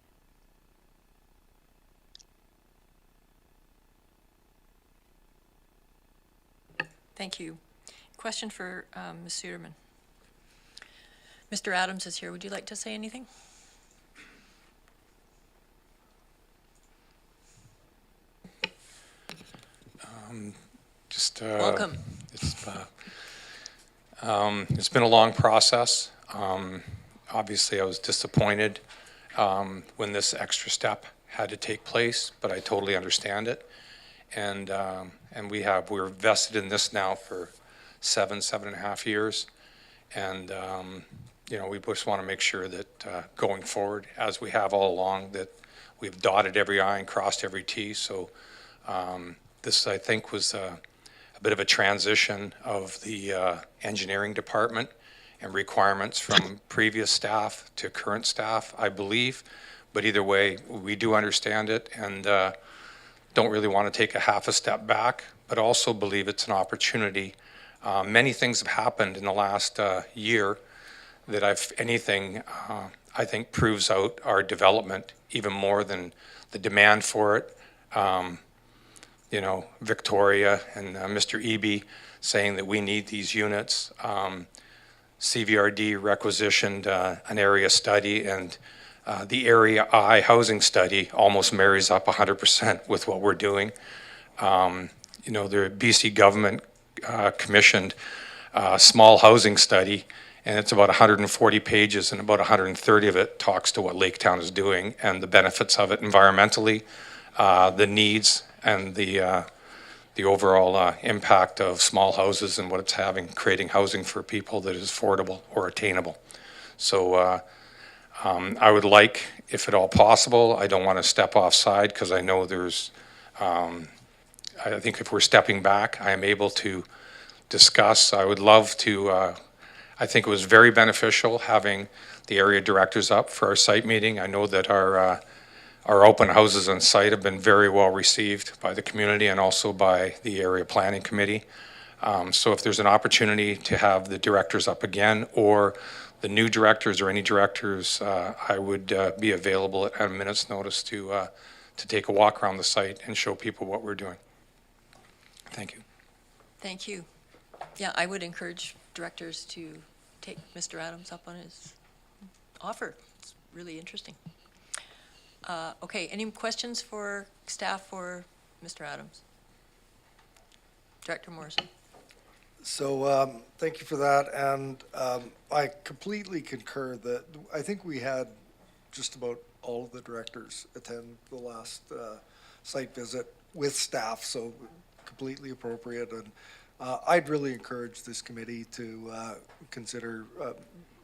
Thank you. Question for Ms. Suderman. Mr. Adams is here. Would you like to say anything? Welcome. It's been a long process. Obviously, I was disappointed when this extra step had to take place, but I totally understand it. And we're vested in this now for 7.5 years. And, we just want to make sure that going forward, as we have all along, that we've dotted every I and crossed every T. So this, I think, was a bit of a transition of the engineering department and requirements from previous staff to current staff, I believe. But either way, we do understand it and don't really want to take a half a step back, but also believe it's an opportunity. Many things have happened in the last year that I think proves out our development even more than the demand for it. Victoria and Mr. Eby saying that we need these units. CVRD requisitioned an area study, and the Area I housing study almost marries up 100% with what we're doing. The BC government commissioned a small housing study, and it's about 140 pages, and about 130 of it talks to what Laketown is doing and the benefits of it environmentally, the needs, and the overall impact of small houses and what it's having, creating housing for people that is affordable or attainable. So I would like, if at all possible, I don't want to step offside because I know there's, I think if we're stepping back, I am able to discuss. I would love to, I think it was very beneficial having the area directors up for our site meeting. I know that our open houses on site have been very well received by the community and also by the area planning committee. So if there's an opportunity to have the directors up again or the new directors or any directors, I would be available at a minute's notice to take a walk around the site and show people what we're doing. Thank you. Thank you. Yeah, I would encourage directors to take Mr. Adams up on his offer. It's really interesting. Okay, any questions for staff or Mr. Adams? Director Morrison. So thank you for that, and I completely concur that I think we had just about all of the directors attend the last site visit with staff, so completely appropriate. And I'd really encourage this committee to consider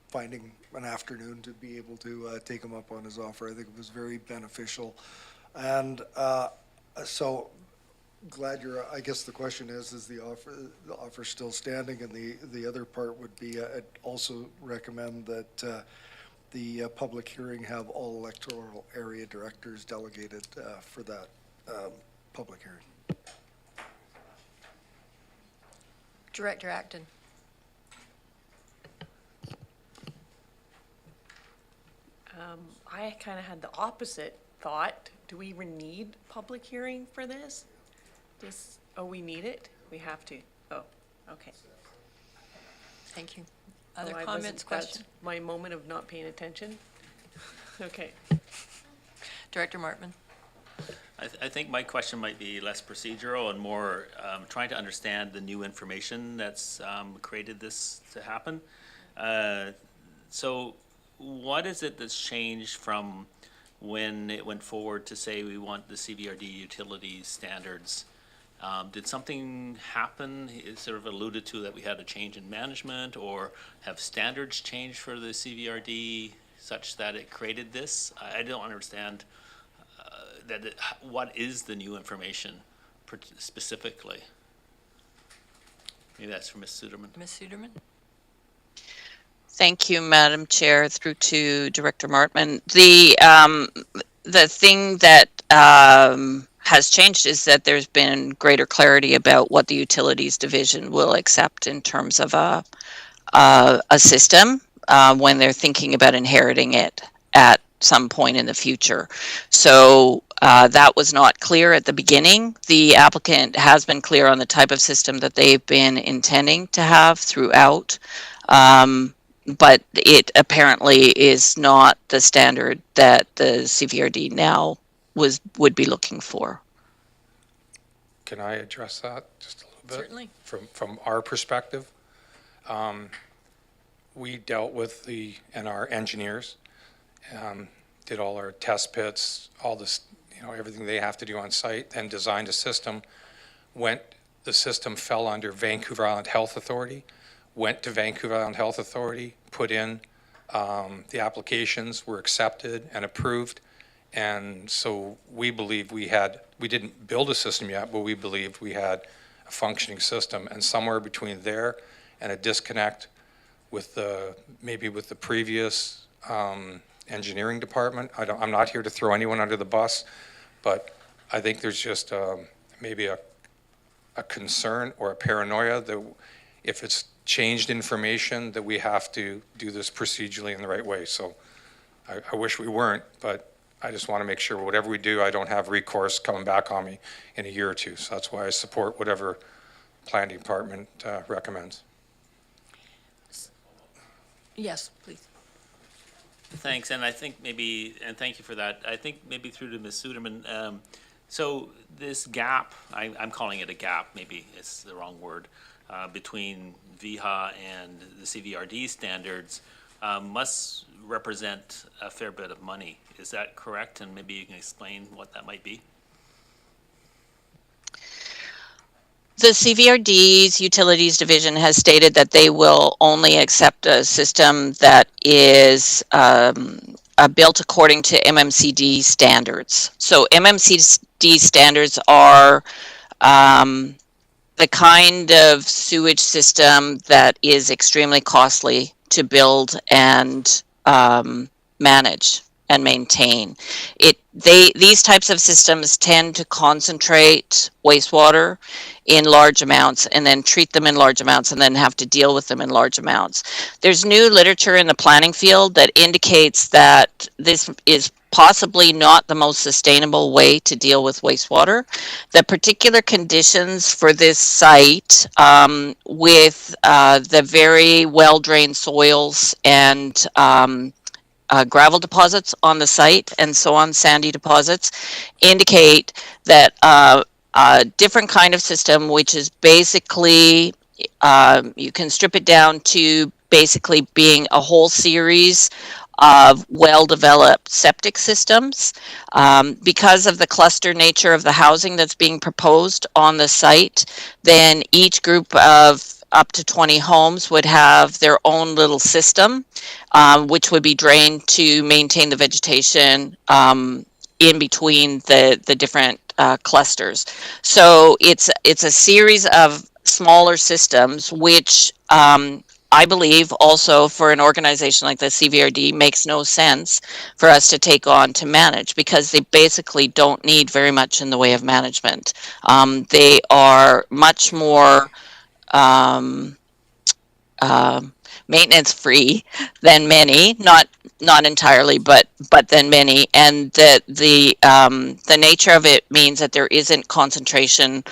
finding an afternoon to be able to take him up on his offer. I think it was very beneficial. And so glad I guess the question is the offer still standing? And the other part would be, I'd also recommend that the public hearing have all electoral area directors delegated for that public hearing. Director Acton. I kind of had the opposite thought. Do we even need public hearing for this? Oh, we need it? We have to? Oh, okay. Thank you. Other I comments, wasn't- that's questions? my moment of not paying attention? Okay. Director Martman. I think my question might be less procedural and more trying to understand the new information that's created this to happen. So what is it that's changed from when it went forward to say we want the CVRD utility standards? Did something happen? It sort of alluded to that we had a change in management, or have standards changed for the CVRD such that it created this? I don't understand what is the new information specifically? Maybe that's for Ms. Suderman. Ms. Suderman? Thank you, Madam Chair, through to Director Martman. The thing that has changed is that there's been greater clarity about what the utilities division will accept in terms of a system when they're thinking about inheriting it at some point in the future. So that was not clear at the beginning. The applicant has been clear on the type of system that they've been intending to have throughout. But it apparently is not the standard that the CVRD now would be looking for. Can I address that just a little bit? Certainly. From our perspective, we dealt with our engineers, did all our test pits, all this, everything they have to do on site, and designed a system. The system fell under Vancouver Island Health Authority, went to Vancouver Island Health Authority, put in the applications, were accepted and approved. And so we believe we didn't build a system yet, but we believed we had a functioning system. And somewhere between there and a disconnect with maybe with the previous engineering department, I'm not here to throw anyone under the bus, but I think there's just maybe a concern or a paranoia that if it's changed information, that we have to do this procedurally in the right way. So I wish we weren't, but I just want to make sure whatever we do, I don't have recourse coming back on me in a year or two. So that's why I support whatever planning department recommends. Yes, please. Thanks, and I think and thank you for that. I think maybe through to Ms. Suderman, so this gap, I'm calling it a gap, maybe it's the wrong word, between VHA and the CVRD standards must represent a fair bit of money. Is that correct? And maybe you can explain what that might be. The CVRD's Utilities Division has stated that they will only accept a system that is built according to MMCD standards. So MMCD standards are the kind of sewage system that is extremely costly to build and manage and maintain. These types of systems tend to concentrate wastewater in large amounts and then treat them in large amounts and then have to deal with them in large amounts. There's new literature in the planning field that indicates that this is possibly not the most sustainable way to deal with wastewater. The particular conditions for this site with the very well-drained soils and gravel deposits on the site and so on, sandy deposits, indicate that a different kind of system, which is basically, you can strip it down to basically being a whole series of well-developed septic systems. Because of the cluster nature of the housing that's being proposed on the site, then each group of up to 20 homes would have their own little system, which would be drained to maintain the vegetation in between the different clusters. So it's a series of smaller systems, which I believe also for an organization like the CVRD makes no sense for us to take on to manage, because they basically don't need very much in the way of management. They are much more maintenance free than many, not entirely, but than many, and the nature of it means that there isn't concentration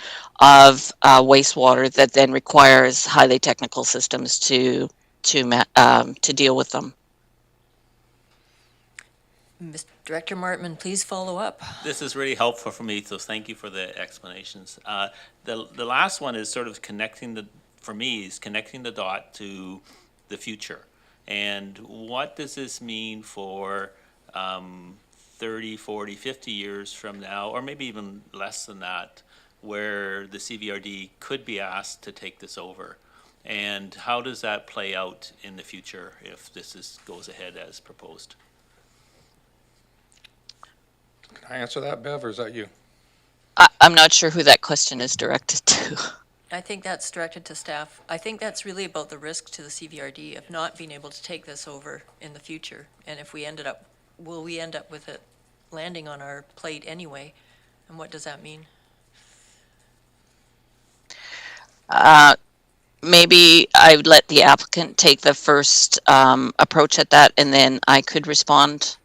of wastewater that then requires highly technical systems to deal with them. Mr. Director Martman, please follow up. This is really helpful for me, so thank you for the explanations. The last one is sort of connecting the dot to the future. And what does this mean for 30, 40, 50 years from now, or maybe even less than that, where the CVRD could be asked to take this over? And how does that play out in the future if this goes ahead as proposed? Can I answer that, Bev, or is that you? I'm not sure who that question is directed to. I think that's directed to staff. I think that's really about the risk to the CVRD of not being able to take this over in the future. And if we will we end up with it landing on our plate anyway? And what does that mean? Maybe I would let the applicant take the first approach at that, and then I could respond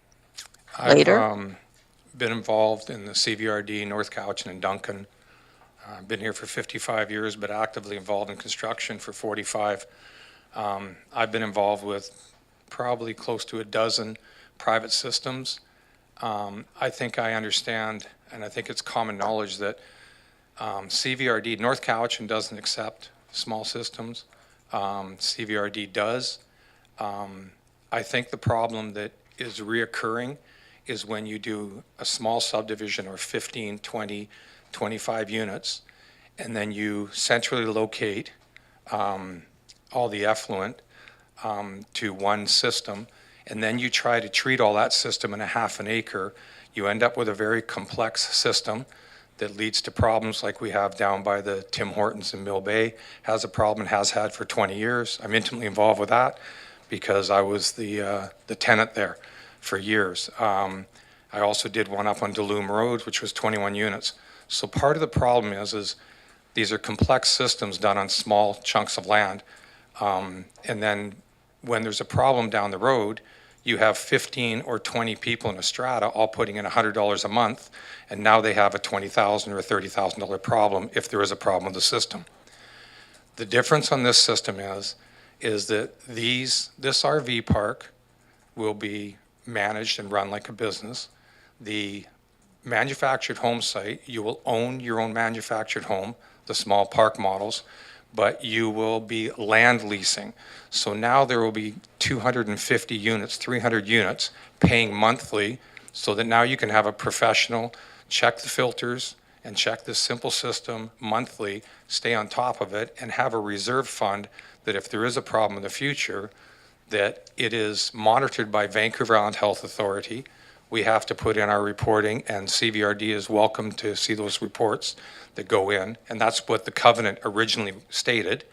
later. I've been involved in the CVRD, North Cowichan and Duncan. I've been here for 55 years, but actively involved in construction for 45. I've been involved with probably close to a dozen private systems. I think I understand, and I think it's common knowledge that CVRD, North Cowichan doesn't accept small systems. CVRD does. I think the problem that is reoccurring is when you do a small subdivision or 15, 20, 25 units, and then you centrally locate all the effluent to one system, and then you try to treat all that system in a half an acre, you end up with a very complex system that leads to problems like we have down by the Tim Hortons in Mill Bay, has a problem and has had for 20 years. I'm intimately involved with that because I was the tenant there for years. I also did one up on Delume Road, which was 21 units. So part of the problem is these are complex systems done on small chunks of land. And then when there's a problem down the road, you have 15 or 20 people in a strata all putting in $100 a month, and now they have a $20,000 or $30,000 problem if there is a problem with the system. The difference on this system is that this RV park will be managed and run like a business. The manufactured home site, you will own your own manufactured home, the small park models, but you will be land leasing. So now there will be 250 units, 300 units paying monthly so that now you can have a professional check the filters and check this simple system monthly, stay on top of it, and have a reserve fund that if there is a problem in the future, that it is monitored by Vancouver Island Health Authority. We have to put in our reporting, and CVRD is welcome to see those reports that go in, and that's what the covenant originally stated,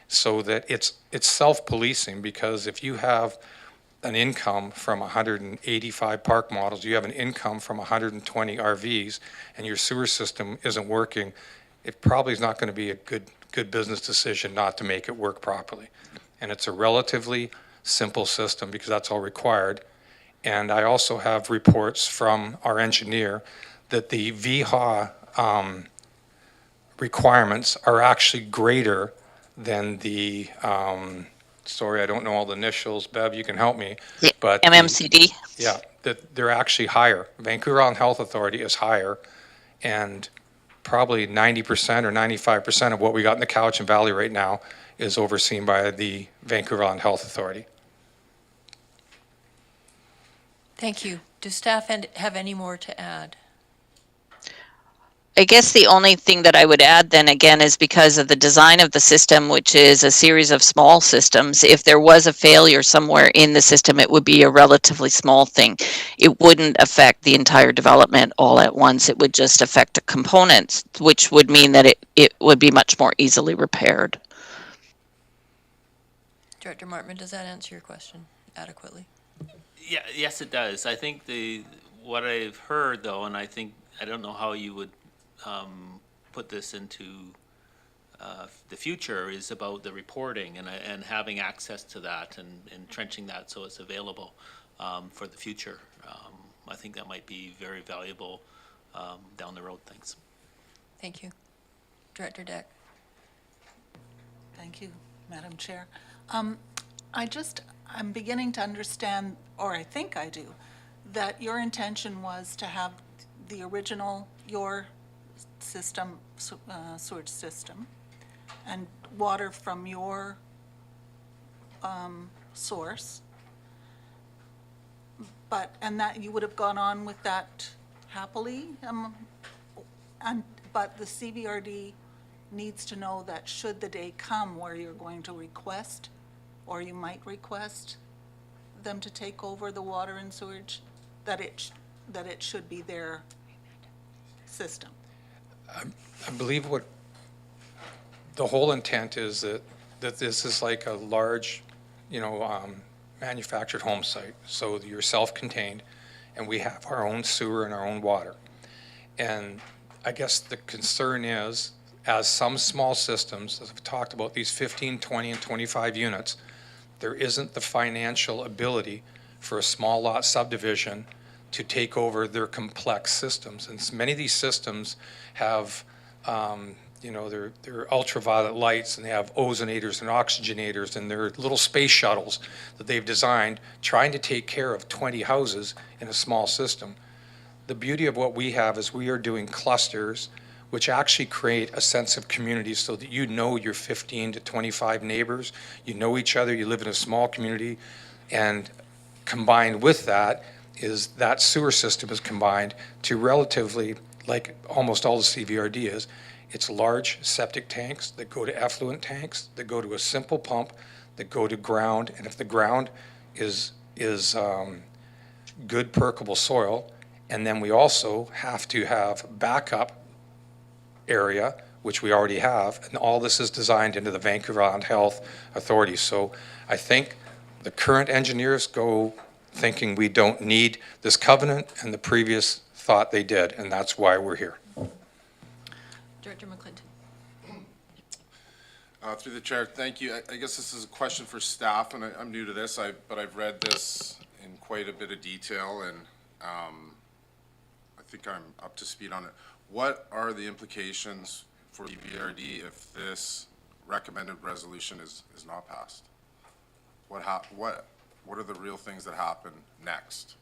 so that it's self-policing, because if you have an income from 185 park models, you have an income from 120 RVs, and your sewer system isn't working, it probably is not going to be a good business decision not to make it work properly. And it's a relatively simple system because that's all required. And I also have reports from our engineer that the VHA requirements are actually greater than the, sorry, I don't know all the initials. Bev, you can help me. Yeah, But MMCD. yeah, that they're actually higher. Vancouver Island Health Authority is higher, and probably 90% or 95% of what we got in the Cowichan Valley right now is overseen by the Vancouver Island Health Authority. Thank you. Do staff have any more to add? I guess the only thing that I would add then again is because of the design of the system, which is a series of small systems, if there was a failure somewhere in the system, it would be a relatively small thing. It wouldn't affect the entire development all at once. It would just affect the components, which would mean that it would be much more easily repaired. Director Martman, does that answer your question adequately? Yeah, yes, it does. I think what I've heard though, and I don't know how you would put this into the future, is about the reporting and having access to that and entrenching that so it's available for the future. I think that might be very valuable down the road. Thanks. Thank you. Director Deck. Thank you, Madam Chair. I'm beginning to understand, or I think I do, that your intention was to have the original, your system, sewage system, and water from your source, and that you would have gone on with that happily, but the CVRD needs to know that should the day come where you're going to request, or you might request them to take over the water and sewage, that it should be their system. I believe what the whole intent is that this is like a large, manufactured home site. So you're self-contained, and we have our own sewer and our own water. And I guess the concern is, as some small systems, as I've talked about, these 15, 20, and 25 units, there isn't the financial ability for a small lot subdivision to take over their complex systems. And many of these systems have, they're ultraviolet lights, and they have ozonators and oxygenators, and they're little space shuttles that they've designed trying to take care of 20 houses in a small system. The beauty of what we have is we are doing clusters. which actually create a sense of community so that you know your 15 to 25 neighbors, you know each other, you live in a small community, and combined with that is that sewer system is combined to relatively, like almost all the CVRD is, it's large septic tanks that go to effluent tanks, that go to a simple pump, that go to ground, and if the ground is good permeable soil, and then we also have to have backup area, which we already have, and all this is designed into the Vancouver Island Health Authority. So I think the current engineers go thinking we don't need this covenant, and the previous thought they did, and that's why we're here. Director McClinton. Through the chair, thank you. I guess this is a question for staff, and I'm new to this, but I've read this in quite a bit of detail, and I think I'm up to speed on it. What are the implications for EBRD if this recommended resolution is not passed? What are the real things that happen next?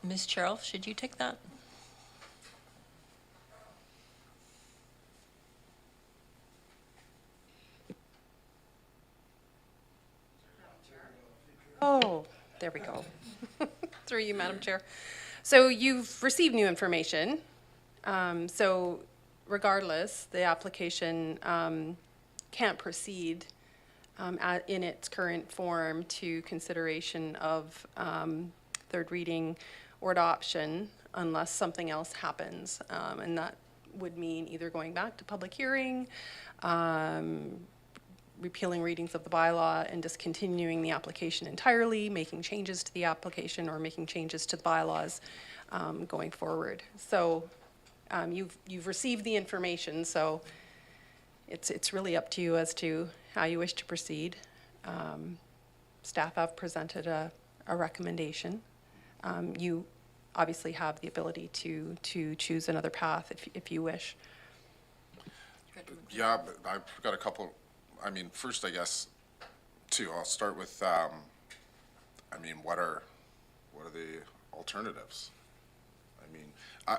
Ms. Cheryl, should you take that? Oh, there we go. Through you, Madam Chair. So you've received new information. So regardless, the application can't proceed in its current form to consideration of third reading or adoption unless something else happens. And that would mean either going back to public hearing, repealing readings of the bylaw and discontinuing the application entirely, making changes to the application or making changes to the bylaws going forward. So you've received the information, so it's really up to you as to how you wish to proceed. Staff have presented a recommendation. You obviously have the ability to choose another path if you wish. Yeah, but I've got a couple. I mean, first, I guess, I'll start with, what are the alternatives? I mean,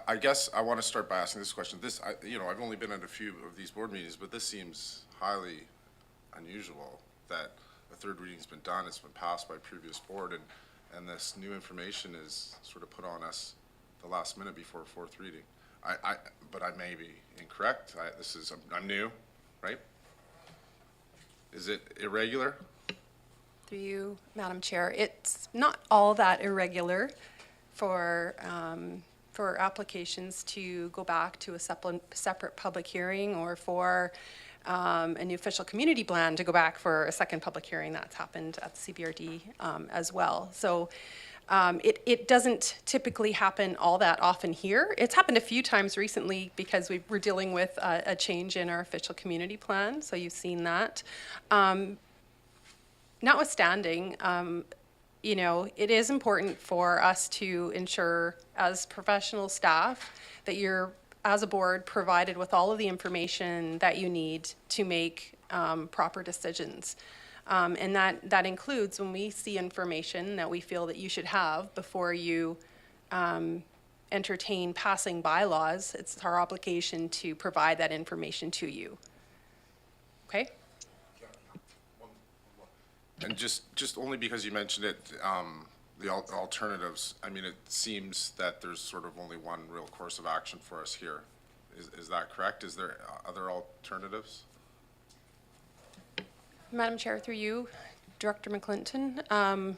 I guess I want to start by asking this question. I've only been at a few of these board meetings, but this seems highly unusual that a third reading's been done, it's been passed by a previous board, and this new information is sort of put on us the last minute before fourth reading. But I may be incorrect. I'm new, right? Is it irregular? Through you, Madam Chair, it's not all that irregular for applications to go back to a separate public hearing or for a new official community plan to go back for a second public hearing. That's happened at the CBRD as well. So it doesn't typically happen all that often here. It's happened a few times recently because we're dealing with a change in our official community plan, so you've seen that. Notwithstanding, it is important for us to ensure as professional staff that you're, as a board, provided with all of the information that you need to make proper decisions. And that includes when we see information that we feel that you should have before you entertain passing bylaws, it's our obligation to provide that information to you. Okay? And just only because you mentioned it, the alternatives, I mean, it seems that there's sort of only one real course of action for us here. Is that correct? Is there other alternatives? Madam Chair, through you, Director McClinton,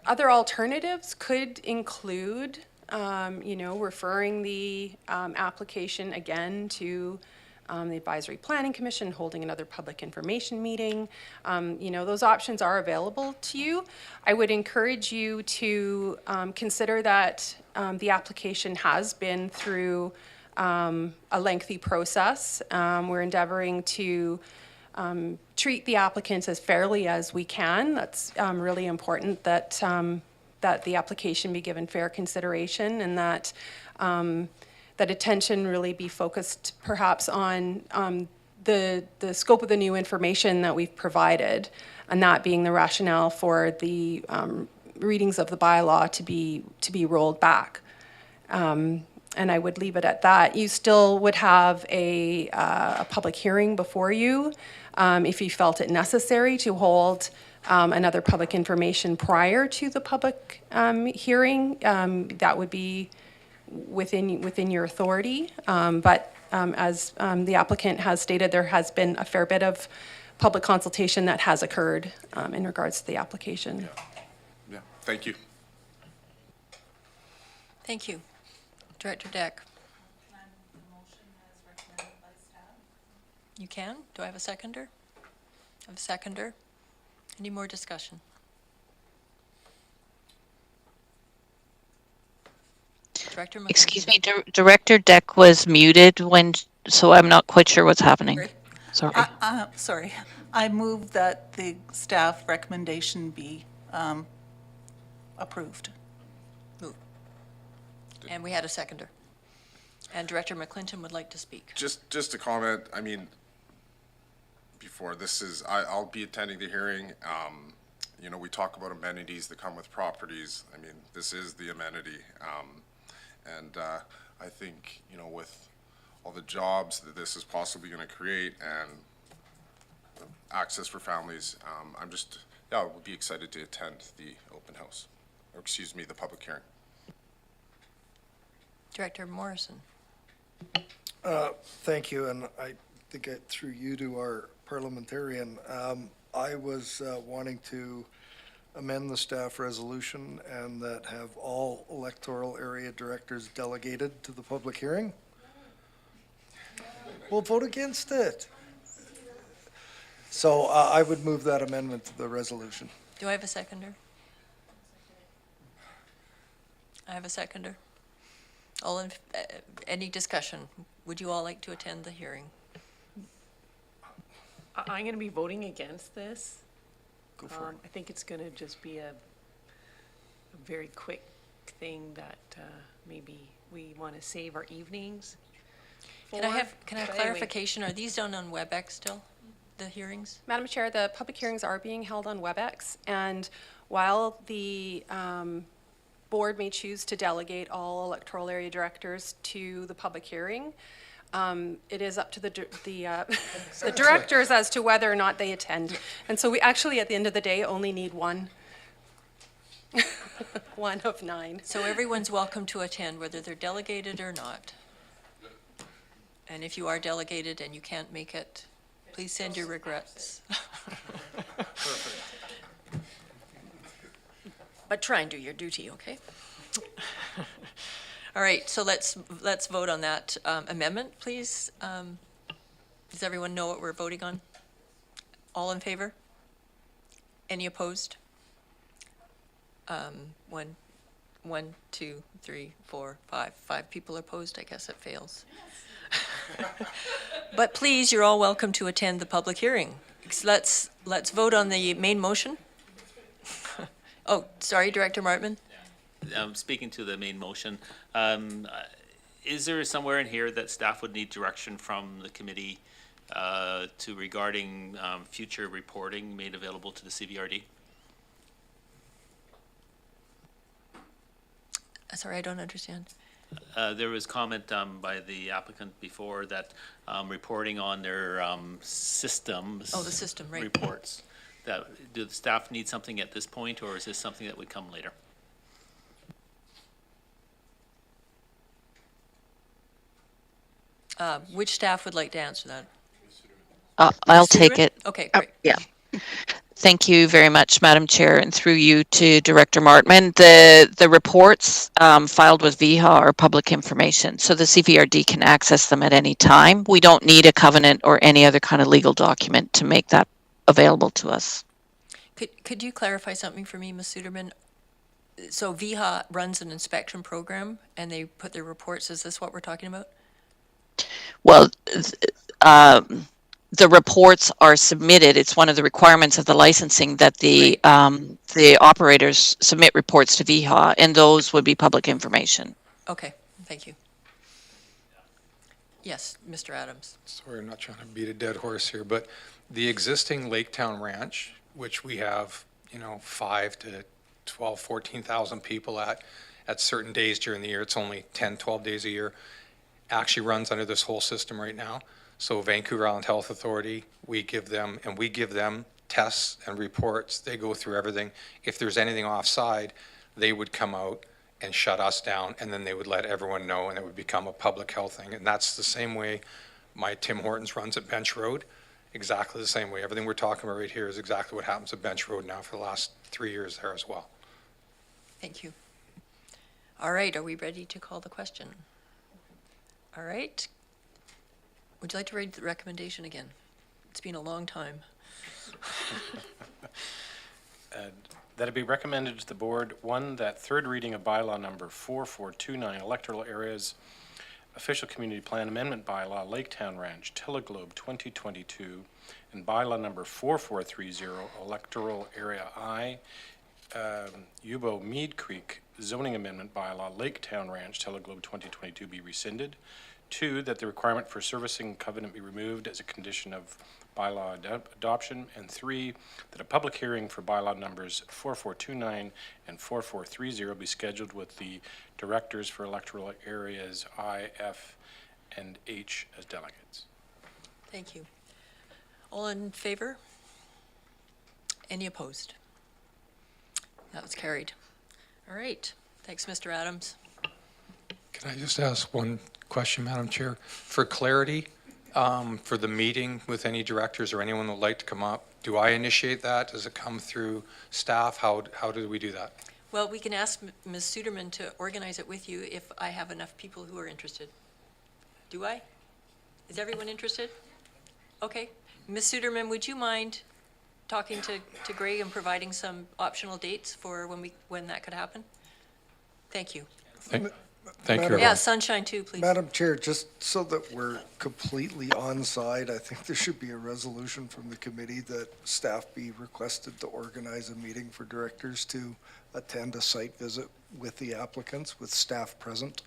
other alternatives could include, referring the application again to the Advisory Planning Commission, holding another public information meeting. Those options are available to you. I would encourage you to consider that the application has been through a lengthy process. We're endeavoring to treat the applicants as fairly as we can. That's really important that the application be given fair consideration and that that attention really be focused perhaps on the scope of the new information that we've provided, and that being the rationale for the readings of the bylaw to be rolled back. And I would leave it at that. You still would have a public hearing before you if you felt it necessary to hold another public information prior to the public hearing. That would be within your authority. But as the applicant has stated, there has been a fair bit of public consultation that has occurred in regards to the application. Yeah, thank you. Thank you. Director Deck. You can? Do I have a seconder? I have a seconder. Any more discussion? Director McClinton. Excuse me, Director Deck was muted so I'm not quite sure what's happening. Sorry. Sorry. I move that the staff recommendation be approved. Move. And we had a seconder. And Director McClinton would like to speak. Just a comment, I mean, before this is, I'll be attending the hearing. You know, we talk about amenities that come with properties. I mean, this is the amenity. And I think, you know, with all the jobs that this is possibly going to create and access for families, I would be excited to attend the open house, or excuse me, the public hearing. Director Morrison. Thank you, and I think through you to our parliamentarian, I was wanting to amend the staff resolution and that have all electoral area directors delegated to the public hearing. We'll vote against it. So I would move that amendment to the resolution. Do I have a seconder? I have a seconder. Any discussion? Would you all like to attend the hearing? I'm going to be voting against this. Go for it. I think it's going to just be a very quick thing that maybe we want to save our evenings for. Can I have But anyway. clarification? Are these done on WebEx still, the hearings? Madam Chair, the public hearings are being held on WebEx, and while the board may choose to delegate all electoral area directors to the public hearing, it is up to the directors as to whether or not they attend. And so we actually, at the end of the day, only need one. One of 9. So everyone's welcome to attend, whether they're delegated or not. And if you are delegated and you can't make it, please send your regrets. But try and do your duty, okay? All right, so let's vote on that amendment, please. Does everyone know what we're voting on? All in favor? Any opposed? 1, 2, 3, 4, 5. 5 people opposed. I guess it fails. But please, you're all welcome to attend the public hearing. Let's vote on the main motion. Oh, sorry, Director Martman. Speaking to the main motion, is there somewhere in here that staff would need direction from the committee to regarding future reporting made available to the CVRD? Sorry, I don't understand. There was comment by the applicant before that reporting on their systems. Oh, the system, right. Reports. Do the staff need something at this point, or is this something that would come later? Which staff would like to answer that? I'll take it. Okay, great. Yeah. Thank you very much, Madam Chair, and through you to Director Martman. The reports filed with VIHA are public information, so the CVRD can access them at any time. We don't need a covenant or any other kind of legal document to make that available to us. Could you clarify something for me, Ms. Suderman? So VIHA runs an inspection program, and they put their reports. Is this what we're talking about? Well, the reports are submitted. It's one of the requirements of the licensing that the operators submit reports to VIHA, and those would be public information. Okay, thank you. Yes, Mr. Adams. Sorry, I'm not trying to beat a dead horse here, but the existing Laketown Ranch, which we have, 5 to 12, 14,000 people at certain days during the year. It's only 10, 12 days a year. Actually runs under this whole system right now. So Vancouver Island Health Authority, we give them tests and reports. They go through everything. If there's anything offside, they would come out and shut us down, and then they would let everyone know, and it would become a public health thing. And that's the same way my Tim Hortons runs at Bench Road, exactly the same way. Everything we're talking about right here is exactly what happens at Bench Road now for the last 3 years there as well. Thank you. All right, are we ready to call the question? All right. Would you like to read the recommendation again? It's been a long time. That it be recommended to the board, one, that third reading of bylaw number 4429, electoral areas, official community plan amendment bylaw, Laketown Ranch, Telaglobe 2022, and bylaw number 4430, electoral area I, Yubo Mead Creek zoning amendment bylaw, Laketown Ranch, Telaglobe 2022 be rescinded. Two, that the requirement for servicing covenant be removed as a condition of bylaw adoption. And three, that a public hearing for bylaw numbers 4429 and 4430 be scheduled with the directors for electoral areas I, F, and H as delegates. Thank you. All in favor? Any opposed? That was carried. All right. Thanks, Mr. Adams. Can I just ask one question, Madam Chair? For clarity, for the meeting with any directors or anyone that would like to come up, do I initiate that? Does it come through staff? How do we do that? Well, we can ask Ms. Suderman to organize it with you if I have enough people who are interested. Do I? Is everyone interested? Okay. Ms. Suderman, would you mind talking to Greg and providing some optional dates for when that could happen? Thank you. Thank you. Yeah, sunshine too, please. Madam Chair, just so that we're completely on side, I think there should be a resolution from the committee that staff be requested to organize a meeting for directors to attend a site visit with the applicants, with staff present.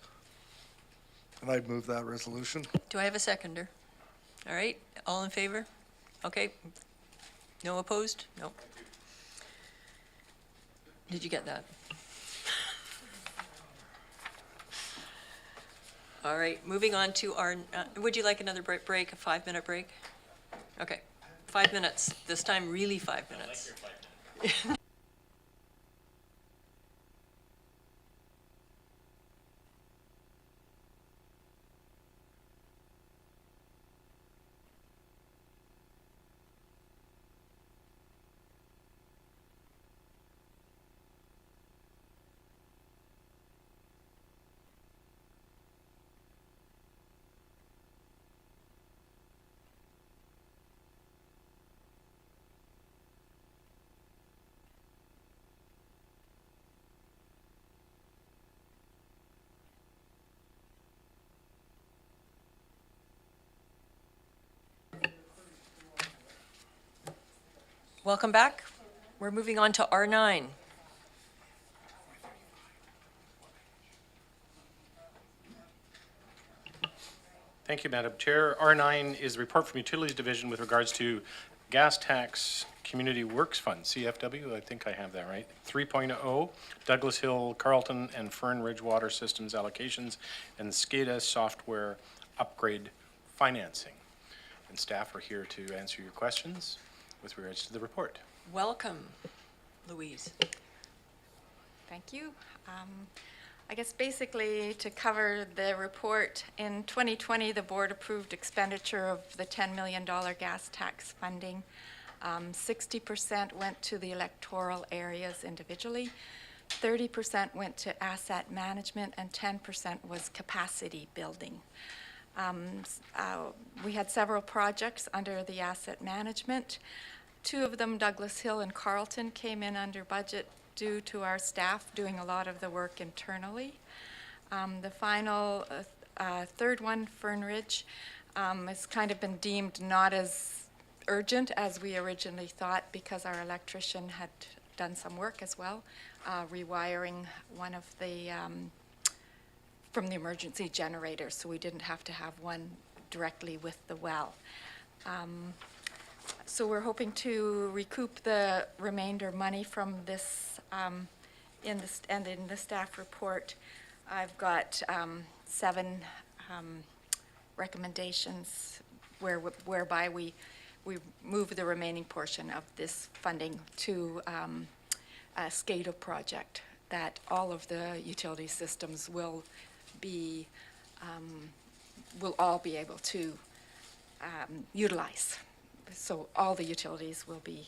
And I'd move that resolution. Do I have a seconder? All right, all in favor? Okay. No opposed? No. Did you get that? All right, moving on to our, would you like another break, a 5-minute break? Okay, 5 minutes, this time really 5 minutes. Welcome back. We're moving on to R9. Thank you, Madam Chair. R9 is the report from Utilities Division with regards to gas tax community works fund, CFW, I think I have that right, 3.0, Douglas Hill, Carlton, and Fern Ridge Water Systems allocations, and SCADA software upgrade financing. And staff are here to answer your questions with regards to the report. Welcome, Louise. Thank you. I guess basically to cover the report, in 2020, the board approved expenditure of the $10 million gas tax funding. 60% went to the electoral areas individually, 30% went to asset management, and 10% was capacity building. We had several projects under the asset management. 2 of them, Douglas Hill and Carlton, came in under budget due to our staff doing a lot of the work internally. The final third one, Fern Ridge, has kind of been deemed not as urgent as we originally thought because our electrician had done some work as well, rewiring one of the, from the emergency generator, so we didn't have to have one directly with the well. So we're hoping to recoup the remainder money from this in the staff report, I've got 7 recommendations whereby we move the remaining portion of this funding to a SCADA project that all of the utility systems will all be able to utilize. So all the utilities will be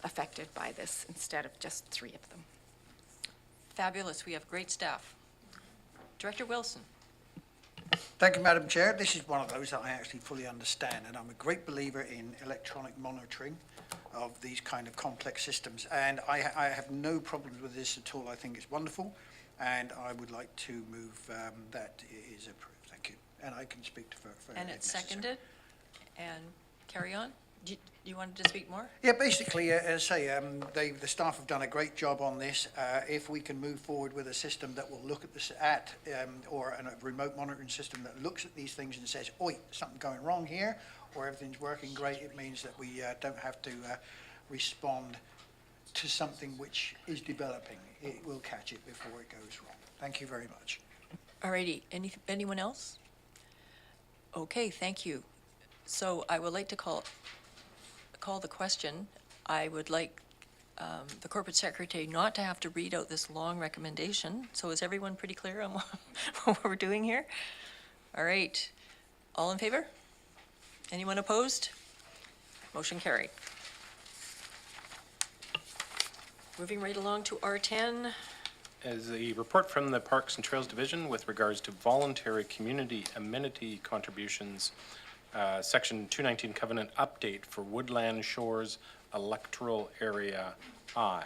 affected by this instead of just 3 of them. Fabulous. We have great staff. Director Wilson. Thank you, Madam Chair. This is one of those that I actually fully understand, and I'm a great believer in electronic monitoring of these kind of complex systems. And I have no problems with this at all. I think it's wonderful, and I would like to move that it is approved. Thank you. And I can speak to for And if it's necessary. seconded. And carry on. Do you wanted to speak more? Yeah, basically, as I say, the staff have done a great job on this. If we can move forward with a system that will look at this or a remote monitoring system that looks at these things and says, oi, something going wrong here, or everything's working great, it means that we don't have to respond to something which is developing. It will catch it before it goes wrong. Thank you very much. All righty. Anyone else? Okay, thank you. So I would like to call the question. I would like the corporate secretary not to have to read out this long recommendation. So is everyone pretty clear on what we're doing here? All right. All in favor? Anyone opposed? Motion carried. Moving right along to R10. As a report from the Parks and Trails Division with regards to voluntary community amenity contributions, Section 219 Covenant Update for Woodland Shores Electoral Area I.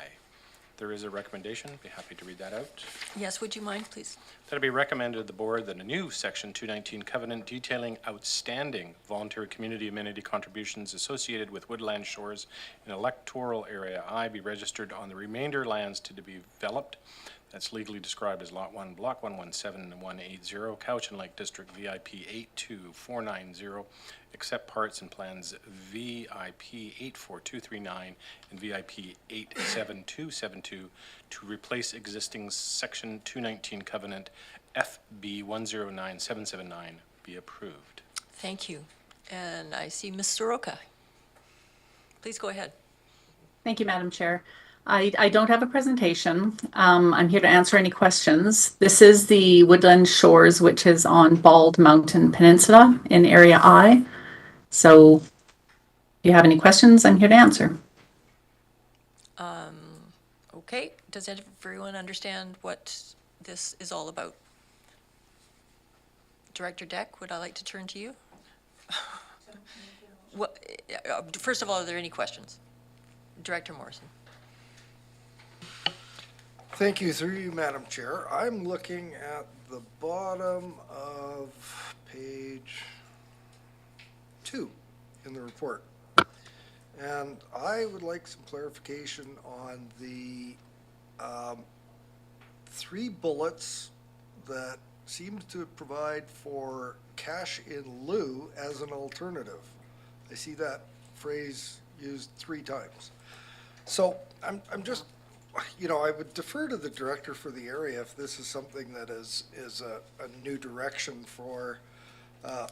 There is a recommendation. Be happy to read that out. Yes, would you mind, please? That it be recommended to the board that a new Section 219 covenant detailing outstanding voluntary community amenity contributions associated with woodland shores in Electoral Area I be registered on the remainder lands to be developed. That's legally described as Lot 1, Block 117 and 180, Couch and Lake District VIP 82490, except parts and plans VIP 84239 and VIP 87272 to replace existing Section 219 Covenant FB 109779 be approved. Thank you. And I see Ms. Soroka. Please go ahead. Thank you, Madam Chair. I don't have a presentation. I'm here to answer any questions. This is the Woodland Shores, which is on Bald Mountain Peninsula in Area I. So if you have any questions, I'm here to answer. Okay. Does everyone understand what this is all about? Director Deck, would I like to turn to you? First of all, are there any questions? Director Morrison. Thank you, through you, Madam Chair. I'm looking at the bottom of page 2 in the report. And I would like some clarification on the 3 bullets that seem to provide for cash in lieu as an alternative. I see that phrase used 3 times. So I'm just, I would defer to the director for the area if this is something that is a new direction for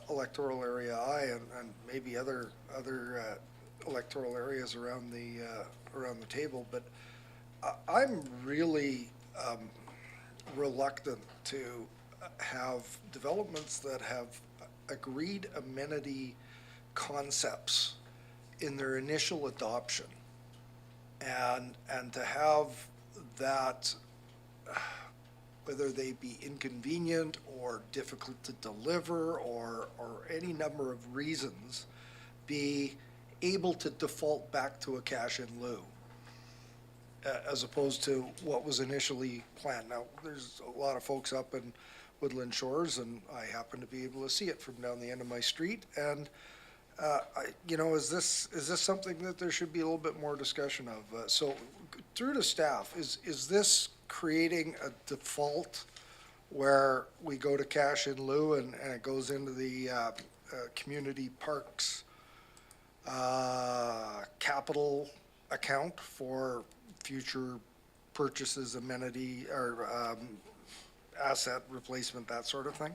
electoral area I and maybe other electoral areas around the table. But I'm really reluctant to have developments that have agreed amenity concepts in their initial adoption. And to have that, whether they be inconvenient or difficult to deliver or any number of reasons, be able to default back to a cash in lieu, as opposed to what was initially planned. Now, there's a lot of folks up in Woodland Shores, and I happen to be able to see it from down the end of my street, and is this something that there should be a little bit more discussion of? So through to staff, is this creating a default where we go to cash in lieu and it goes into the community parks capital account for future purchases, amenity, or asset replacement, that sort of thing?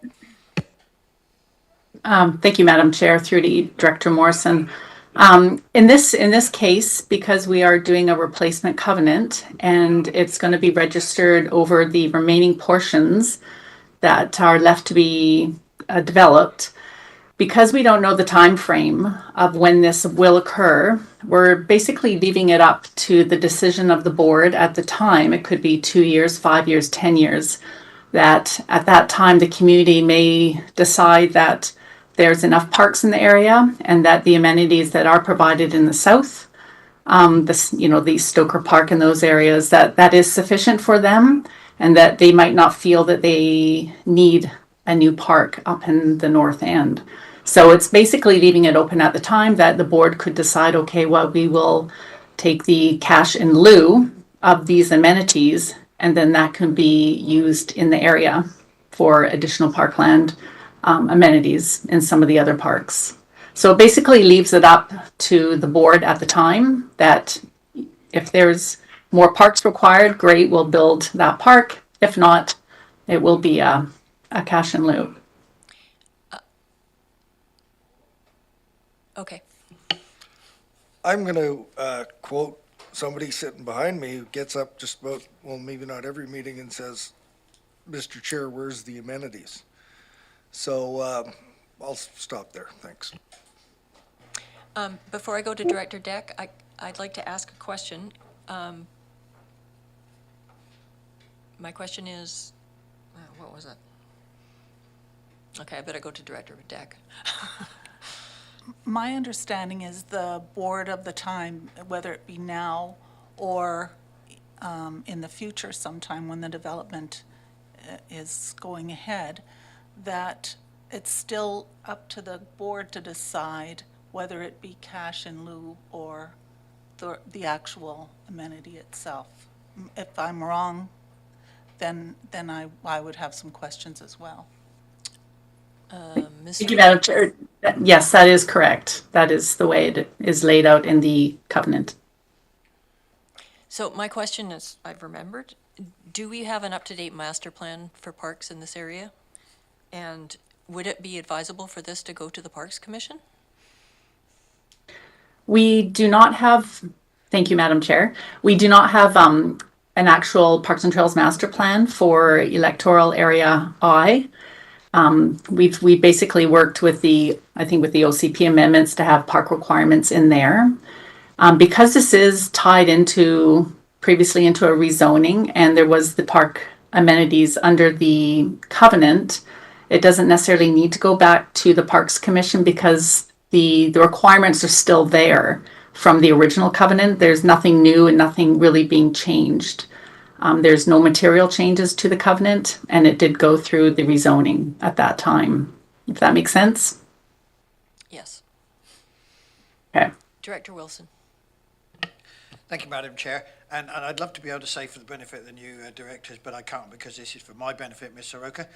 Thank you, Madam Chair, through to Director Morrison. In this case, because we are doing a replacement covenant and it's going to be registered over the remaining portions that are left to be developed, because we don't know the time frame of when this will occur, we're basically leaving it up to the decision of the board at the time. It could be 2 years, 5 years, 10 years, that at that time the community may decide that there's enough parks in the area and that the amenities that are provided in the south, the Stoker Park in those areas, that is sufficient for them, and that they might not feel that they need a new park up in the north end. So it's basically leaving it open at the time that the board could decide, okay, well, we will take the cash in lieu of these amenities, and then that can be used in the area for additional parkland amenities in some of the other parks. So it basically leaves it up to the board at the time that if there's more parks required, great, we'll build that park. If not, it will be a cash in lieu. Okay. I'm going to quote somebody sitting behind me who gets up just about, well, maybe not every meeting, and says, "Mr. Chair, where's the amenities?" So I'll stop there. Thanks. Before I go to Director Deck, I'd like to ask a question. My question is, what was it? Okay, I better go to Director Deck. My understanding is the board of the time, whether it be now or in the future sometime when the development is going ahead, that it's still up to the board to decide whether it be cash in lieu or the actual amenity itself. If I'm wrong, then I would have some questions as well. Thank you, Madam Chair. Yes, that is correct. That is the way it is laid out in the covenant. So my question is, I've remembered, do we have an up-to-date master plan for parks in this area? And would it be advisable for this to go to the Parks Commission? We do not have, thank you, Madam Chair. We do not have an actual Parks and Trails master plan for Electoral Area I. We basically worked with the OCP amendments to have park requirements in there. Because this is tied previously into a rezoning, and there was the park amenities under the covenant, it doesn't necessarily need to go back to the Parks Commission because the requirements are still there from the original covenant. There's nothing new and nothing really being changed. There's no material changes to the covenant, and it did go through the rezoning at that time, if that makes sense. Yes. Okay. Director Wilson. Thank you, Madam Chair. And I'd love to be able to say for the benefit of the new directors, but I can't because this is for my benefit, Ms. Soroka.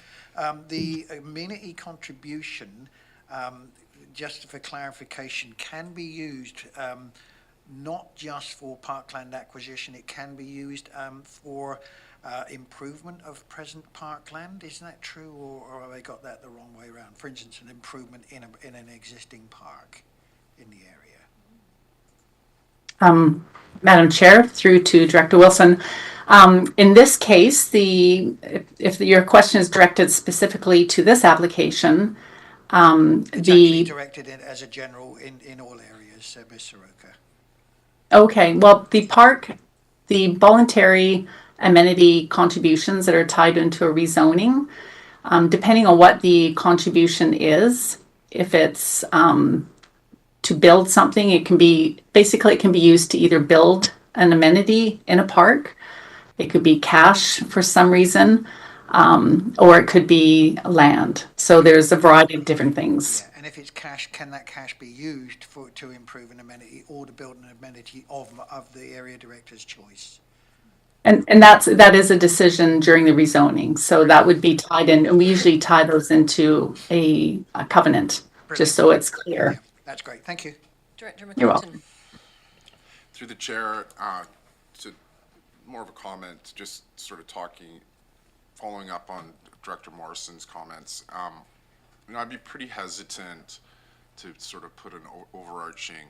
The amenity contribution, just for clarification, can be used not just for parkland acquisition, it can be used for improvement of present parkland. Isn't that true, or have I got that the wrong way around? For instance, an improvement in an existing park in the area. Madam Chair, through to Director Wilson. In this case, if your question is directed specifically to this application, it's actually directed as a general in all areas, Ms. Soroka. Okay, well, the voluntary amenity contributions that are tied into a rezoning, depending on what the contribution is, if it's to build something, it can be used to either build an amenity in a park, it could be cash for some reason, or it could be land. So there's a variety of different things. Yeah, and if it's cash, can that cash be used to improve an amenity or to build an amenity of the area director's choice? And that is a decision during the rezoning. So that would be tied in, and we usually tie those into a covenant, just so it's clear. Yeah, that's great. Thank you. Director You're McClinton. welcome. Through the chair, to more of a comment, just sort of following up on Director Morrison's comments. I'd be pretty hesitant to sort of put an overarching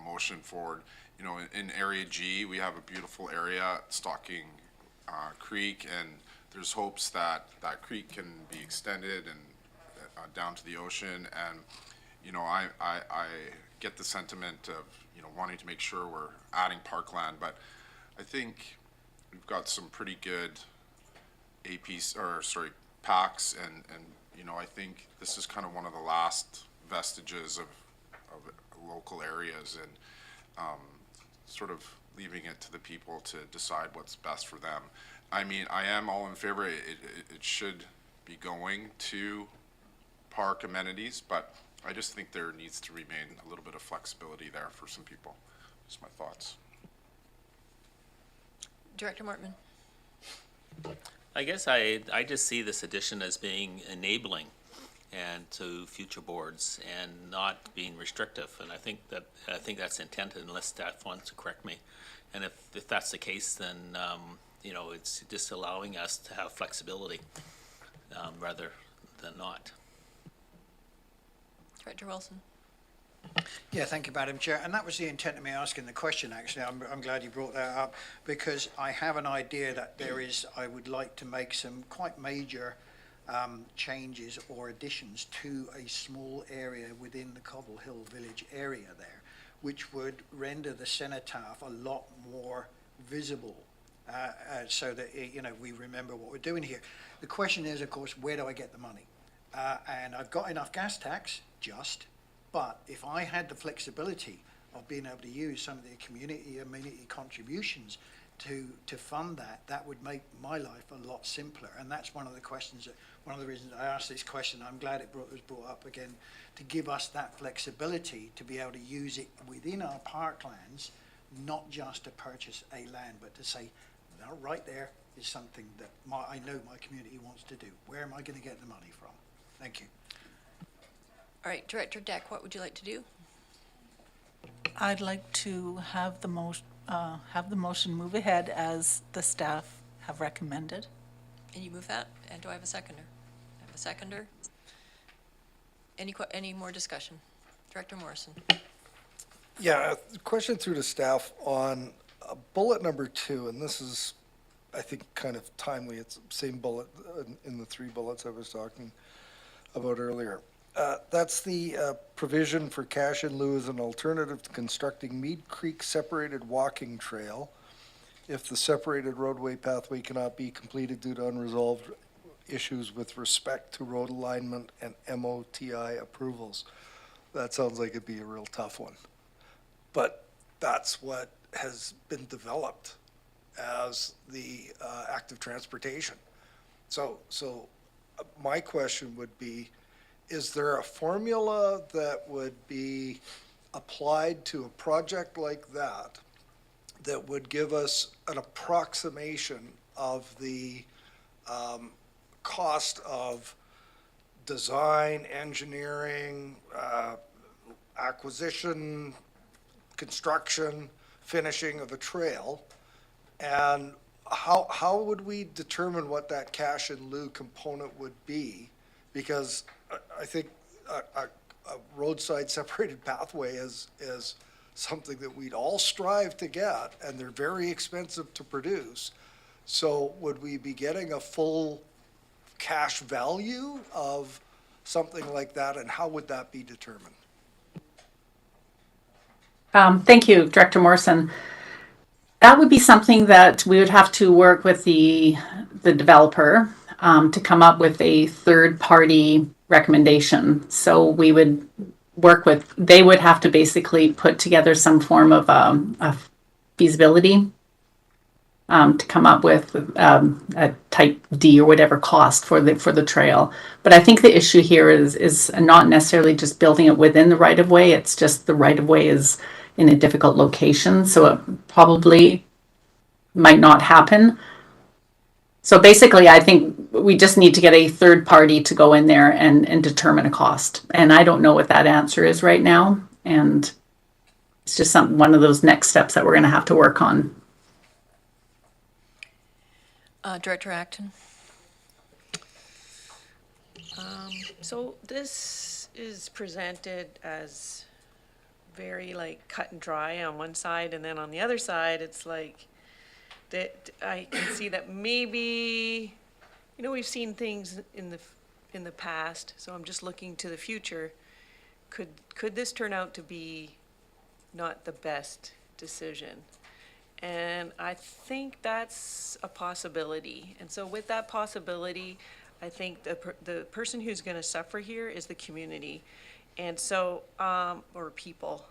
motion forward. In Area G, we have a beautiful area, Stocking Creek, and there's hopes that that creek can be extended and down to the ocean. And I get the sentiment of wanting to make sure we're adding parkland, but I think we've got some pretty good PACs, and I think this is kind of one of the last vestiges of local areas, and sort of leaving it to the people to decide what's best for them. I mean, I am all in favor. It should be going to park amenities, but I just think there needs to remain a little bit of flexibility there for some people. Just my thoughts. Director Mortman. I guess I just see this addition as being enabling and to future boards and not being restrictive. And I think that's intended, unless staff wants to correct me. And if that's the case, then it's just allowing us to have flexibility rather than not. Director Wilson. Yeah, thank you, Madam Chair. And that was the intent of me asking the question, actually. I'm glad you brought that up, because I have an idea that I would like to make some quite major changes or additions to a small area within the Cobble Hill Village area there, which would render the cenotaph a lot more visible, so that we remember what we're doing here. The question is, of course, where do I get the money? And I've got enough gas tax, but if I had the flexibility of being able to use some of the community amenity contributions to fund that, that would make my life a lot simpler. And that's one of the reasons I asked this question. I'm glad it was brought up again, to give us that flexibility to be able to use it within our parklands, not just to purchase a land, but to say, no, right there is something that I know my community wants to do. Where am I going to get the money from? Thank you. All right, Director Deck, what would you like to do? I'd like to have the motion move ahead as the staff have recommended. And you move that? And do I have a seconder? I have a seconder. Any more discussion? Director Morrison. Yeah, question through to staff on bullet number 2, and this is, I think, kind of timely. It's the same bullet in the 3 bullets I was talking about earlier. That's the provision for cash in lieu as an alternative to constructing Mead Creek separated walking trail if the separated roadway pathway cannot be completed due to unresolved issues with respect to road alignment and MOTI approvals. That sounds like it'd be a real tough one. But that's what has been developed as the active transportation. So my question would be, is there a formula that would be applied to a project like that that would give us an approximation of the cost of design, engineering, acquisition, construction, finishing of a trail? And how would we determine what that cash in lieu component would be? Because I think a roadside separated pathway is something that we'd all strive to get, and they're very expensive to produce. So would we be getting a full cash value of something like that, and how would that be determined? Thank you, Director Morrison. That would be something that we would have to work with the developer to come up with a third-party recommendation. So we would they would have to basically put together some form of a feasibility to come up with a type D or whatever cost for the trail. But I think the issue here is not necessarily just building it within the right-of-way. It's just the right-of-way is in a difficult location, so it probably might not happen. So basically, I think we just need to get a third party to go in there and determine a cost. And I don't know what that answer is right now. And It's just one of those next steps that we're going to have to work on. Director Acton? So this is presented as very like cut and dry on one side, and then on the other side, it's like that I can see that maybe, you know, we've seen things in the past, so I'm just looking to the future. Could this turn out to be not the best decision? And I think that's a possibility. And so with that possibility, I think the person who's going to suffer here is the community. And so, or people.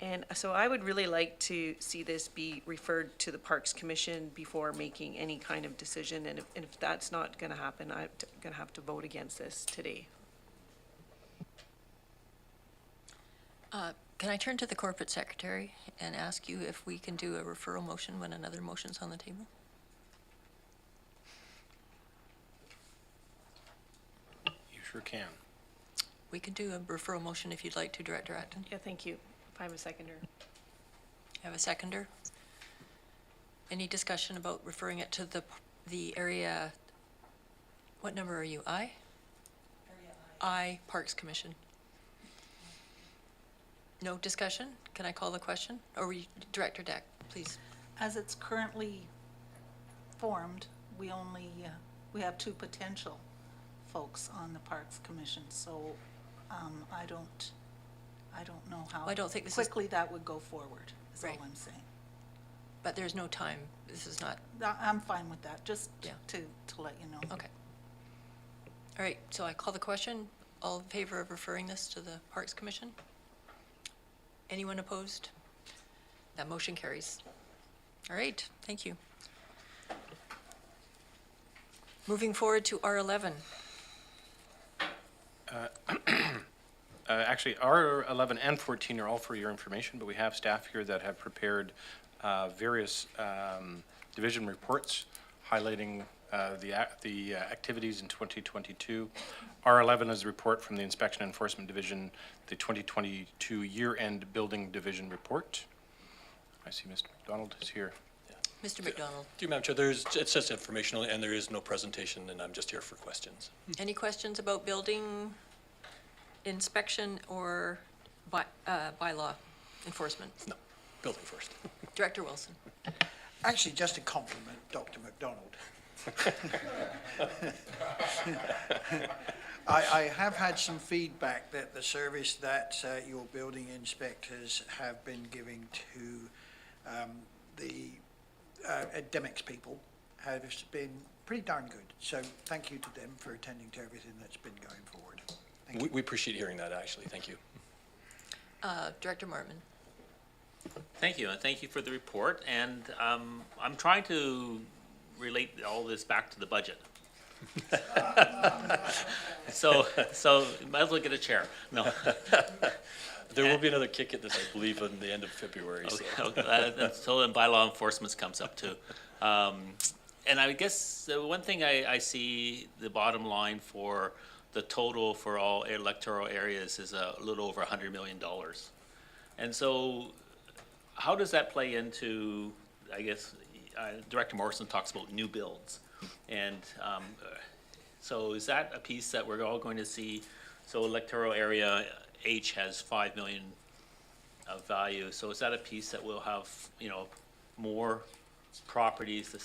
And so I would really like to see this be referred to the Parks Commission before making any kind of decision. And if that's not going to happen, I'm going to have to vote against this today. Can I turn to the corporate secretary and ask you if we can do a referral motion when another motion's on the table? You sure can. We can do a referral motion if you'd like to, Director Acton. Yeah, thank you. If I'm a seconder. Have a seconder? Any discussion about referring it to the area, what number are you, I? Area I, Parks Commission. No discussion? Can I call the question? Or Director Deck, please. As it's currently formed, we only, we have 2 potential folks on the Parks Commission, so I don't know how I don't think this quickly that would go forward, is all Right. I'm saying. But there's no time. This is not, I'm fine with that, just Yeah. to let you know. okay. All right, so I call the question. All in favor of referring this to the Parks Commission? Anyone opposed? That motion carries. All right, thank you. Moving forward to R11. Actually, R11 and 14 are all for your information, but we have staff here that have prepared various division reports highlighting the activities in 2022. R11 is a report from the Inspection Enforcement Division, the 2022 year-end building division report. I see Mr. McDonald is here. Mr. McDonald. Through you, Madam Chair, it's just informational, and there is no presentation, and I'm just here for questions. Any questions about building inspection or bylaw enforcement? No, building first. Director Wilson. Actually, just a compliment, Dr. McDonald. I have had some feedback that the service that your building inspectors have been giving to the Demex people has been pretty darn good. So thank you to them for attending to everything that's been going forward. Thank you. We appreciate hearing that, actually. Thank you. Director Martman. Thank you, and thank you for the report. And I'm trying to relate all this back to the budget. So might as well get a chair. No. There will be another kick at this, I believe, in the end of February. Okay. So then bylaw enforcement comes up too. And I guess the one thing I see the bottom line for the total for all electoral areas is a little over $100 million. And so how does that play into, I guess, Director Morrison talks about new builds. And so is that a piece that we're all going to see? So electoral area H has 5 million of value. So is that a piece that we'll have, you know, more properties to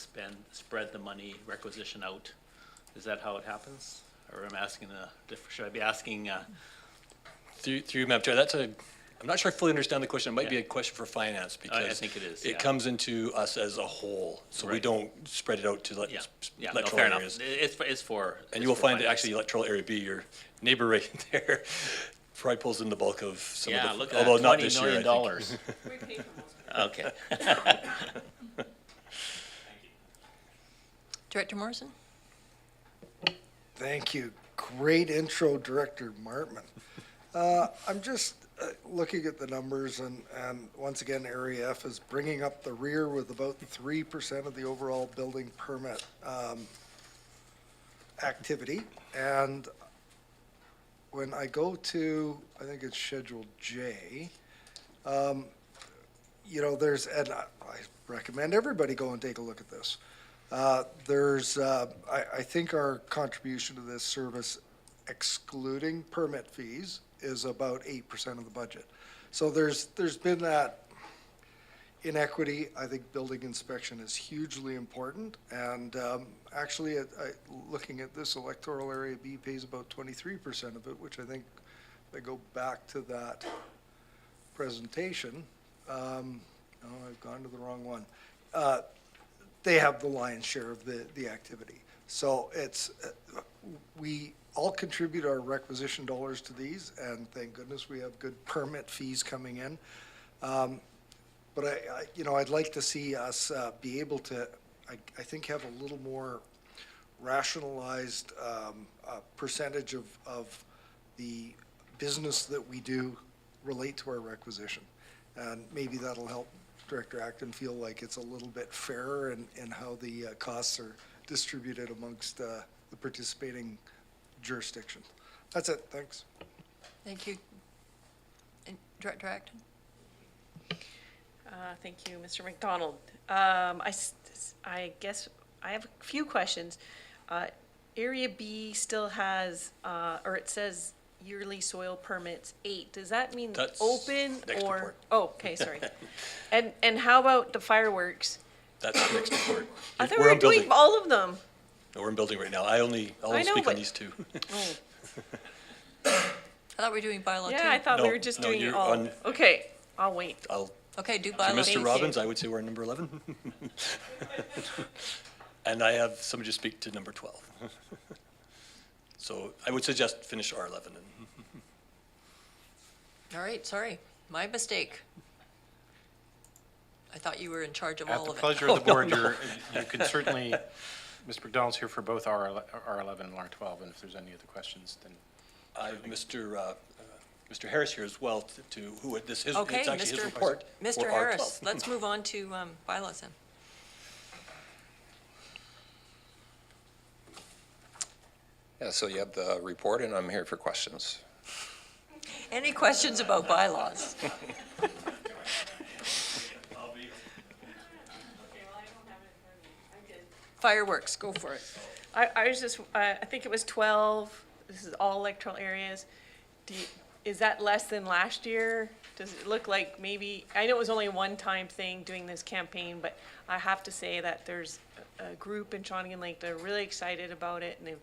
spread the money requisition out? Is that how it happens? Or I'm asking should I be asking? Through you, Madam Chair, I'm not sure I fully understand the question. It might be a question for finance because I think it is. It comes into us as a whole, so we don't spread it out to electoral areas. It's for. And you will find that actually electoral area B, your neighbor right there, probably pulls in the bulk of some of the. Look at although that, not $20 this million. Year, Okay. Director Morrison. Thank you. Great intro, Director Martman. I'm just looking at the numbers, and once again, Area F is bringing up the rear with about 3% of the overall building permit activity. And when I go to, I think it's Schedule J, you know, and I recommend everybody go and take a look at this. I think our contribution to this service, excluding permit fees, is about 8% of the budget. So there's been that inequity. I think building inspection is hugely important, and actually, looking at this, electoral area B pays about 23% of it, which I think, if I go back to that presentation, no, I've gone to the wrong one. They have the lion's share of the activity. So it's, we all contribute our requisition dollars to these, and thank goodness we have good permit fees coming in. But you know, I'd like to see us be able to, I think, have a little more rationalized percentage of the business that we do relate to our requisition. And maybe that'll help Director Acton feel like it's a little bit fairer in how the costs are distributed amongst the participating jurisdictions. That's it, thanks. Thank you. And Director Acton? Thank you, Mr. McDonald. I guess I have a few questions. Area B still has, or it says yearly soil permits 8. Does that mean That's open next or? report. Oh, okay, sorry. And how about the fireworks? That's the next report. I thought we were doing all of them. No, we're in building right now. I'll only speak on these two. Oh. I thought we were doing bylaw 2. Yeah, I thought we No, were just no, doing it you're all. on- Okay, I'll wait. Okay, do To bylaw. Mr. Robbins, I would say we're number 11. And I have somebody to speak to number 12. So I would suggest finish R11. All right, sorry, my mistake. I thought you were in charge of At all the of it. pleasure of the board, you can certainly, Mr. McDonald's here for both R11 and R12, and if there's any other questions, then. I have Mr. Harris here as well it's Okay, actually his report. for Mr. Harris, R12. let's move on to bylaws then. Yeah, so you have the report, and I'm here for questions. Any questions about bylaws? Fireworks, go for it. I was just, I think it was 12. This is all electoral areas. Is that less than last year? Does it look like maybe, I know it was only a one-time thing doing this campaign, but I have to say that there's a group in Shawnigan Lake that are really excited about it, and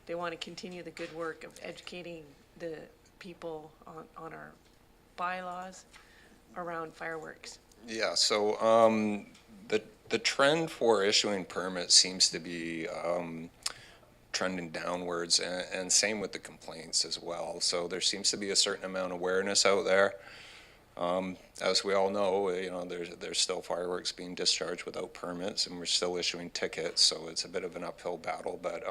they want to continue the good work of educating the people on our bylaws around fireworks. Yeah, so the trend for issuing permits seems to be trending downwards, and same with the complaints as well. So there seems to be a certain amount of awareness out there. As we all know, you know, there's still fireworks being discharged without permits, and we're still issuing tickets, so it's a bit of an uphill battle. But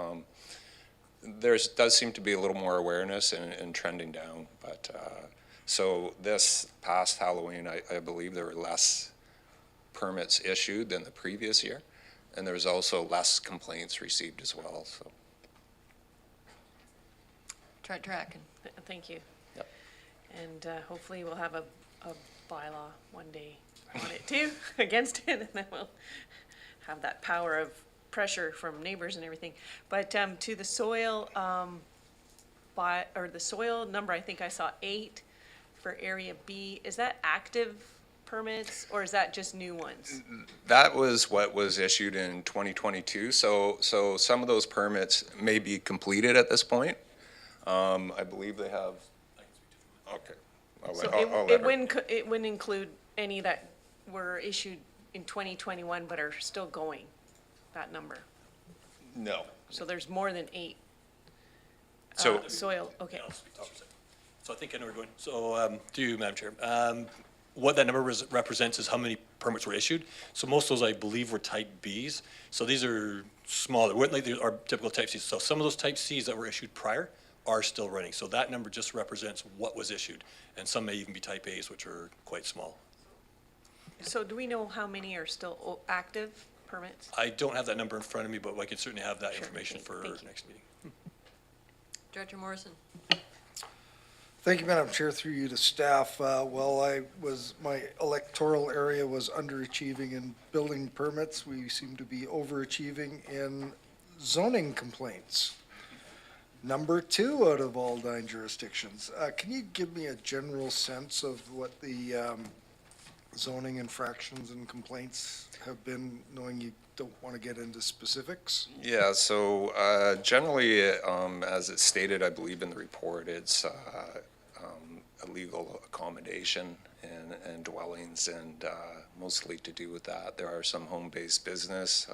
does seem to be a little more awareness and trending down. But so this past Halloween, I believe there were less permits issued than the previous year, and there was also less complaints received as well. So. Director Atkin. Thank you. Yep. And hopefully we'll have a bylaw one day on it too, against it, and then we'll have that power of pressure from neighbors and everything. But to the soil, the soil number, I think I saw 8 for Area B. Is that active permits, or is that just new ones? That was what was issued in 2022. So some of those permits may be completed at this point. I believe they have. Okay. So it wouldn't include any that were issued in 2021 but are still going, that number? No. So there's more than 8 So soil, okay. So I think I know where we're going. So to you, Madam Chair. What that number represents is how many permits were issued. So most of those, I believe, were type Bs. So these are smaller, weren't like our typical type Cs. So some of those type Cs that were issued prior are still running. So that number just represents what was issued. And some may even be type As, which are quite small. So do we know how many are still active permits? I don't have that number in front of me, but I can certainly have that information for next meeting. Director Morrison. Thank you, Madam Chair. Through you to staff. My electoral area was underachieving in building permits. We seem to be overachieving in zoning complaints. Number 2 out of all 9 jurisdictions. Can you give me a general sense of what the zoning infractions and complaints have been, knowing you don't want to get into specifics? Yeah, so generally, as it's stated, I believe in the report, it's illegal accommodation and dwellings, and mostly to do with that. There are some home-based business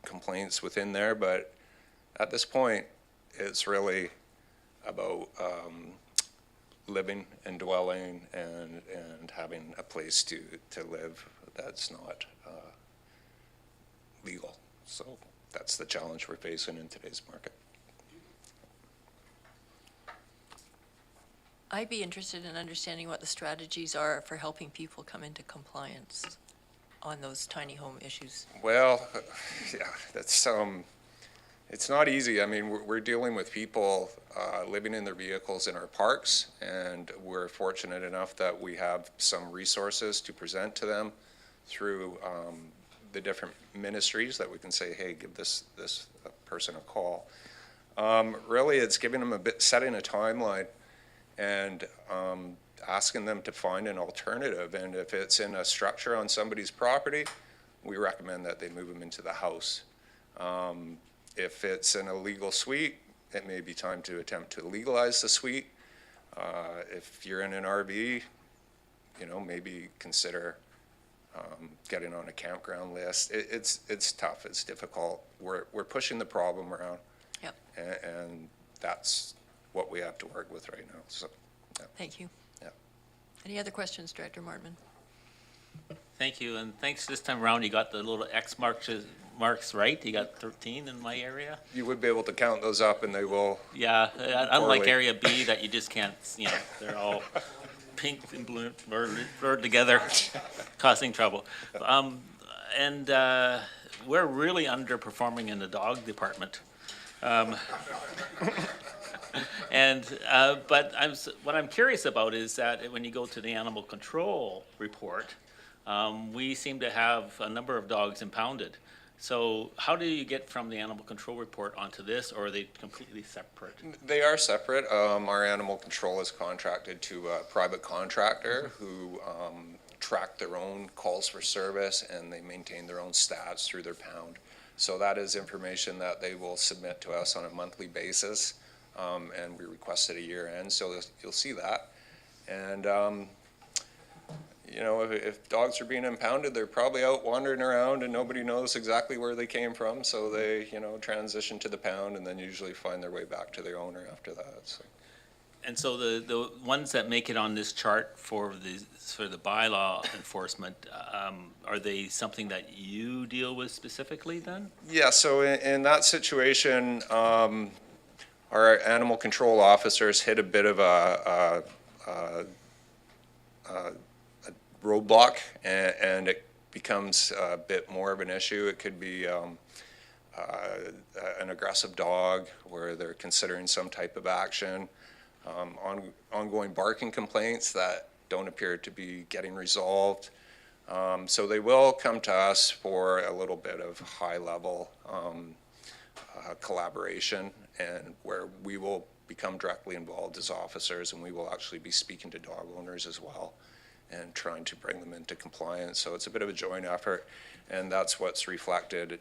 complaints within there, but at this point, it's really about living and dwelling and having a place to live that's not legal. So that's the challenge we're facing in today's market. I'd be interested in understanding what the strategies are for helping people come into compliance on those tiny home issues. Well, yeah, that's it's not easy. I mean, we're dealing with people living in their vehicles in our parks, and we're fortunate enough that we have some resources to present to them through the different ministries that we can say, hey, give this person a call. Really, it's giving them setting a timeline and asking them to find an alternative. And if it's in a structure on somebody's property, we recommend that they move them into the house. If it's an illegal suite, it may be time to attempt to legalize the suite. If you're in an RV, maybe consider getting on a campground list. It's tough. It's difficult. We're pushing the problem around. Yep. And that's what we have to work with right now. So, yeah. Thank you. Yeah. Any other questions, Director Martman? Thank you, and thanks this time around. You got the little X marks right. You got 13 in my area. You would be able to count those up, and they will. Yeah, unlike Area B that you just can't. They're all pink and blue blurred together, causing trouble. And we're really underperforming in the dog department. But what I'm curious about is that when you go to the animal control report, we seem to have a number of dogs impounded. So how do you get from the animal control report onto this, or are they completely separate? They are separate. Our animal control is contracted to a private contractor who track their own calls for service, and they maintain their own stats through their pound. So that is information that they will submit to us on a monthly basis, and we request it a year end, so you'll see that. And if dogs are being impounded, they're probably out wandering around and nobody knows exactly where they came from, so they transition to the pound and then usually find their way back to their owner after that. So. And so the ones that make it on this chart for the bylaw enforcement, are they something that you deal with specifically then? Yeah, so in that situation, our animal control officers hit a bit of a roadblock, and it becomes a bit more of an issue. It could be an aggressive dog where they're considering some type of action, ongoing barking complaints that don't appear to be getting resolved. So they will come to us for a little bit of high-level collaboration, and where we will become directly involved as officers, and we will actually be speaking to dog owners as well and trying to bring them into compliance. So it's a bit of a joint effort, and that's what's reflected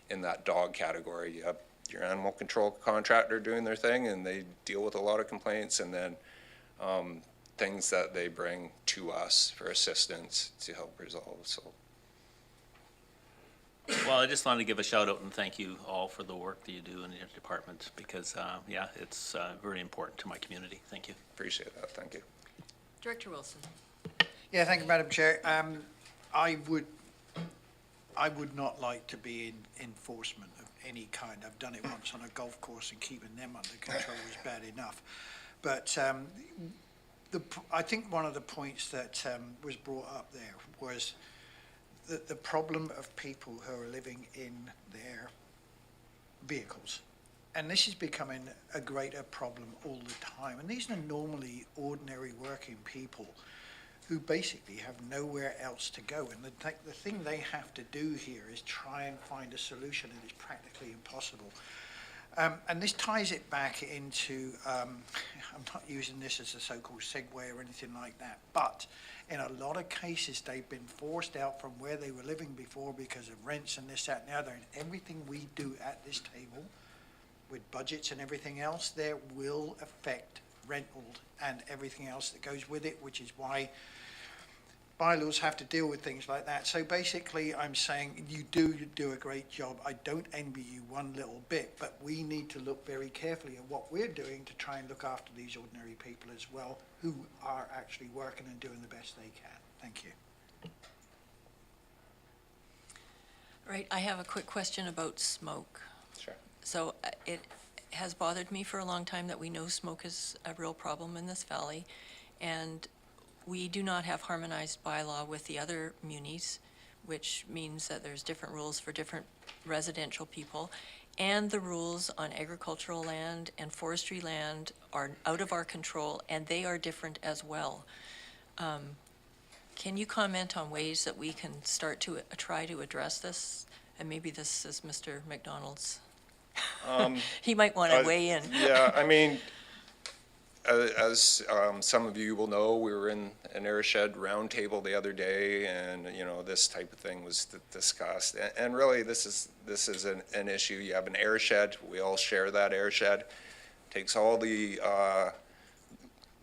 in that dog category. You have your animal control contractor doing their thing, and they deal with a lot of complaints, and then things that they bring to us for assistance to help resolve. So. Well, I just wanted to give a shout out and thank you all for the work that you do in your department, because, it's very important to my community. Thank you. Appreciate that. Thank you. Director Wilson. Yeah, thank you, Madam Chair. I would not like to be in enforcement of any kind. I've done it once on a golf course, and keeping them under control is bad enough. But I think one of the points that was brought up there was the problem of people who are living in their vehicles And this is becoming a greater problem all the time. And these are normally ordinary working people who basically have nowhere else to go. And the thing they have to do here is try and find a solution that is practically impossible. And this ties it back into, I'm not using this as a so-called segue or anything like that, but in a lot of cases, they've been forced out from where they were living before because of rents and this, that, and the other. And everything we do at this table, with budgets and everything else, there will affect rental and everything else that goes with it, which is why bylaws have to deal with things like that. So basically, I'm saying you do a great job. I don't envy you one little bit, but we need to look very carefully at what we're doing to try and look after these ordinary people as well, who are actually working and doing the best they can. Thank you. Right, I have a quick question about smoke. Sure. So it has bothered me for a long time that we know smoke is a real problem in this valley, and we do not have harmonized bylaw with the other munis, which means that there's different rules for different residential people, and the rules on agricultural land and forestry land are out of our control, and they are different as well. Can you comment on ways that we can start to try to address this? And maybe this is Mr. McDonald's. He might want to weigh in. Yeah, I mean, as some of you will know, we were in an airshed roundtable the other day, and this type of thing was discussed. And really, this is an issue. You have an airshed. We all share that airshed. Takes all the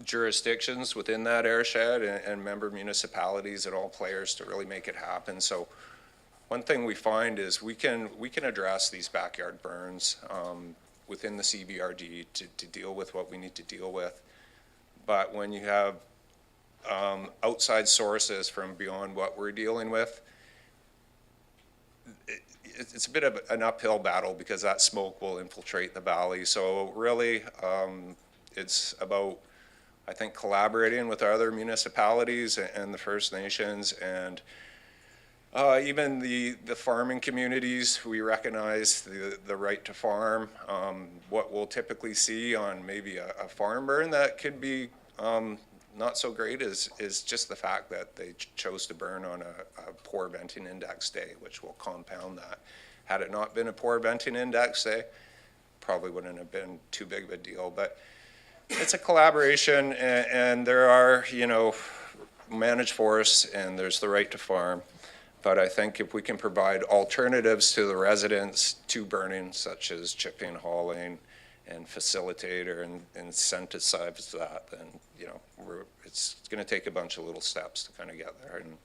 jurisdictions within that airshed and member municipalities and all players to really make it happen. So one thing we find is we can address these backyard burns within the CBRD to deal with what we need to deal with. But when you have outside sources from beyond what we're dealing with, it's a bit of an uphill battle because that smoke will infiltrate the valley. So really, it's about, I think, collaborating with our other municipalities and the First Nations and even the farming communities. We recognize the right to farm. What we'll typically see on maybe a farm burn that could be not so great is just the fact that they chose to burn on a poor venting index day, which will compound that. Had it not been a poor venting index day, probably wouldn't have been too big of a deal. But it's a collaboration, and there are, managed forests, and there's the right to farm. But I think if we can provide alternatives to the residents to burning, such as chipping, hauling, and facilitate or incentivize that, then it's going to take a bunch of little steps to kind of get there, and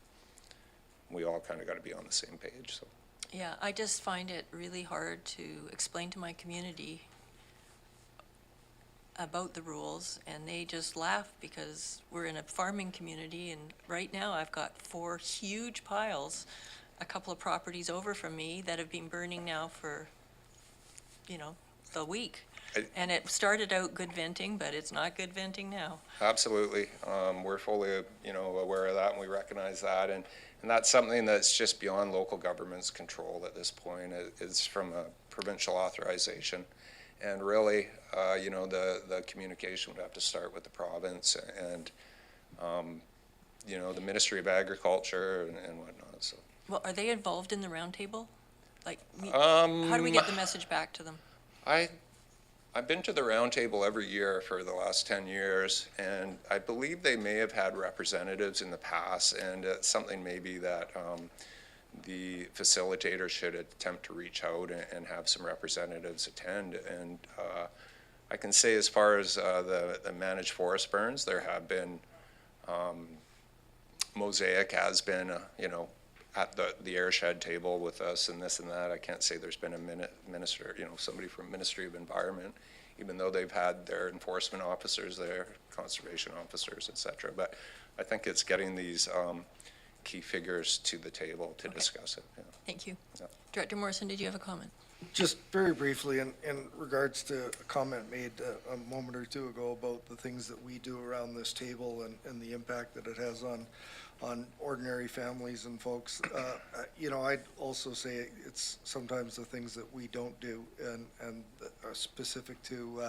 we all kind of got to be on the same page. So. Yeah, I just find it really hard to explain to my community about the rules, and they just laugh because we're in a farming community, and right now I've got 4 huge piles, a couple of properties over from me, that have been burning now for, the week. And it started out good venting, but it's not good venting now. Absolutely. We're fully, aware of that, and we recognize that. And that's something that's just beyond local government's control at this point. It's from a provincial authorization. And really, the communication would have to start with the province and, the Ministry of Agriculture and whatnot. So. Well, are they involved in the roundtable? How do we get the message back to them? I've been to the roundtable every year for the last 10 years, and I believe they may have had representatives in the past, and it's something maybe that the facilitator should attempt to reach out and have some representatives attend. And I can say, as far as the managed forest burns, there have been, Mosaic has been, at the airshed table with us and this and that. I can't say there's been a minister, somebody from Ministry of Environment, even though they've had their enforcement officers there, conservation officers, et cetera. But I think it's getting these key figures to the table to discuss it. Yeah. Thank you. Yeah. Director Morrison, did you have a comment? Just very briefly, in regards to a comment made a moment or two ago about the things that we do around this table and the impact that it has on ordinary families and folks, I'd also say it's sometimes the things that we don't do and are specific to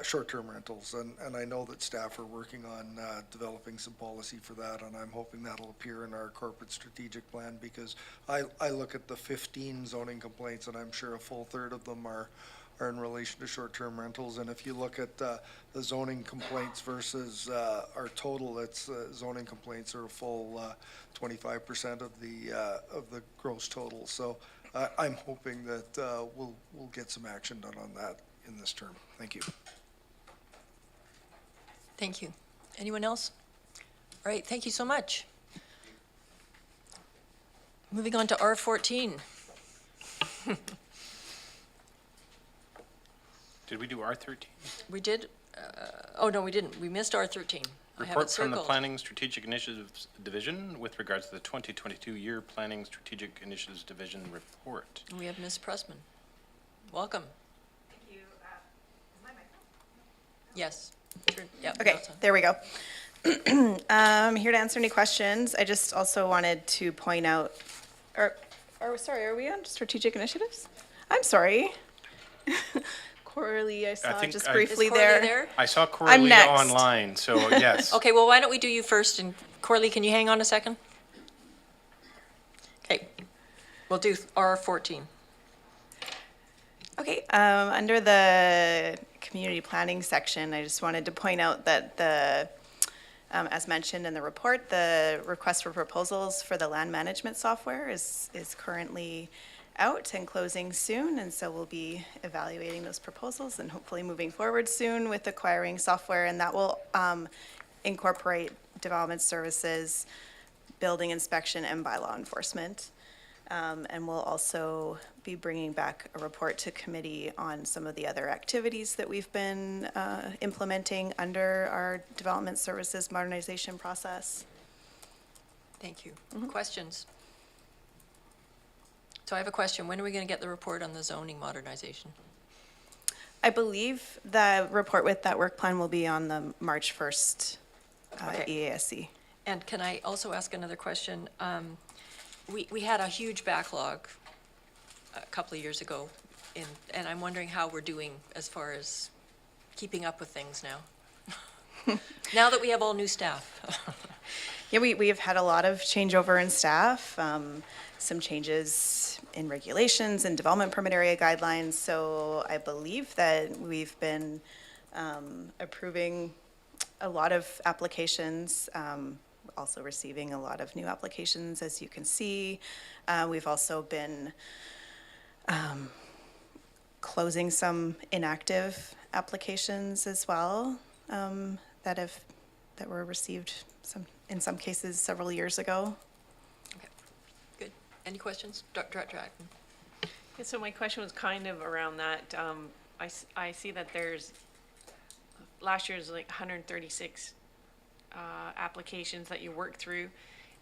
short-term rentals. And I know that staff are working on developing some policy for that, and I'm hoping that'll appear in our corporate strategic plan, because I look at the 15 zoning complaints, and I'm sure a full third of them are in relation to short-term rentals. And if you look at the zoning complaints versus our total, it's zoning complaints are a full 25% of the gross total. So I'm hoping that we'll get some action done on that in this term. Thank you. Thank you. Anyone else? All right, thank you so much. Moving on to R14. Did we do R13? We did, oh, no, we didn't. We missed R13. I have it Report from the circled. Planning Strategic Initiatives Division with regards to the 2022 Year Planning Strategic Initiatives Division report. We have Ms. Pressman. Welcome. Thank you. Is my mic on? Yes. Sure. Yep, Okay, that's on. there we go. I'm here to answer any questions. I just also wanted to point out, sorry, are we on strategic initiatives? I'm sorry. Coralie, I saw think just I- briefly Is Coralie there. there? I saw I'm Coralie next. online, so yes. Okay, well, why don't we do you first, and Coralie, can you hang on a second? Okay, we'll do R14. Okay, under the community planning section, I just wanted to point out that as mentioned in the report, the request for proposals for the land management software is currently out and closing soon, and so we'll be evaluating those proposals and hopefully moving forward soon with acquiring software, and that will incorporate development services, building inspection, and bylaw enforcement. And we'll also be bringing back a report to committee on some of the other activities that we've been implementing under our development services modernization process. Thank you. Questions? So I have a question. When are we going to get the report on the zoning modernization? I believe the report with that work plan will be on the March 1st Okay. EASC. And can I also ask another question? We had a huge backlog a couple of years ago, and I'm wondering how we're doing as far as keeping up with things now. Now that we have all new staff. Yeah, we have had a lot of changeover in staff, some changes in regulations and development permit area guidelines. So I believe that we've been approving a lot of applications, also receiving a lot of new applications, as you can see. We've also been closing some inactive applications as well, that were received in some cases several years ago. Okay, good. Any questions? Director Acton. Yeah, so my question was kind of around that. I see that there's, last year's like 136 applications that you work through,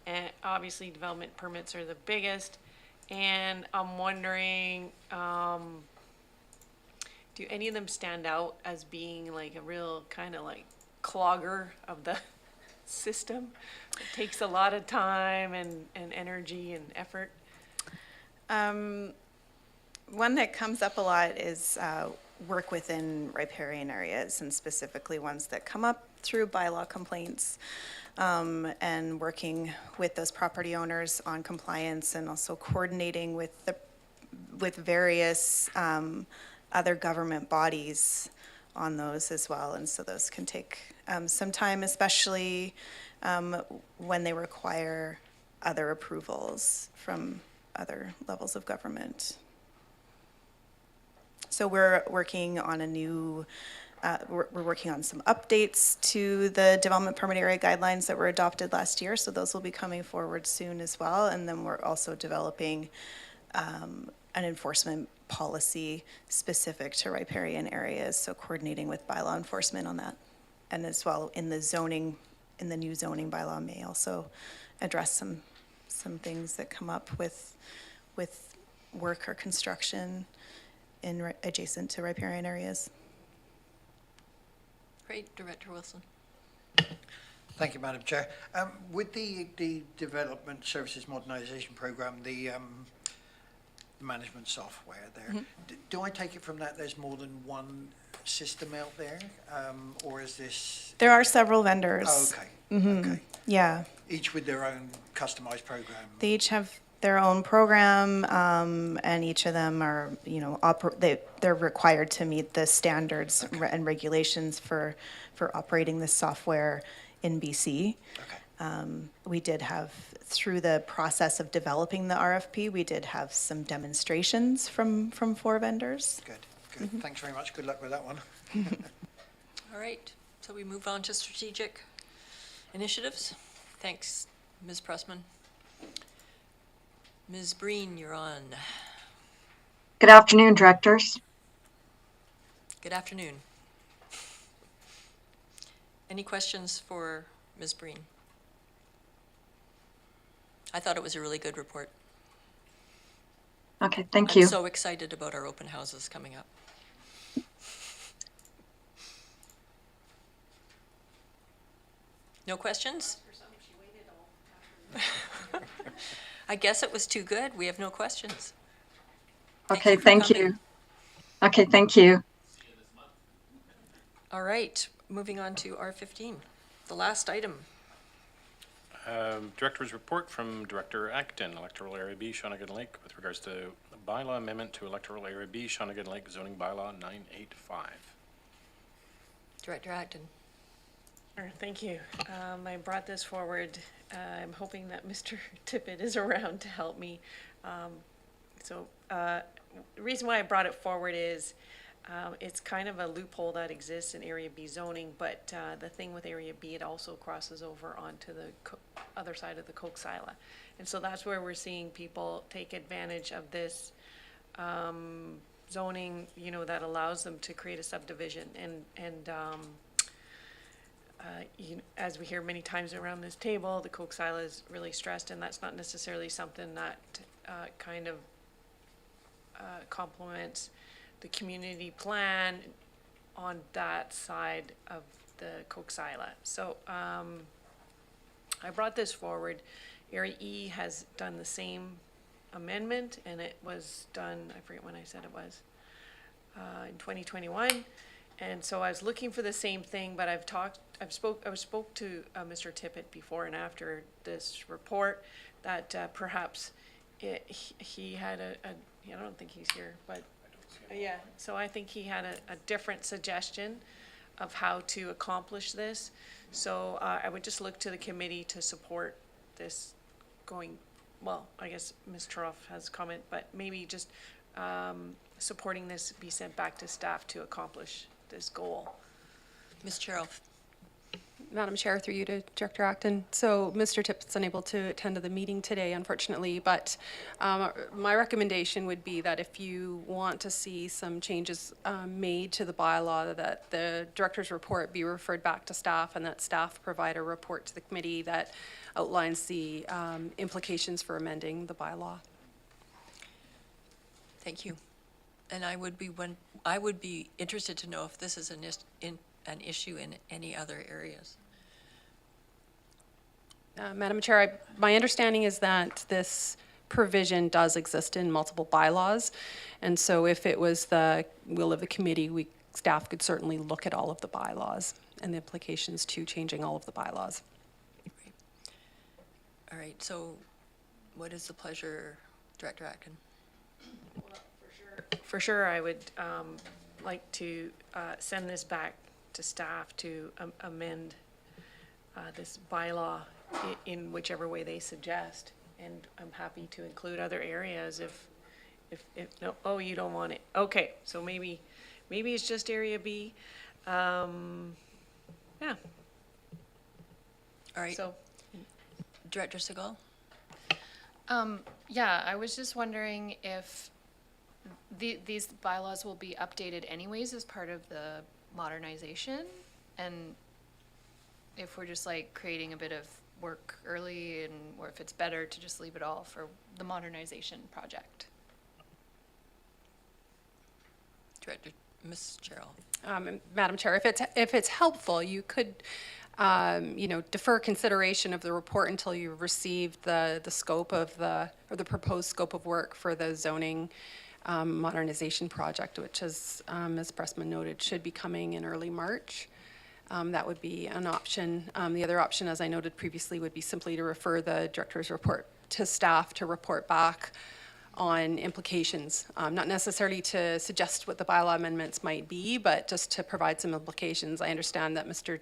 and obviously development permits are the biggest. And I'm wondering, do any of them stand out as being like a real kind of like clogger of the system? It takes a lot of time and energy and effort. One that comes up a lot is work within riparian areas, and specifically ones that come up through bylaw complaints, and working with those property owners on compliance, and also coordinating with various other government bodies on those as well. And so those can take some time, especially when they require other approvals from other levels of government. So we're working on a new, we're working on some updates to the development permit area guidelines that were adopted last year. So those will be coming forward soon as well. And then we're also developing an enforcement policy specific to riparian areas. So coordinating with bylaw enforcement on that. And as well in the zoning, in the new zoning bylaw may also address some things that come up with work or construction in adjacent to riparian areas. Great, Director Wilson. Thank you, Madam Chair. With the Development Services Modernisation Programme, the management software there, do I take it from that there's more than one system out there, or is this? There are several vendors. Oh, okay. Okay. Yeah. Each with their own customized program. They each have their own program, and each of them are, they're required to meet the standards and regulations for operating this software in BC. We did have, through the process of developing the RFP, we did have some demonstrations from 4 vendors. Good. Thanks very much. Good luck with that one. All right, so we move on to strategic initiatives. Thanks, Ms. Pressman. Ms. Breen, you're on. Good afternoon, directors. Good afternoon. Any questions for Ms. Breen? I thought it was a really good report. Okay, thank you. I'm so excited about our open houses coming up. No questions? I guess it was too good. We have no questions. Okay, thank you. Okay, thank you. All right, moving on to R15, the last item. Director's report from Director Acton, Electoral Area B, Shawnigan Lake, with regards to bylaw amendment to Electoral Area B, Shawnigan Lake zoning bylaw 985. Director Acton. Thank you. I brought this forward. I'm hoping that Mr. Tippett is around to help me. The reason why I brought it forward is it's kind of a loophole that exists in Area B zoning, but the thing with Area B, it also crosses over onto the other side of the Coxsila. And so that's where we're seeing people take advantage of this zoning, that allows them to create a subdivision. As we hear many times around this table, the Coxsila is really stressed, and that's not necessarily something that complements the community plan on that side of the Coxsila. So I brought this forward. Area E has done the same amendment, and it was done, I forget when I said it was, in 2021. And so I was looking for the same thing, but I spoke to Mr. Tippett before and after this report that perhaps he had I don't think he's here, but yeah, so I think he had a different suggestion of how to accomplish this. So I would just look to the committee to support this going, well, I guess Ms. Truff has a comment, but maybe just supporting this be sent back to staff to accomplish this goal. Ms. Cheryl. Madam Chair, through you to Director Acton. So Mr. Tippett's unable to attend to the meeting today, unfortunately, but my recommendation would be that if you want to see some changes made to the bylaw, that the director's report be referred back to staff, and that staff provide a report to the committee that outlines the implications for amending the bylaw. Thank you. And I would be interested to know if this is an issue in any other areas. Madam Chair, my understanding is that this provision does exist in multiple bylaws, and so if it was the will of the committee, staff could certainly look at all of the bylaws and the implications to changing all of the bylaws. Great. All right, so what is the pleasure, Director Atkin? For sure, I would like to send this back to staff to amend this bylaw in whichever way they suggest. And I'm happy to include other areas if no, oh, you don't want it. Okay, so maybe it's just Area B. Yeah. All right. So, Director Segal? Yeah, I was just wondering if these bylaws will be updated anyways as part of the modernization, and if we're just like creating a bit of work early, or if it's better to just leave it all for the modernization project. Director, Ms. Cheryl. Madam Chair, if it's helpful, you could, defer consideration of the report until you receive the scope of or the proposed scope of work for the zoning modernization project, which, as Ms. Pressman noted, should be coming in early March. That would be an option. The other option, as I noted previously, would be simply to refer the director's report to staff to report back on implications, not necessarily to suggest what the bylaw amendments might be, but just to provide some implications. I understand that Mr.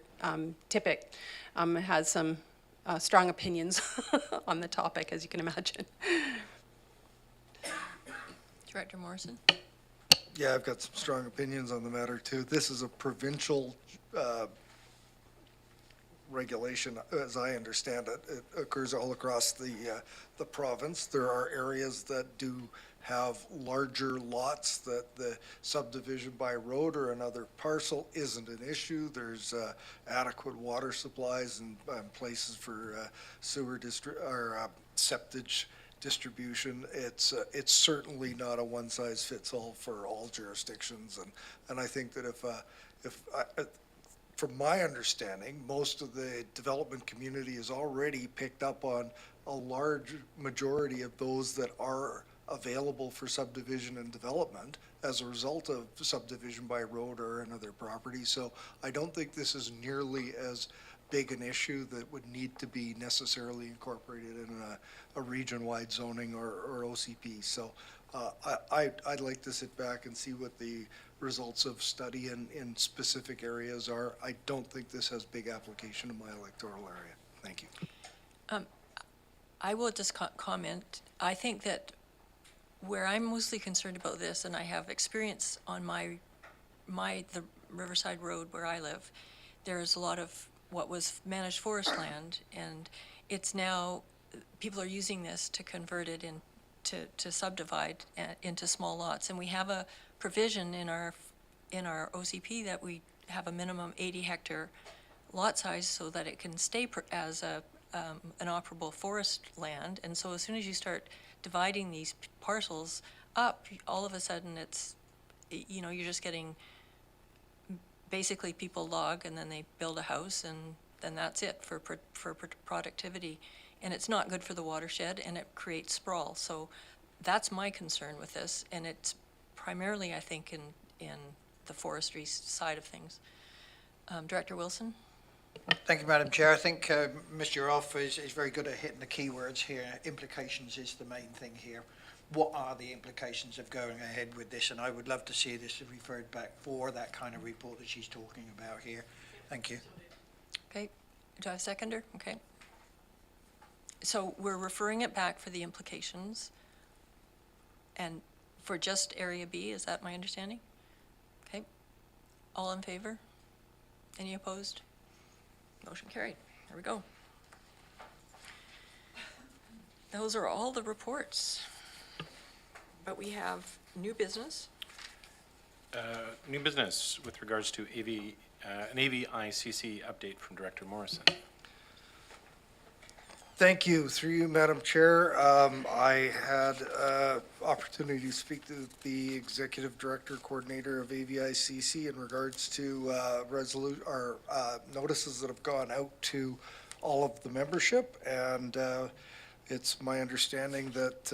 Tippett has some strong opinions on the topic, as you can imagine. Director Morrison? Yeah, I've got some strong opinions on the matter too. This is a provincial regulation, as I understand it. It occurs all across the province. There are areas that do have larger lots that the subdivision by road or another parcel isn't an issue. There's adequate water supplies and places for sewer septage distribution. It's certainly not a one-size-fits-all for all jurisdictions, and I think that from my understanding, most of the development community has already picked up on a large majority of those that are available for subdivision and development as a result of subdivision by road or another property. So I don't think this is nearly as big an issue that would need to be necessarily incorporated in a region-wide zoning or OCP. So I'd like to sit back and see what the results of study in specific areas are. I don't think this has big application in my electoral area. Thank you. I will just comment. I think that where I'm mostly concerned about this, and I have experience on the Riverside Road where I live, there's a lot of what was managed forest land, and it's now, people are using this to convert it to subdivide into small lots. And we have a provision in our OCP that we have a minimum 80 hectare lot size so that it can stay as an operable forest land. And so as soon as you start dividing these parcels up, all of a sudden it's, you're just getting, basically people log and then they build a house and then that's it for productivity. And it's not good for the watershed and it creates sprawl. So that's my concern with this. And it's primarily, I think, in the forestry side of things. Director Wilson? Thank you, Madam Chair. I think Mr. Off is very good at hitting the keywords here. Implications is the main thing here. What are the implications of going ahead with this? And I would love to see this referred back for that kind of report that she's talking about here. Thank you. Okay. Do I have a seconder? Okay. So we're referring it back for the implications and for just Area B, is that my understanding? Okay. All in favor? Any opposed? Motion carried. There we go. Those are all the reports. But we have new business. New business with regards to an AVICC update from Director Morrison. Thank you. Through you, Madam Chair. I had opportunity to speak to the Executive Director Coordinator of AVICC in regards to notices that have gone out to all of the membership, and it's my understanding that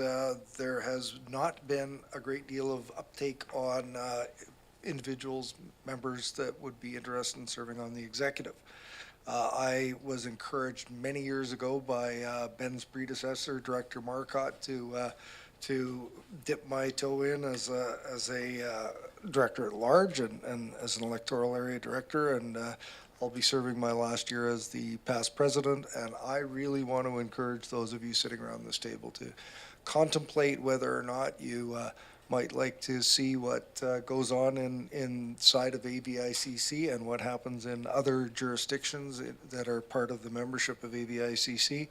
there has not been a great deal of uptake on individuals, members that would be interested in serving on the executive. I was encouraged many years ago by Ben's predecessor, Director Marcotte, to dip my toe in as a director at large and as an electoral area director, and I'll be serving my last year as the past president, and I really want to encourage those of you sitting around this table to contemplate whether or not you might like to see what goes on inside of AVICC and what happens in other jurisdictions that are part of the membership of AVICC.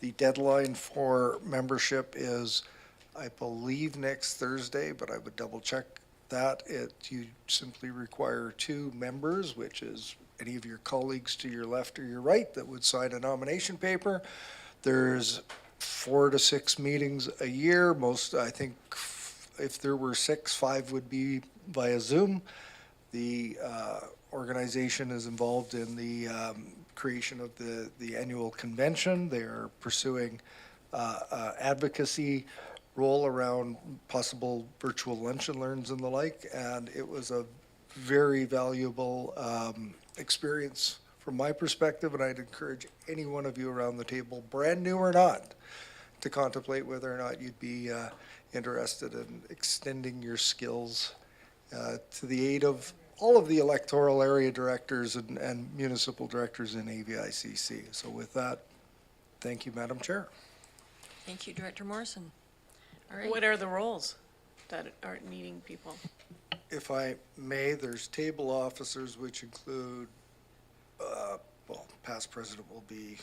The deadline for membership is, I believe, next Thursday, but I would double check that. You simply require 2 members, which is any of your colleagues to your left or your right that would sign a nomination paper. There's 4 to 6 meetings a year. Most, I think, if there were 6, 5 would be via Zoom. The organization is involved in the creation of the annual convention. They're pursuing advocacy role around possible virtual lunch and learns and the like, and it was a very valuable experience from my perspective, and I'd encourage any one of you around the table, brand new or not, to contemplate whether or not you'd be interested in extending your skills to the aid of all of the electoral area directors and municipal directors in AVICC. So with that, thank you, Madam Chair. Thank you, Director Morrison. All right. What are the roles that aren't meeting people? If I may, there's table officers, which include, well, past president will be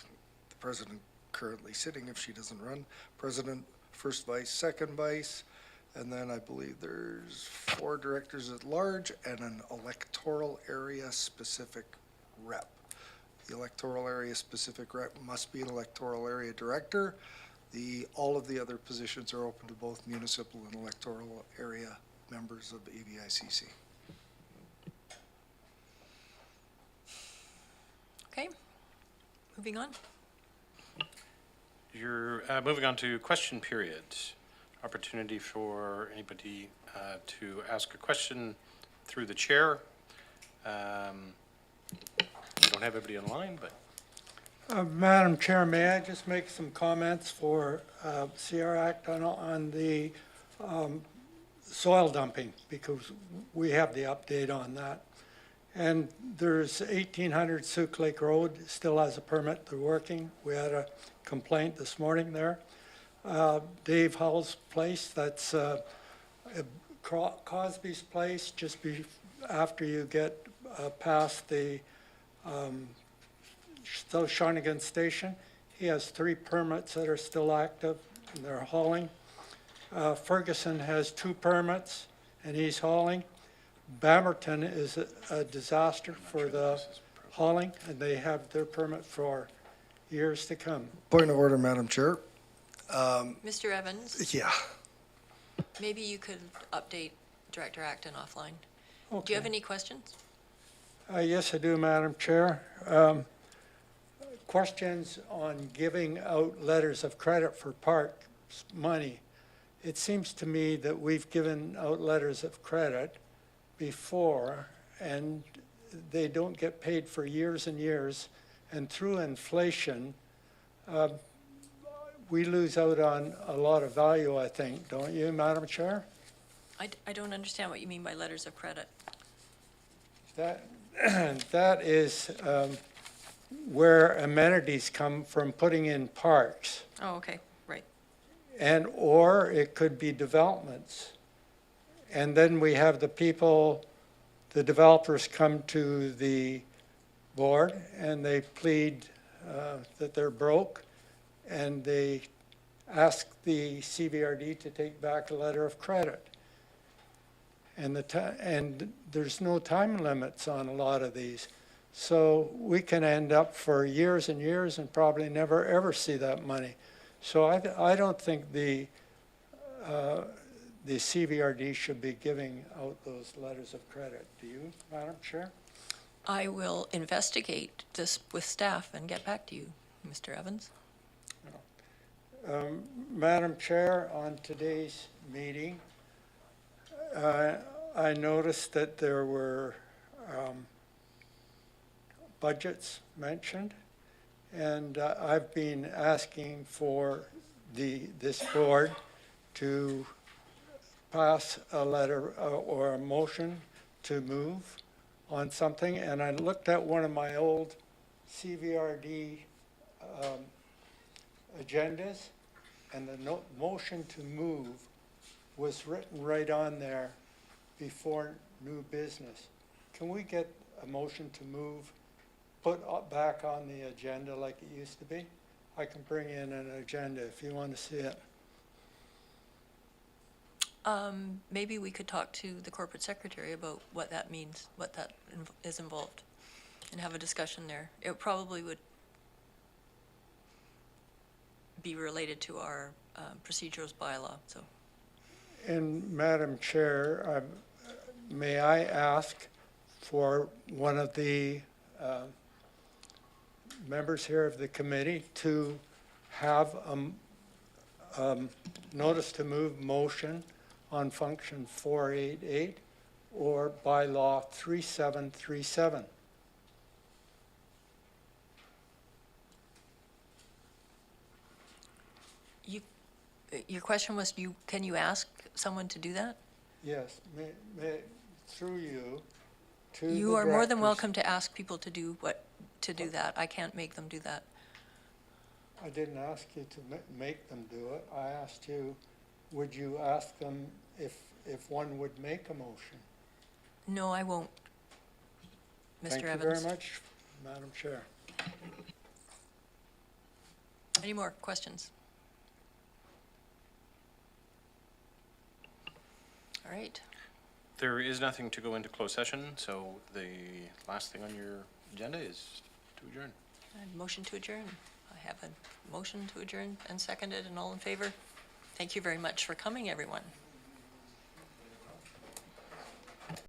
the president currently sitting if she doesn't run, president, first vice, second vice, and then I believe there's 4 directors at large and an electoral area specific rep. The electoral area specific rep must be an electoral area director. All of the other positions are open to both municipal and electoral area members of AVICC. Okay, moving on. You're moving on to question period. Opportunity for anybody to ask a question through the chair. We don't have everybody online, but. Madam Chair, may I just make some comments for CR Act on the soil dumping, because we have the update on that. And there's 1800 Souk Lake Road, still has a permit, they're working. We had a complaint this morning there. Dave Hull's place, that's Cosby's place, just after you get past the South Shawnigan Station. He has 3 permits that are still active, and they're hauling. Ferguson has 2 permits, and he's hauling. Bamerton is a disaster for the hauling, and they have their permit for years to come. Point of order, Madam Chair. Mr. Evans, Yeah. maybe you could update Director Acton offline. Okay. Do you have any questions? Yes, I do, Madam Chair. Questions on giving out letters of credit for park money. It seems to me that we've given out letters of credit before, and they don't get paid for years and years. And through inflation, we lose out on a lot of value, I think, don't you, Madam Chair? I don't understand what you mean by letters of credit. That is where amenities come from putting in parks. Oh, okay, right. Or it could be developments. And then we have the people, the developers come to the board and they plead that they're broke, and they ask the CVRD to take back a letter of credit. And there's no time limits on a lot of these. So we can end up for years and years and probably never ever see that money. So I don't think the CVRD should be giving out those letters of credit. Do you, Madam Chair? I will investigate this with staff and get back to you, Mr. Evans. Madam Chair, on today's meeting, I noticed that there were budgets mentioned, and I've been asking for this board to pass a letter or a motion to move on something, and I looked at one of my old CVRD agendas, and the motion to move was written right on there before new business. Can we get a motion to move put back on the agenda like it used to be? I can bring in an agenda if you want to see it. Maybe we could talk to the corporate secretary about what that means, what that is involved, and have a discussion there. It probably would be related to our procedures bylaw, so. And Madam Chair, may I ask for one of the members here of the committee to have notice to move motion on function 488 or bylaw 3737? Your question was, can you ask someone to do that? Yes, through you to the You are more than directors. welcome to ask people to do that. I can't make them do that. I didn't ask you to make them do it. I asked you, would you ask them if one would make a motion? No, I won't, Mr. Thank you Evans. very much, Madam Chair. Any more questions? All right. There is nothing to go into closed session, so the last thing on your agenda is to adjourn. Motion to adjourn. I have a motion to adjourn and seconded and all in favor. Thank you very much for coming, everyone.